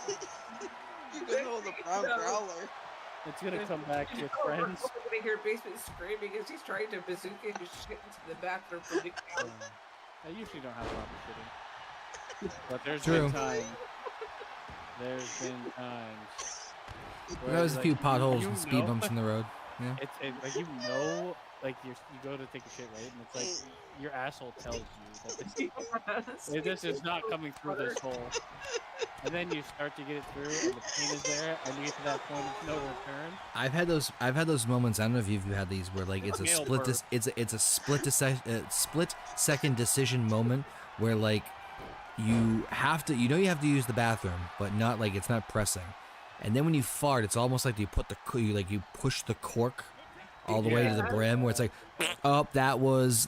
[SPEAKER 8] you're gonna hold the brown growler.
[SPEAKER 3] It's gonna come back with friends.
[SPEAKER 2] We're gonna hear Basement screaming as he's trying to bazooka his shit into the bathroom from the couch.
[SPEAKER 3] I usually don't have a lot of shitting. But there's
[SPEAKER 1] True.
[SPEAKER 3] been times. There's been times. where,
[SPEAKER 1] There's a few potholes
[SPEAKER 3] you
[SPEAKER 1] and speed
[SPEAKER 3] know-
[SPEAKER 1] bumps in the road. Yeah.
[SPEAKER 3] Like you know, like you go to take a shit, right? And it's like your asshole tells you that this is not coming through this hole. And then you start to get it through, and the pain is there, and you get to that point of no return.
[SPEAKER 1] I've had those moments. I don't know if you've had these where like it's a
[SPEAKER 3] Nail
[SPEAKER 1] split.
[SPEAKER 3] burp.
[SPEAKER 1] It's a split second decision moment where like you have to you have to use the bathroom, but not like it's not pressing. And then when you fart, it's almost like you push the cork all the way to the brim, where it's like, oh, that was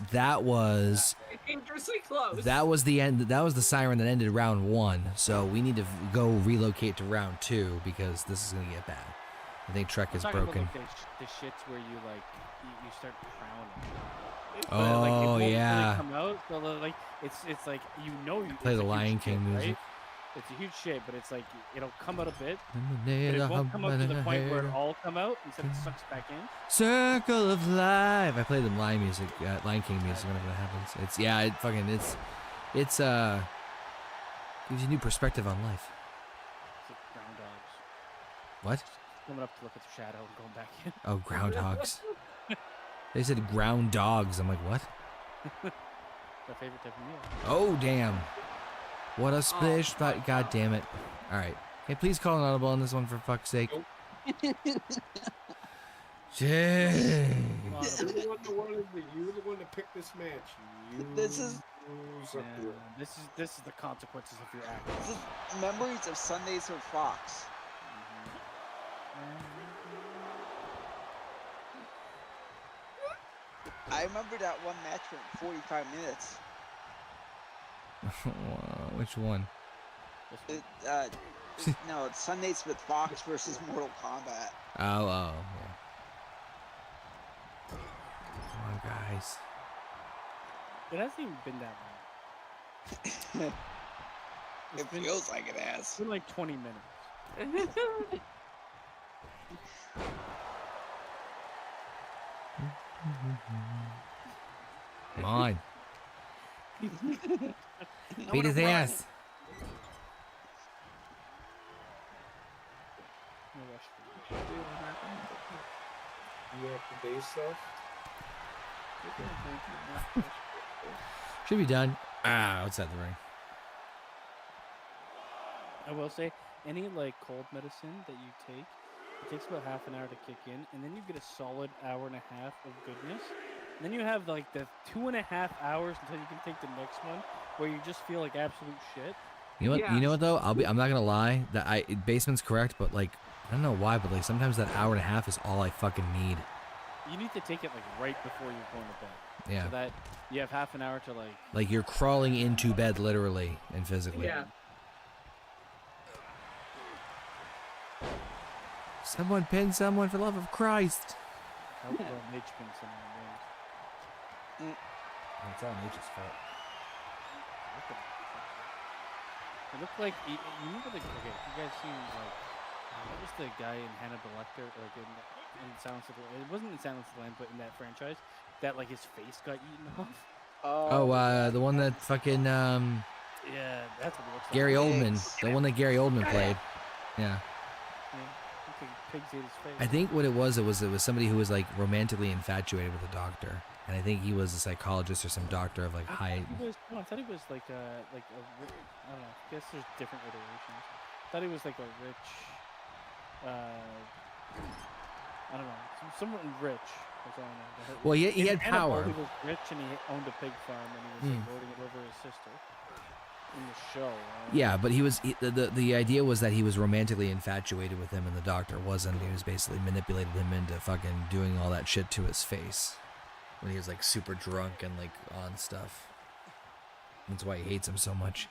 [SPEAKER 2] Dangerously close.
[SPEAKER 1] that was the end. That was the siren that ended round 1. So we need to go relocate to round 2 because this is gonna get bad. I think Trek is
[SPEAKER 3] I'm talking
[SPEAKER 1] broken.
[SPEAKER 3] about, like, the shits where you like you start crowning.
[SPEAKER 1] Oh,
[SPEAKER 3] it won't
[SPEAKER 1] yeah.
[SPEAKER 3] Really come out, so like it's like you
[SPEAKER 1] Play
[SPEAKER 3] it's
[SPEAKER 1] the
[SPEAKER 3] a huge
[SPEAKER 1] Lion
[SPEAKER 3] shit,
[SPEAKER 1] King music.
[SPEAKER 3] right? It's a huge shit, but it's like it'll come out a bit, but
[SPEAKER 1] But
[SPEAKER 3] it won't come out to the point where it all come out instead it sucks back in.
[SPEAKER 1] Circle of life. I play the Lion music, Lion King music whenever that happens. It's gives you new perspective on life.
[SPEAKER 3] It's like groundhogs
[SPEAKER 1] What?
[SPEAKER 3] coming up to look at the shadow and going back in.
[SPEAKER 1] Oh, groundhogs. They said ground dogs. I'm like, what?
[SPEAKER 3] My favorite type of meal.
[SPEAKER 1] Oh, damn. What a splish. But God damn it. All right. Hey, please call an audible on this one for fuck's sake. Jay.
[SPEAKER 5] You're the one to pick this match.
[SPEAKER 8] This is
[SPEAKER 3] This is the consequences of your act.
[SPEAKER 8] this is memories of Sundays with Fox. I remember that one match went 45 minutes.
[SPEAKER 1] Which one?
[SPEAKER 8] It, no, it's Sundays with Fox versus Mortal Kombat.
[SPEAKER 1] Oh, yeah. Come on, guys.
[SPEAKER 3] It hasn't even been that long.
[SPEAKER 8] It feels like it has.
[SPEAKER 3] It's been like 20 minutes.
[SPEAKER 1] Come on.
[SPEAKER 8] No
[SPEAKER 1] Beat his
[SPEAKER 8] one
[SPEAKER 1] ass.
[SPEAKER 3] No rush for
[SPEAKER 5] You have the base stuff.
[SPEAKER 1] Should be done. Outside the ring.
[SPEAKER 3] I will say, any like cold medicine that you take, it takes about half an hour to kick in, and then you get a solid hour and a half of goodness. And then you have like the 2.5 hours until you can take the next one, where you just feel like absolute shit.
[SPEAKER 1] You know what?
[SPEAKER 2] Yeah.
[SPEAKER 1] You know what though? I'm not gonna lie. That Basement's correct, but like I don't know why, but like sometimes that hour and a half is all I fucking need.
[SPEAKER 3] You need to take it like right before you're going to bed,
[SPEAKER 1] Yeah.
[SPEAKER 3] so that you have half an hour to like.
[SPEAKER 1] Like you're crawling into bed literally and physically.
[SPEAKER 2] Yeah.
[SPEAKER 1] Someone pin someone for the love of Christ.
[SPEAKER 3] Help H pin someone wins.
[SPEAKER 1] It's all nature's fault.
[SPEAKER 3] It looked like you remember the okay. You guys seen like what was the guy in Hannibal Lecter like in Silence of the It wasn't in Silence of the Lambs, but in that franchise that like his face got eaten off.
[SPEAKER 1] The one that fucking
[SPEAKER 3] Yeah, that's what it looks
[SPEAKER 1] Gary
[SPEAKER 3] like.
[SPEAKER 1] Oldman, the one that Gary Oldman played. Yeah.
[SPEAKER 3] Yeah, pigs ate his face.
[SPEAKER 1] I think what it was somebody who was like romantically infatuated with a doctor, and I think he was a psychologist or some doctor of like high.
[SPEAKER 3] I thought he was like a I don't know. I guess there's different iterations. I thought he was like a rich. I don't know. Someone rich. That's all I know.
[SPEAKER 1] Well, he had
[SPEAKER 3] In Hannibal,
[SPEAKER 1] power.
[SPEAKER 3] He was rich and he owned a pig farm and he was like, loading sister in the show. Right?
[SPEAKER 1] Yeah, but the idea was that he was romantically infatuated with him, and the doctor wasn't. He was basically manipulated him into fucking doing all that shit to his face when he was like super drunk and like on stuff. That's why he hates him so much.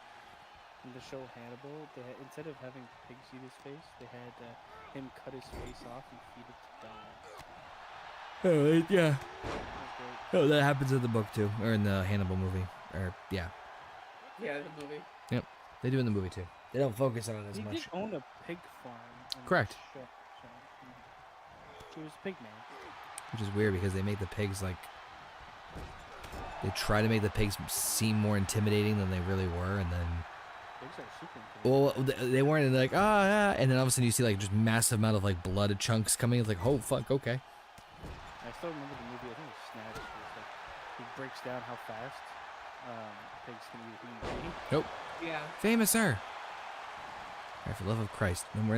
[SPEAKER 3] In the show Hannibal, they had, instead of having pigs eat his face, they had him cut his face off and feed it to dogs.
[SPEAKER 1] Oh, yeah.
[SPEAKER 3] That was great.
[SPEAKER 1] Oh, that happens in the book too, or in the Hannibal movie, or yeah.
[SPEAKER 2] Yeah, the movie.
[SPEAKER 1] Yep, they do in the movie too. They don't focus on it as
[SPEAKER 3] He
[SPEAKER 1] much.
[SPEAKER 3] did own a pig farm. in the
[SPEAKER 1] Correct.
[SPEAKER 3] show, so, he was a pig man.
[SPEAKER 1] Which is weird because they make the pigs like they try to make the pigs seem more intimidating than they really were, and then
[SPEAKER 3] Pigs are super intimidating.
[SPEAKER 1] well they weren't, and they're like yeah, and then all of a sudden you see like just massive amount of like blood chunks coming. It's like oh fuck, okay.
[SPEAKER 3] I still remember the movie. I think it was Snatch. Where it's like he breaks down how fast pigs can eat a human being.
[SPEAKER 1] Nope.
[SPEAKER 2] Yeah.
[SPEAKER 1] Famous sir. Alright, for the love of Christ, no more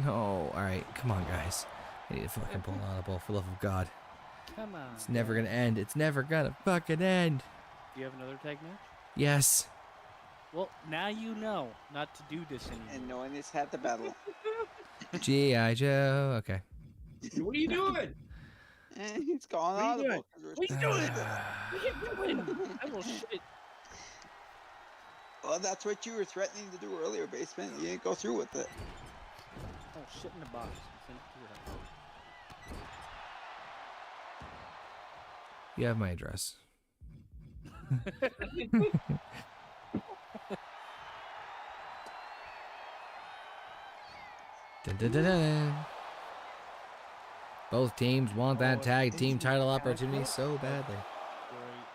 [SPEAKER 1] no. All right, come on guys. I need to fucking pull an audible for the love of God.
[SPEAKER 3] Come on.
[SPEAKER 1] It's never gonna end. It's never gonna fucking end.
[SPEAKER 3] Do you have another tag match?
[SPEAKER 1] Yes.
[SPEAKER 3] Well, now you know not to do this anymore.
[SPEAKER 8] And knowing this had the battle.
[SPEAKER 1] G.I. Joe. Okay.
[SPEAKER 5] What are you doing?
[SPEAKER 8] He's gone
[SPEAKER 3] What are you
[SPEAKER 8] audible.
[SPEAKER 3] What are you doing? What are you doing? I will shit.
[SPEAKER 8] Well, that's what you were threatening to do earlier, Basement. You didn't go through with it.
[SPEAKER 3] Oh, shit in the box. Send it to your house.
[SPEAKER 1] You have my address. Dun, dun, dun, dun. Both teams want that tag team title opportunity so badly.
[SPEAKER 3] Great.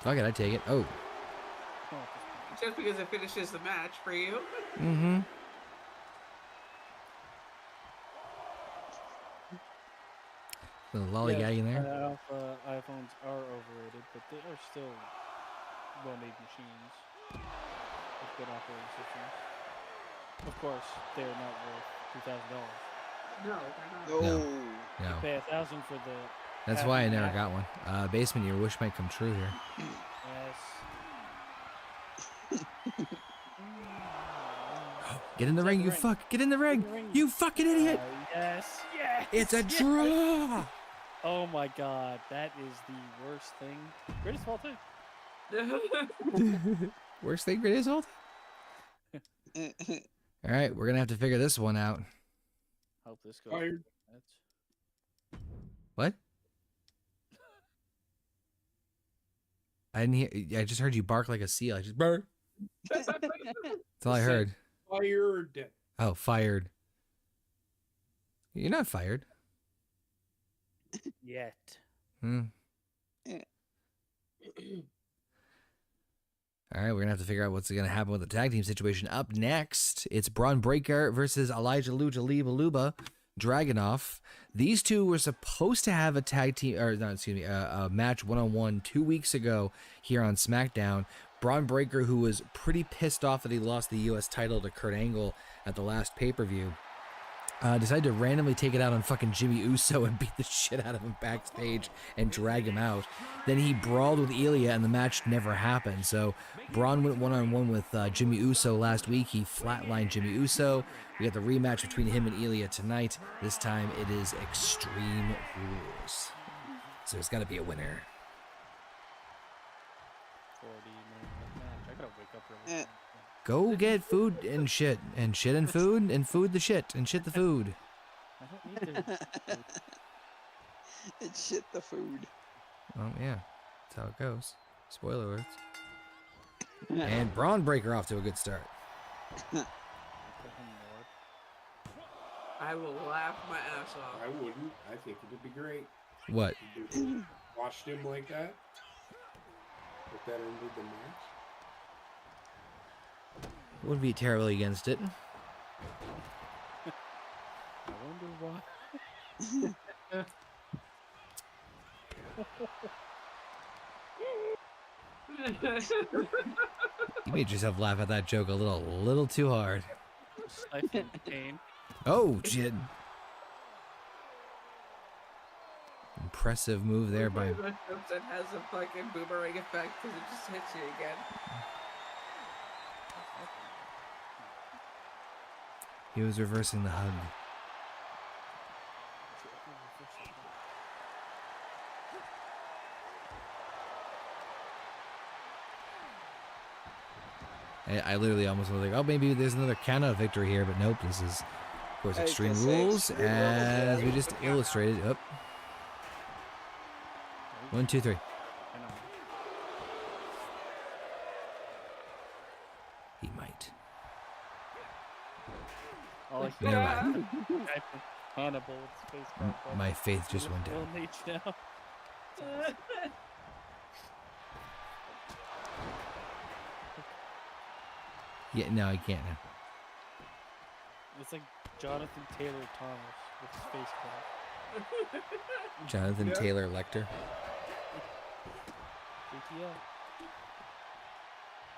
[SPEAKER 1] Fuck it, I take it. Oh.
[SPEAKER 3] Oh,
[SPEAKER 2] Just because it finishes the match for you.
[SPEAKER 1] Mm-hmm. The lollygagging there.
[SPEAKER 3] Alpha iPhones are overrated, but they are still well-made machines with good operating systems. Of course, they're not worth $2,000.
[SPEAKER 2] No, they're not.
[SPEAKER 8] No.
[SPEAKER 1] No.
[SPEAKER 3] Pay $1,000 for the.
[SPEAKER 1] That's why I never got one. Basement, your wish might come true here.
[SPEAKER 3] Yes.
[SPEAKER 1] Get in the ring, you fuck. Get in the ring. You fucking idiot.
[SPEAKER 3] Yes. Yes.
[SPEAKER 1] It's a draw.
[SPEAKER 3] Oh my God, that is the worst thing. Greatest of all time.
[SPEAKER 1] Worst thing, greatest hold. All right, we're gonna have to figure this one out.
[SPEAKER 3] Hope this goes.
[SPEAKER 5] Fired.
[SPEAKER 1] What? I didn't hear. I just heard you bark like a seal. I just bark. That's all I heard.
[SPEAKER 5] Fired.
[SPEAKER 1] Oh, fired. You're not fired.
[SPEAKER 3] Yet.
[SPEAKER 1] Hmm. All right, we're gonna have to figure out what's gonna happen with the tag team situation. Up next, it's Braun Breaker versus Elijah Lucha Liba Dragunov. These two were supposed to have a tag team, or not, excuse me, a match one-on-one 2 weeks ago here on SmackDown. Braun Breaker, who was pretty pissed off that he lost the U.S. title to Kurt Angle at the last pay-per-view, decided to randomly take it out on fucking Jimmy Uso and beat the shit out of him backstage and drag him out. Then he brawled with Ilya and the match never happened. So Braun went one-on-one with Jimmy Uso last week. He flatlined Jimmy Uso. We got the rematch between him and Ilya tonight. This time it is Extreme Rules. So there's got to be a winner.
[SPEAKER 3] 40-minute match. I gotta wake up early.
[SPEAKER 1] Go get food and shit and food and food the shit and shit the food.
[SPEAKER 3] I don't need to.
[SPEAKER 8] It's shit the food.
[SPEAKER 1] Oh yeah, that's how it goes. Spoiler alerts. And Braun Breaker off to a good start.
[SPEAKER 2] I will laugh my ass off.
[SPEAKER 5] I wouldn't. I think it'd be great.
[SPEAKER 1] What?
[SPEAKER 5] Watched him like that. If that ended the match.
[SPEAKER 1] Wouldn't be terribly against it.
[SPEAKER 3] I wonder why.
[SPEAKER 1] You made yourself laugh at that joke a little too hard.
[SPEAKER 3] Stifling pain.
[SPEAKER 1] Oh shit! impressive move there by.
[SPEAKER 2] It has a fucking boomerang effect because it just hits you again.
[SPEAKER 1] He was reversing the hug. I literally almost was like, oh, maybe there's another count-out victory here, but nope. This is, of course,
[SPEAKER 8] I was
[SPEAKER 1] Extreme
[SPEAKER 8] gonna say,
[SPEAKER 1] Rules,
[SPEAKER 8] Extreme Rules,
[SPEAKER 1] as
[SPEAKER 8] yeah.
[SPEAKER 1] we just illustrated. Up. 1, 2, 3.
[SPEAKER 3] I know.
[SPEAKER 1] He might.
[SPEAKER 3] Oh, like
[SPEAKER 1] Never mind.
[SPEAKER 3] Hannibal with space bar.
[SPEAKER 1] My faith just went
[SPEAKER 3] Will
[SPEAKER 1] down.
[SPEAKER 3] H now.
[SPEAKER 1] Yeah, no, I can't now.
[SPEAKER 3] It's like Jonathan Taylor Thomas with his face cut.
[SPEAKER 1] Jonathan
[SPEAKER 5] Yeah.
[SPEAKER 1] Taylor Lecter.
[SPEAKER 3] JTL.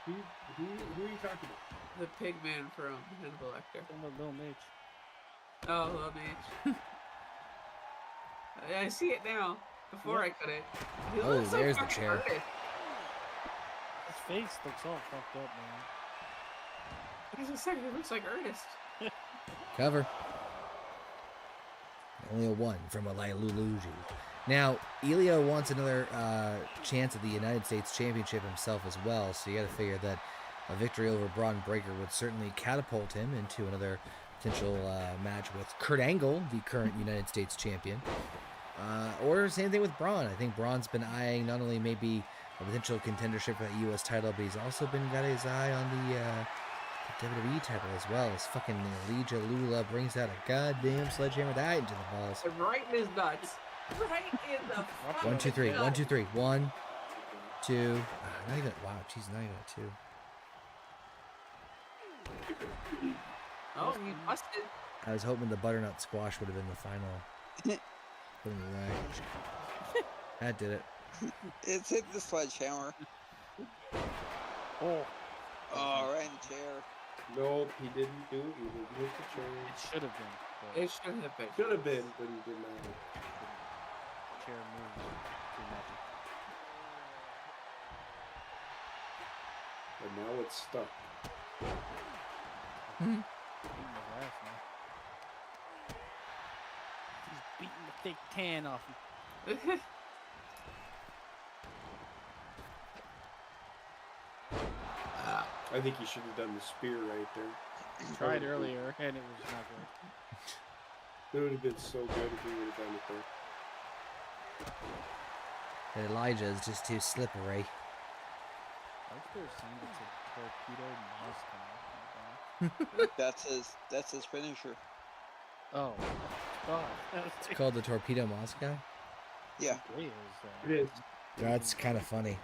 [SPEAKER 5] Who are you talking about?
[SPEAKER 2] The pig man from Hannibal Lecter.
[SPEAKER 3] Talking about Lil Mitch.
[SPEAKER 2] Oh, Lil Mitch. I see it now. Before I couldn't. He
[SPEAKER 1] Oh,
[SPEAKER 2] looks so
[SPEAKER 1] there's the
[SPEAKER 2] fucking
[SPEAKER 1] chair.
[SPEAKER 2] earnest.
[SPEAKER 3] His face looks all fucked up, man.
[SPEAKER 2] As I said, he looks like Ernest.
[SPEAKER 1] Cover. Only a 1 from Luluju. Now, Elio wants another chance at the United States Championship himself as well, so you got to figure that a victory over Braun Breaker would certainly catapult him into another potential match with Kurt Angle, the current United States champion. Or same thing with Braun. I think Braun's been eyeing not only maybe a potential contendership for that U.S. title, but he's also got his eye on the WWE title as well. As fucking Legia Lula brings out a goddamn sledgehammer that into the balls.
[SPEAKER 2] And right in his nuts. Right in the
[SPEAKER 1] 1, 2, 3.
[SPEAKER 2] fucking
[SPEAKER 1] 1, 2, 3. 1, 2. Not even. Wow, jeez, not even a 2.
[SPEAKER 2] Oh, he busted.
[SPEAKER 1] I was hoping the butternut squash would have been the final. Put him away. That did it.
[SPEAKER 8] It's hit the sledgehammer.
[SPEAKER 3] Oh,
[SPEAKER 8] Oh, right in the chair.
[SPEAKER 5] Nope, he didn't do it. He didn't hit the chair.
[SPEAKER 3] it should have been. But
[SPEAKER 2] It should have been.
[SPEAKER 5] Should have been, but he did not.
[SPEAKER 3] chair moves too magic.
[SPEAKER 5] But now it's stuck.
[SPEAKER 3] Beating his ass, man. He's beating the fake tan off him.
[SPEAKER 5] I think he should have done the spear right there.
[SPEAKER 3] Tried earlier, and it was not good.
[SPEAKER 5] It would have been so good if he would have done it there.
[SPEAKER 1] And Elijah is just too slippery.
[SPEAKER 3] I was there saying it's a torpedo Moscow.
[SPEAKER 8] That's his finisher.
[SPEAKER 3] Oh, God.
[SPEAKER 1] It's called the Torpedo Moscow.
[SPEAKER 8] Yeah.
[SPEAKER 5] It is.
[SPEAKER 1] That's kind of funny.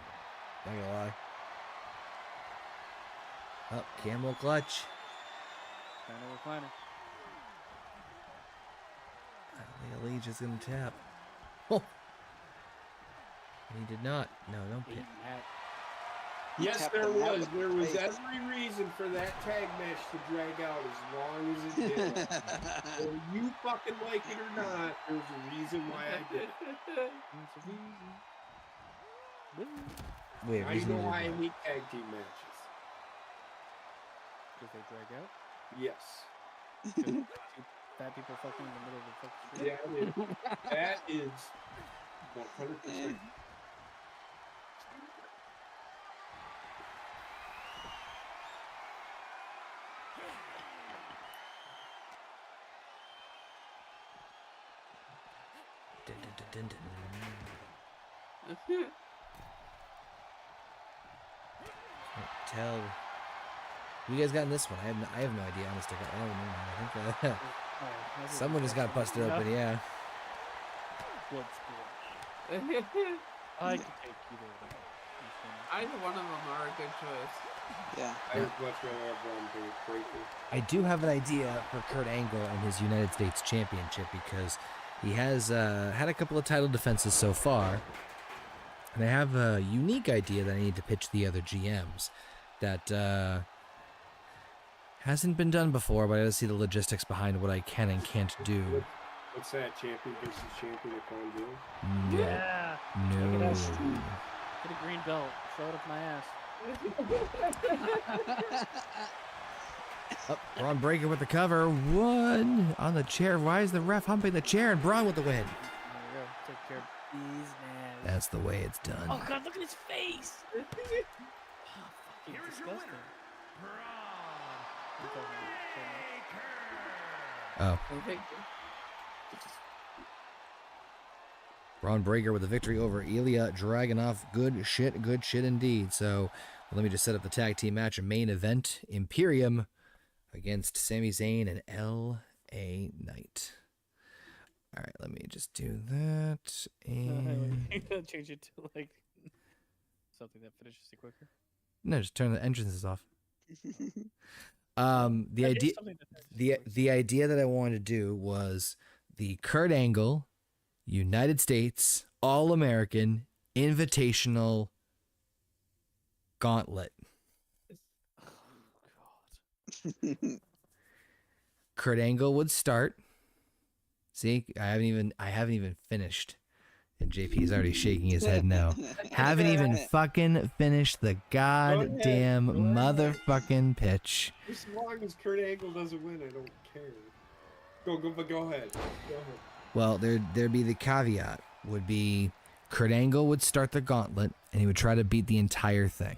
[SPEAKER 1] Not gonna lie. Oh, camel clutch.
[SPEAKER 3] Kind of recliner.
[SPEAKER 1] I don't think Elijah's gonna tap. Oh. He did not. No, don't
[SPEAKER 3] Beating
[SPEAKER 1] pin.
[SPEAKER 3] hat.
[SPEAKER 5] Yes,
[SPEAKER 8] tapped
[SPEAKER 5] there
[SPEAKER 8] him out
[SPEAKER 5] was.
[SPEAKER 8] with
[SPEAKER 5] There
[SPEAKER 8] the
[SPEAKER 5] was
[SPEAKER 8] face.
[SPEAKER 5] every reason for that tag match to drag out as long as it did. Whether you fucking like it or not, there's a reason why I did it.
[SPEAKER 3] It's a reason. Woo.
[SPEAKER 1] Wait,
[SPEAKER 5] Now you
[SPEAKER 1] reason
[SPEAKER 5] know
[SPEAKER 1] he
[SPEAKER 5] why I
[SPEAKER 1] did
[SPEAKER 5] hate tag team matches.
[SPEAKER 3] Because they drag out.
[SPEAKER 5] Yes.
[SPEAKER 3] Two fat people fucking in the middle of the fucking street.
[SPEAKER 5] Yeah, that is 100%.
[SPEAKER 1] Dun, dun, dun, dun, dun. Can't tell. You guys got in this one? I have no idea. Honest to God, I don't remember. I think
[SPEAKER 3] Oh, never
[SPEAKER 1] someone just got busted
[SPEAKER 3] Yeah.
[SPEAKER 1] open. Yeah.
[SPEAKER 3] Blood school. I could take either of them.
[SPEAKER 2] Either one of them are a good choice.
[SPEAKER 8] Yeah.
[SPEAKER 5] I would much rather have Braun Breaker.
[SPEAKER 1] I do have an idea for Kurt Angle and his United States Championship because he has had a couple of title defenses so far. And I have a unique idea that I need to pitch the other GMs that hasn't been done before, but I gotta see the logistics behind what I can and can't do.
[SPEAKER 5] What's that? Champion versus champion at Crown Jewel?
[SPEAKER 3] Yeah.
[SPEAKER 1] No.
[SPEAKER 3] Check it out. Get a green belt. Throw it up my ass.
[SPEAKER 1] Oh, Braun Breaker with the cover. One on the chair. Why is the ref humping the chair? And Braun with the win.
[SPEAKER 3] There we go. Take care of business.
[SPEAKER 1] That's the way it's done.
[SPEAKER 3] Oh god, look at his face. Oh, fucking disgusting.
[SPEAKER 1] Oh. Braun Breaker with a victory over Ilya Dragunov. Good shit indeed. So let me just set up the tag team match. A main event, Imperium against Sami Zayn and L.A. Knight. All right, let me just do that. And
[SPEAKER 3] Change it to like something that finishes it quicker.
[SPEAKER 1] no, just turn the entrances off. The idea that I wanted to do was the Kurt Angle United States All-American Invitational Gauntlet. Kurt Angle would start. See, I haven't even finished. And JP's already shaking his head no. Haven't even fucking finished the goddamn motherfucking pitch.
[SPEAKER 5] As long as Kurt Angle doesn't win, I don't care. Go ahead. Go ahead.
[SPEAKER 1] Well, there'd be the caveat would be Kurt Angle would start the gauntlet and he would try to beat the entire thing.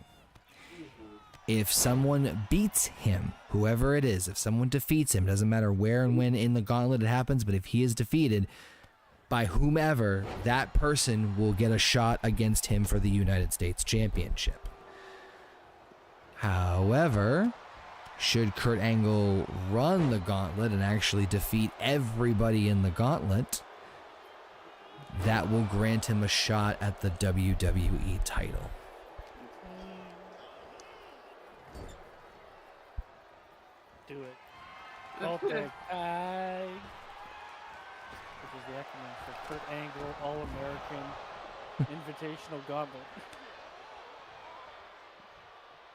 [SPEAKER 1] If someone beats him, whoever it is, if someone defeats him, doesn't matter where and when in the gauntlet it happens, but if he is defeated by whomever, that person will get a shot against him for the United States Championship. However, should Kurt Angle run the gauntlet and actually defeat everybody in the gauntlet, that will grant him a shot at the WWE title.
[SPEAKER 3] Do it. Okay. Which is the acronym for Kurt Angle All-American Invitational Gauntlet.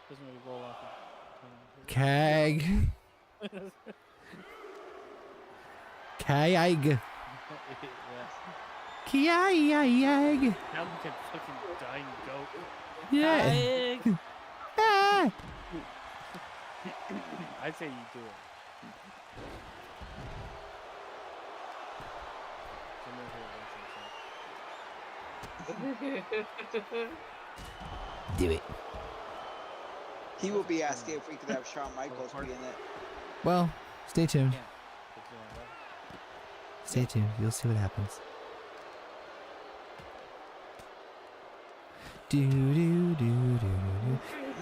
[SPEAKER 3] Doesn't really roll off.
[SPEAKER 1] Kag. Kayag. Kayag.
[SPEAKER 3] Now we can fucking dying goat.
[SPEAKER 1] Yeah. Ah.
[SPEAKER 3] I'd say you do it.
[SPEAKER 1] Do it.
[SPEAKER 8] He will be asking if we could have Shawn Michaels be in it.
[SPEAKER 1] Well, stay tuned.
[SPEAKER 3] Yeah.
[SPEAKER 1] Stay tuned. You'll see what happens.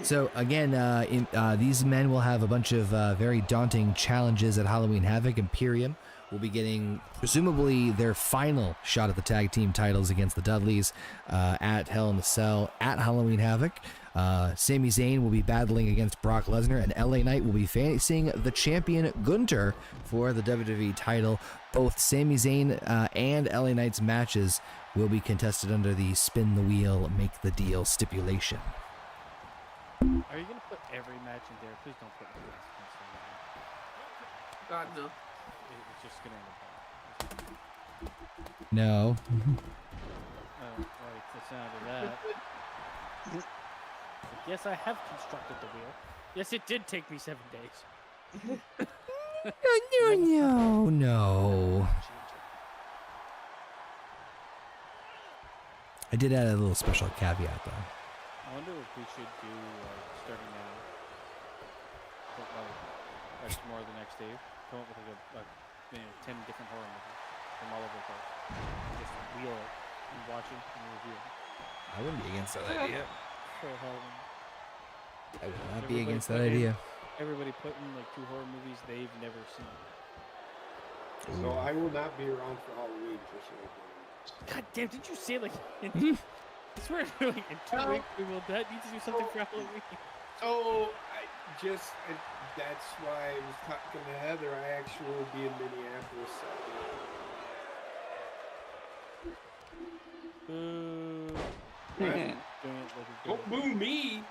[SPEAKER 1] So again, these men will have a bunch of very daunting challenges at Halloween Havoc. Imperium will be getting presumably their final shot at the tag team titles against the Dudleys at Hell in the Cell at Halloween Havoc. Sami Zayn will be battling against Brock Lesnar, and LA Knight will be facing the champion Gunther for the WWE title. Both Sami Zayn and LA Knight's matches will be contested under the spin the wheel, make the deal stipulation.
[SPEAKER 3] Are you going to put every match in there? Please don't put every match in there.
[SPEAKER 2] God, no.
[SPEAKER 3] It's just going to end up.
[SPEAKER 1] No.
[SPEAKER 3] Oh, right. The sound of that. Yes, I have constructed the wheel. Yes, it did take me 7 days.
[SPEAKER 1] No. I did add a little special caveat though.
[SPEAKER 3] I wonder what we should do starting now. But, like tomorrow, the next day, come up with like 10 different horror movies from all over the place. Just wheel it and watch it and review it.
[SPEAKER 1] I wouldn't be against that idea.
[SPEAKER 3] For Halloween.
[SPEAKER 1] I would not be against that idea.
[SPEAKER 3] Everybody put in like 2 horror movies they've never seen.
[SPEAKER 5] So I will not be around for Halloween, just so you know.
[SPEAKER 3] God damn, did you say like I swear like in 2 weeks we will need to do something for Halloween.
[SPEAKER 5] So that's why I was talking to Heather. I actually will be in Minneapolis Saturday. Don't boo me.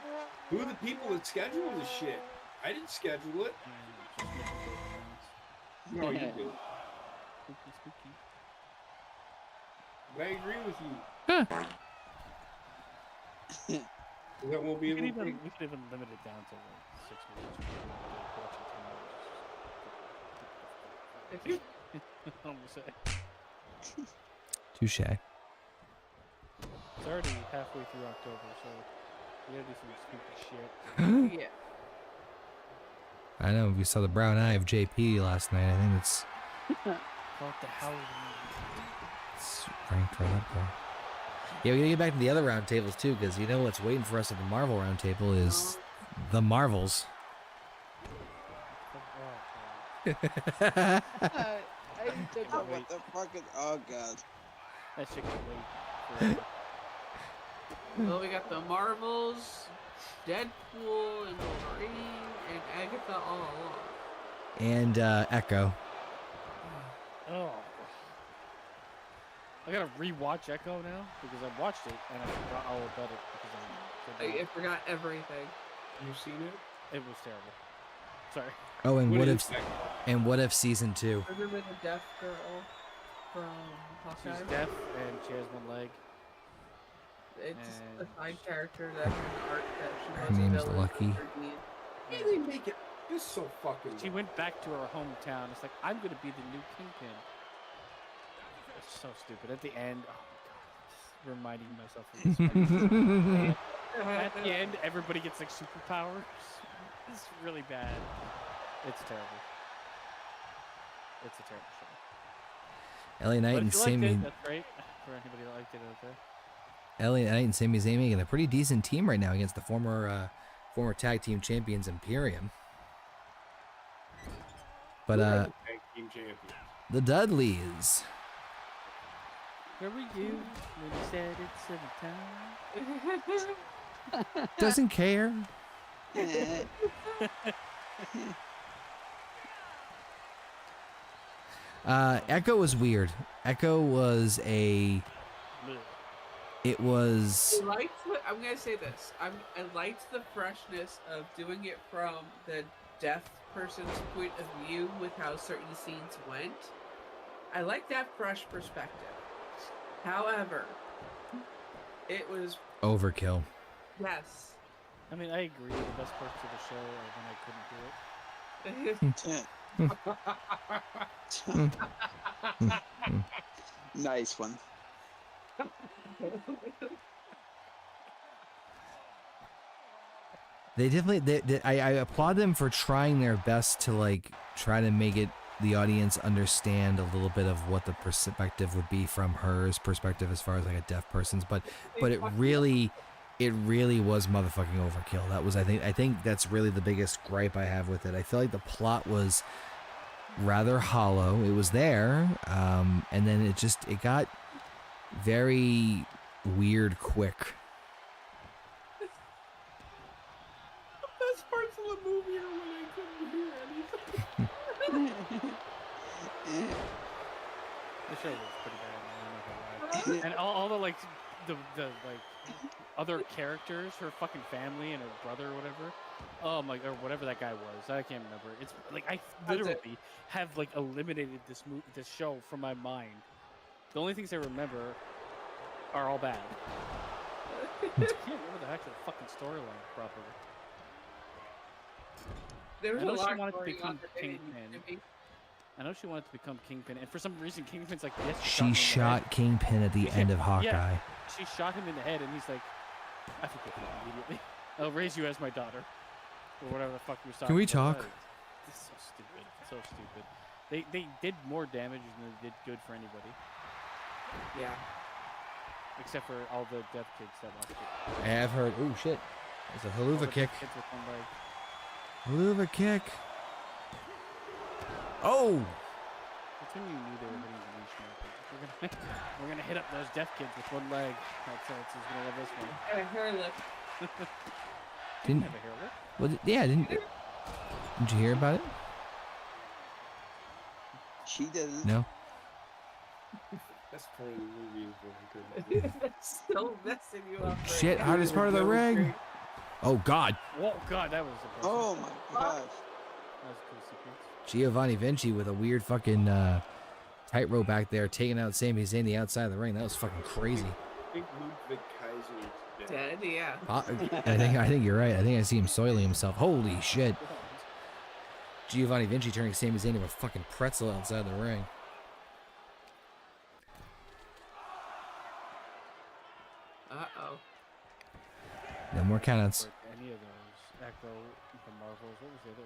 [SPEAKER 5] Who are the people that schedule this shit? I didn't schedule it. No, you did.
[SPEAKER 3] Spooky, spooky.
[SPEAKER 5] I agree with you.
[SPEAKER 1] Huh.
[SPEAKER 5] That won't be
[SPEAKER 3] We could
[SPEAKER 5] able to
[SPEAKER 3] even limit it down to like 6 minutes.
[SPEAKER 2] If you
[SPEAKER 3] I'm gonna say.
[SPEAKER 1] Touche.
[SPEAKER 3] It's already halfway through October, so we gotta do some spooky shit.
[SPEAKER 2] yeah.
[SPEAKER 1] I know we saw the brown eye of JP last night. I think it's
[SPEAKER 3] What the hell?
[SPEAKER 1] It's ranked right up there. Yeah, we gotta get back to the other round tables too, because you know what's waiting for us at the Marvel round table is the Marvels.
[SPEAKER 8] I don't know what the fuck is. Oh god.
[SPEAKER 3] That shit can wait forever.
[SPEAKER 2] Well, we got the Marvels, Deadpool, and Wolverine, and Agatha all along.
[SPEAKER 1] And Echo.
[SPEAKER 3] Oh. I gotta rewatch Echo now because I watched it and I forgot all about it because
[SPEAKER 2] I forgot everything.
[SPEAKER 5] You seen it?
[SPEAKER 3] it was terrible. Sorry.
[SPEAKER 1] Oh, and what
[SPEAKER 5] is
[SPEAKER 1] if
[SPEAKER 5] that?
[SPEAKER 1] season 2?
[SPEAKER 2] Remember the deaf girl from Hawkeye?
[SPEAKER 3] She's deaf and she has one leg.
[SPEAKER 2] It's a
[SPEAKER 3] and
[SPEAKER 2] side character that has art that she
[SPEAKER 1] Her
[SPEAKER 2] was
[SPEAKER 1] name's
[SPEAKER 2] villain
[SPEAKER 1] Lucky.
[SPEAKER 2] for being.
[SPEAKER 5] Yeah, they make it this so fucking.
[SPEAKER 3] She went back to her hometown. It's like, I'm gonna be the new Kingpin. It's so stupid. At the end, oh my god, just reminding myself of this. At the end, everybody gets like superpowers. It's really bad. It's terrible. It's a terrible show.
[SPEAKER 1] Ellie Knight
[SPEAKER 3] But
[SPEAKER 1] and
[SPEAKER 3] if you liked
[SPEAKER 1] Sami.
[SPEAKER 3] it, that's great for anybody that liked it out there.
[SPEAKER 1] Ellie Knight and Sami Zayn making a pretty decent team right now against the former tag team champions Imperium. But
[SPEAKER 5] Tag team champions.
[SPEAKER 1] the Dudleys.
[SPEAKER 3] Where were you when you said it's 7 times?
[SPEAKER 1] Doesn't care. Echo was weird. Echo was a. It was.
[SPEAKER 2] I'm gonna say this. I liked the freshness of doing it from the deaf person's point of view with how certain scenes went. I like that fresh perspective. However, it was
[SPEAKER 1] Overkill.
[SPEAKER 2] yes.
[SPEAKER 3] I mean, I agree. The best parts of the show are when I couldn't hear it.
[SPEAKER 8] Nice one.
[SPEAKER 1] They definitely. I applaud them for trying their best to like try to make the audience understand a little bit of what the perspective would be from her perspective as far as like a deaf person's, but it really was motherfucking overkill. That was I think that's really the biggest gripe I have with it. I feel like the plot was rather hollow. It was there, and then it got very weird quick.
[SPEAKER 2] The best parts of the movie are when I couldn't hear anything.
[SPEAKER 3] The show was pretty bad. I'm not gonna lie. And all the like the like other characters, her fucking family and her brother or whatever. Oh my, or whatever that guy was. I can't remember. It's like I literally have like eliminated this show from my mind. The only things I remember are all bad. I can't remember the actual fucking storyline properly.
[SPEAKER 2] There was
[SPEAKER 3] I know
[SPEAKER 2] a
[SPEAKER 3] she
[SPEAKER 2] lot
[SPEAKER 3] wanted to
[SPEAKER 2] going
[SPEAKER 3] become
[SPEAKER 2] on that they didn't
[SPEAKER 3] Kingpin.
[SPEAKER 2] need to be.
[SPEAKER 3] I know she wanted to become Kingpin, and for some reason Kingpin's like, yes.
[SPEAKER 1] She shot Kingpin at the end of Hawkeye.
[SPEAKER 3] Yeah, she shot him in the head, and he's like, I forget it immediately. I'll raise you as my daughter, or whatever the fuck we were talking.
[SPEAKER 1] Can we
[SPEAKER 3] about.
[SPEAKER 1] talk?
[SPEAKER 3] This is so stupid. So stupid. They did more damage than they did good for anybody,
[SPEAKER 2] Yeah.
[SPEAKER 3] except for all the deaf kids that watched it.
[SPEAKER 1] I have heard. Oh shit! There's a
[SPEAKER 3] All the
[SPEAKER 1] haluva
[SPEAKER 3] deaf
[SPEAKER 1] kick.
[SPEAKER 3] kids with one leg.
[SPEAKER 1] Haluva kick. Oh!
[SPEAKER 3] That's when you knew they were hitting the leash market. We're gonna hit up those deaf kids with one leg. That's who's gonna love this one.
[SPEAKER 2] And her lip.
[SPEAKER 1] Didn't.
[SPEAKER 3] Have a hair lip?
[SPEAKER 1] Well, yeah, didn't you hear about it?
[SPEAKER 8] She didn't.
[SPEAKER 1] No.
[SPEAKER 5] That's part of the movie is really good.
[SPEAKER 2] That's still messing you up. Right
[SPEAKER 1] Shit!
[SPEAKER 2] now.
[SPEAKER 1] Hardest part of the rig. Oh God!
[SPEAKER 3] Oh god, that was impressive.
[SPEAKER 8] Oh my gosh.
[SPEAKER 3] That was a cool sequence.
[SPEAKER 1] Giovanni Vinci with a weird fucking tightrope back there, taking out Sami Zayn the outside of the ring. That was fucking crazy.
[SPEAKER 5] I think Ludwig Kaiser is dead.
[SPEAKER 2] Dead, yeah.
[SPEAKER 1] I think you're right. I think I see him soiling himself. Holy shit. Giovanni Vinci turning Sami Zayn into a fucking pretzel outside the ring.
[SPEAKER 2] Uh-oh.
[SPEAKER 1] No more countouts.
[SPEAKER 3] Any of those Echo, the Marvels. What was the other?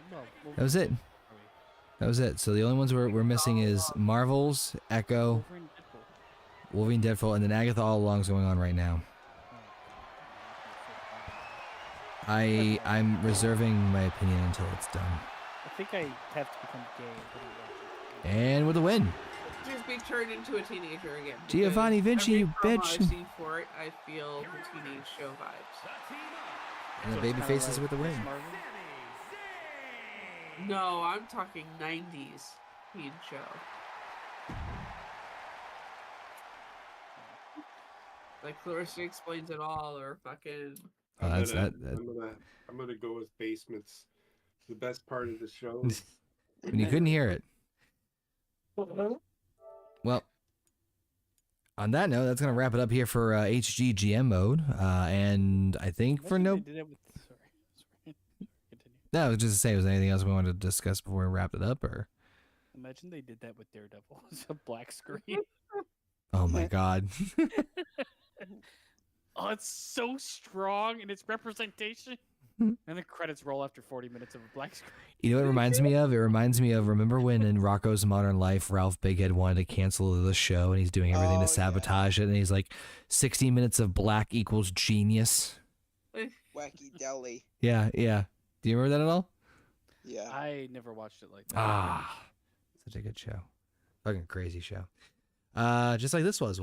[SPEAKER 3] No,
[SPEAKER 1] That was it. That was it. So the only ones we're missing is Marvels, Echo,
[SPEAKER 3] Wolverine, Deadpool.
[SPEAKER 1] Wolverine, Deadpool, and then Agatha All Along's going on right now. I'm reserving my opinion until it's done.
[SPEAKER 3] I think I have to become gay.
[SPEAKER 1] And with a win.
[SPEAKER 2] Just being turned into a teenager again.
[SPEAKER 1] Giovanni
[SPEAKER 2] because
[SPEAKER 1] Vinci,
[SPEAKER 2] every
[SPEAKER 1] you
[SPEAKER 2] promo
[SPEAKER 1] bitch.
[SPEAKER 2] I've seen for it, I feel the teenage show vibes.
[SPEAKER 1] And the
[SPEAKER 3] So it's
[SPEAKER 1] baby
[SPEAKER 3] kinda
[SPEAKER 1] faces
[SPEAKER 3] like
[SPEAKER 1] with a win.
[SPEAKER 3] Marvel.
[SPEAKER 2] No, I'm talking 90s teen show. Like Clarissa Explains It All or fucking...
[SPEAKER 1] Oh, that's that.
[SPEAKER 5] I'm gonna go with Basements. The best part of the show.
[SPEAKER 1] When you couldn't hear it. Well, on that note, that's going to wrap it up here for HGGM mode. And I think for no...
[SPEAKER 3] Sorry. Continue.
[SPEAKER 1] No, I was just to say, was there anything else we wanted to discuss before we wrapped it up? Or
[SPEAKER 3] Imagine they did that with Daredevil. It's a black screen.
[SPEAKER 1] oh my god.
[SPEAKER 3] Oh, it's so strong in its representation. And the credits roll after 40 minutes of a black screen.
[SPEAKER 1] You know what it reminds me of? It reminds me of, remember when in Rocco's Modern Life, Ralph Bighead wanted to cancel the show and he's doing everything to sabotage it, and he's like, 60 minutes of black equals genius.
[SPEAKER 8] Wacky Deli.
[SPEAKER 1] Yeah. Do you remember that at all?
[SPEAKER 8] Yeah.
[SPEAKER 3] I never watched it like that.
[SPEAKER 1] Ah, such a good show. Fucking crazy show. Just like this was.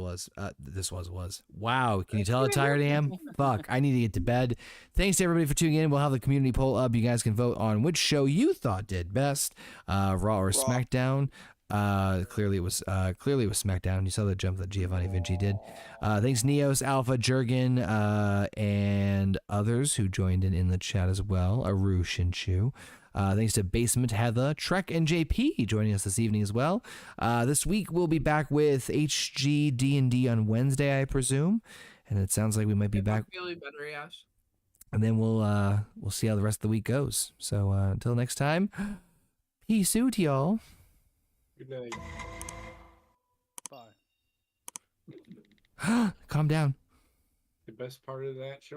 [SPEAKER 1] Wow, can you tell how tired I am? Fuck, I need to get to bed. Thanks to everybody for tuning in. We'll have the community poll up. You guys can vote on which show you thought did best, Raw or SmackDown. Clearly it was SmackDown. You saw the jump that Giovanni Vinci did. Thanks Neos, Alpha, Jurgen, and others who joined in the chat as well. Aru Shinshu. Thanks to Basement Heather, Trek, and JP joining us this evening as well. This week we'll be back with HG D&D on Wednesday, I presume, and it sounds like we might be back.
[SPEAKER 2] I'm feeling better, Yash.
[SPEAKER 1] And then we'll see how the rest of the week goes. So until next time, peace out, y'all.
[SPEAKER 5] Good night.
[SPEAKER 3] Bye.
[SPEAKER 1] Calm down.
[SPEAKER 5] The best part of that show.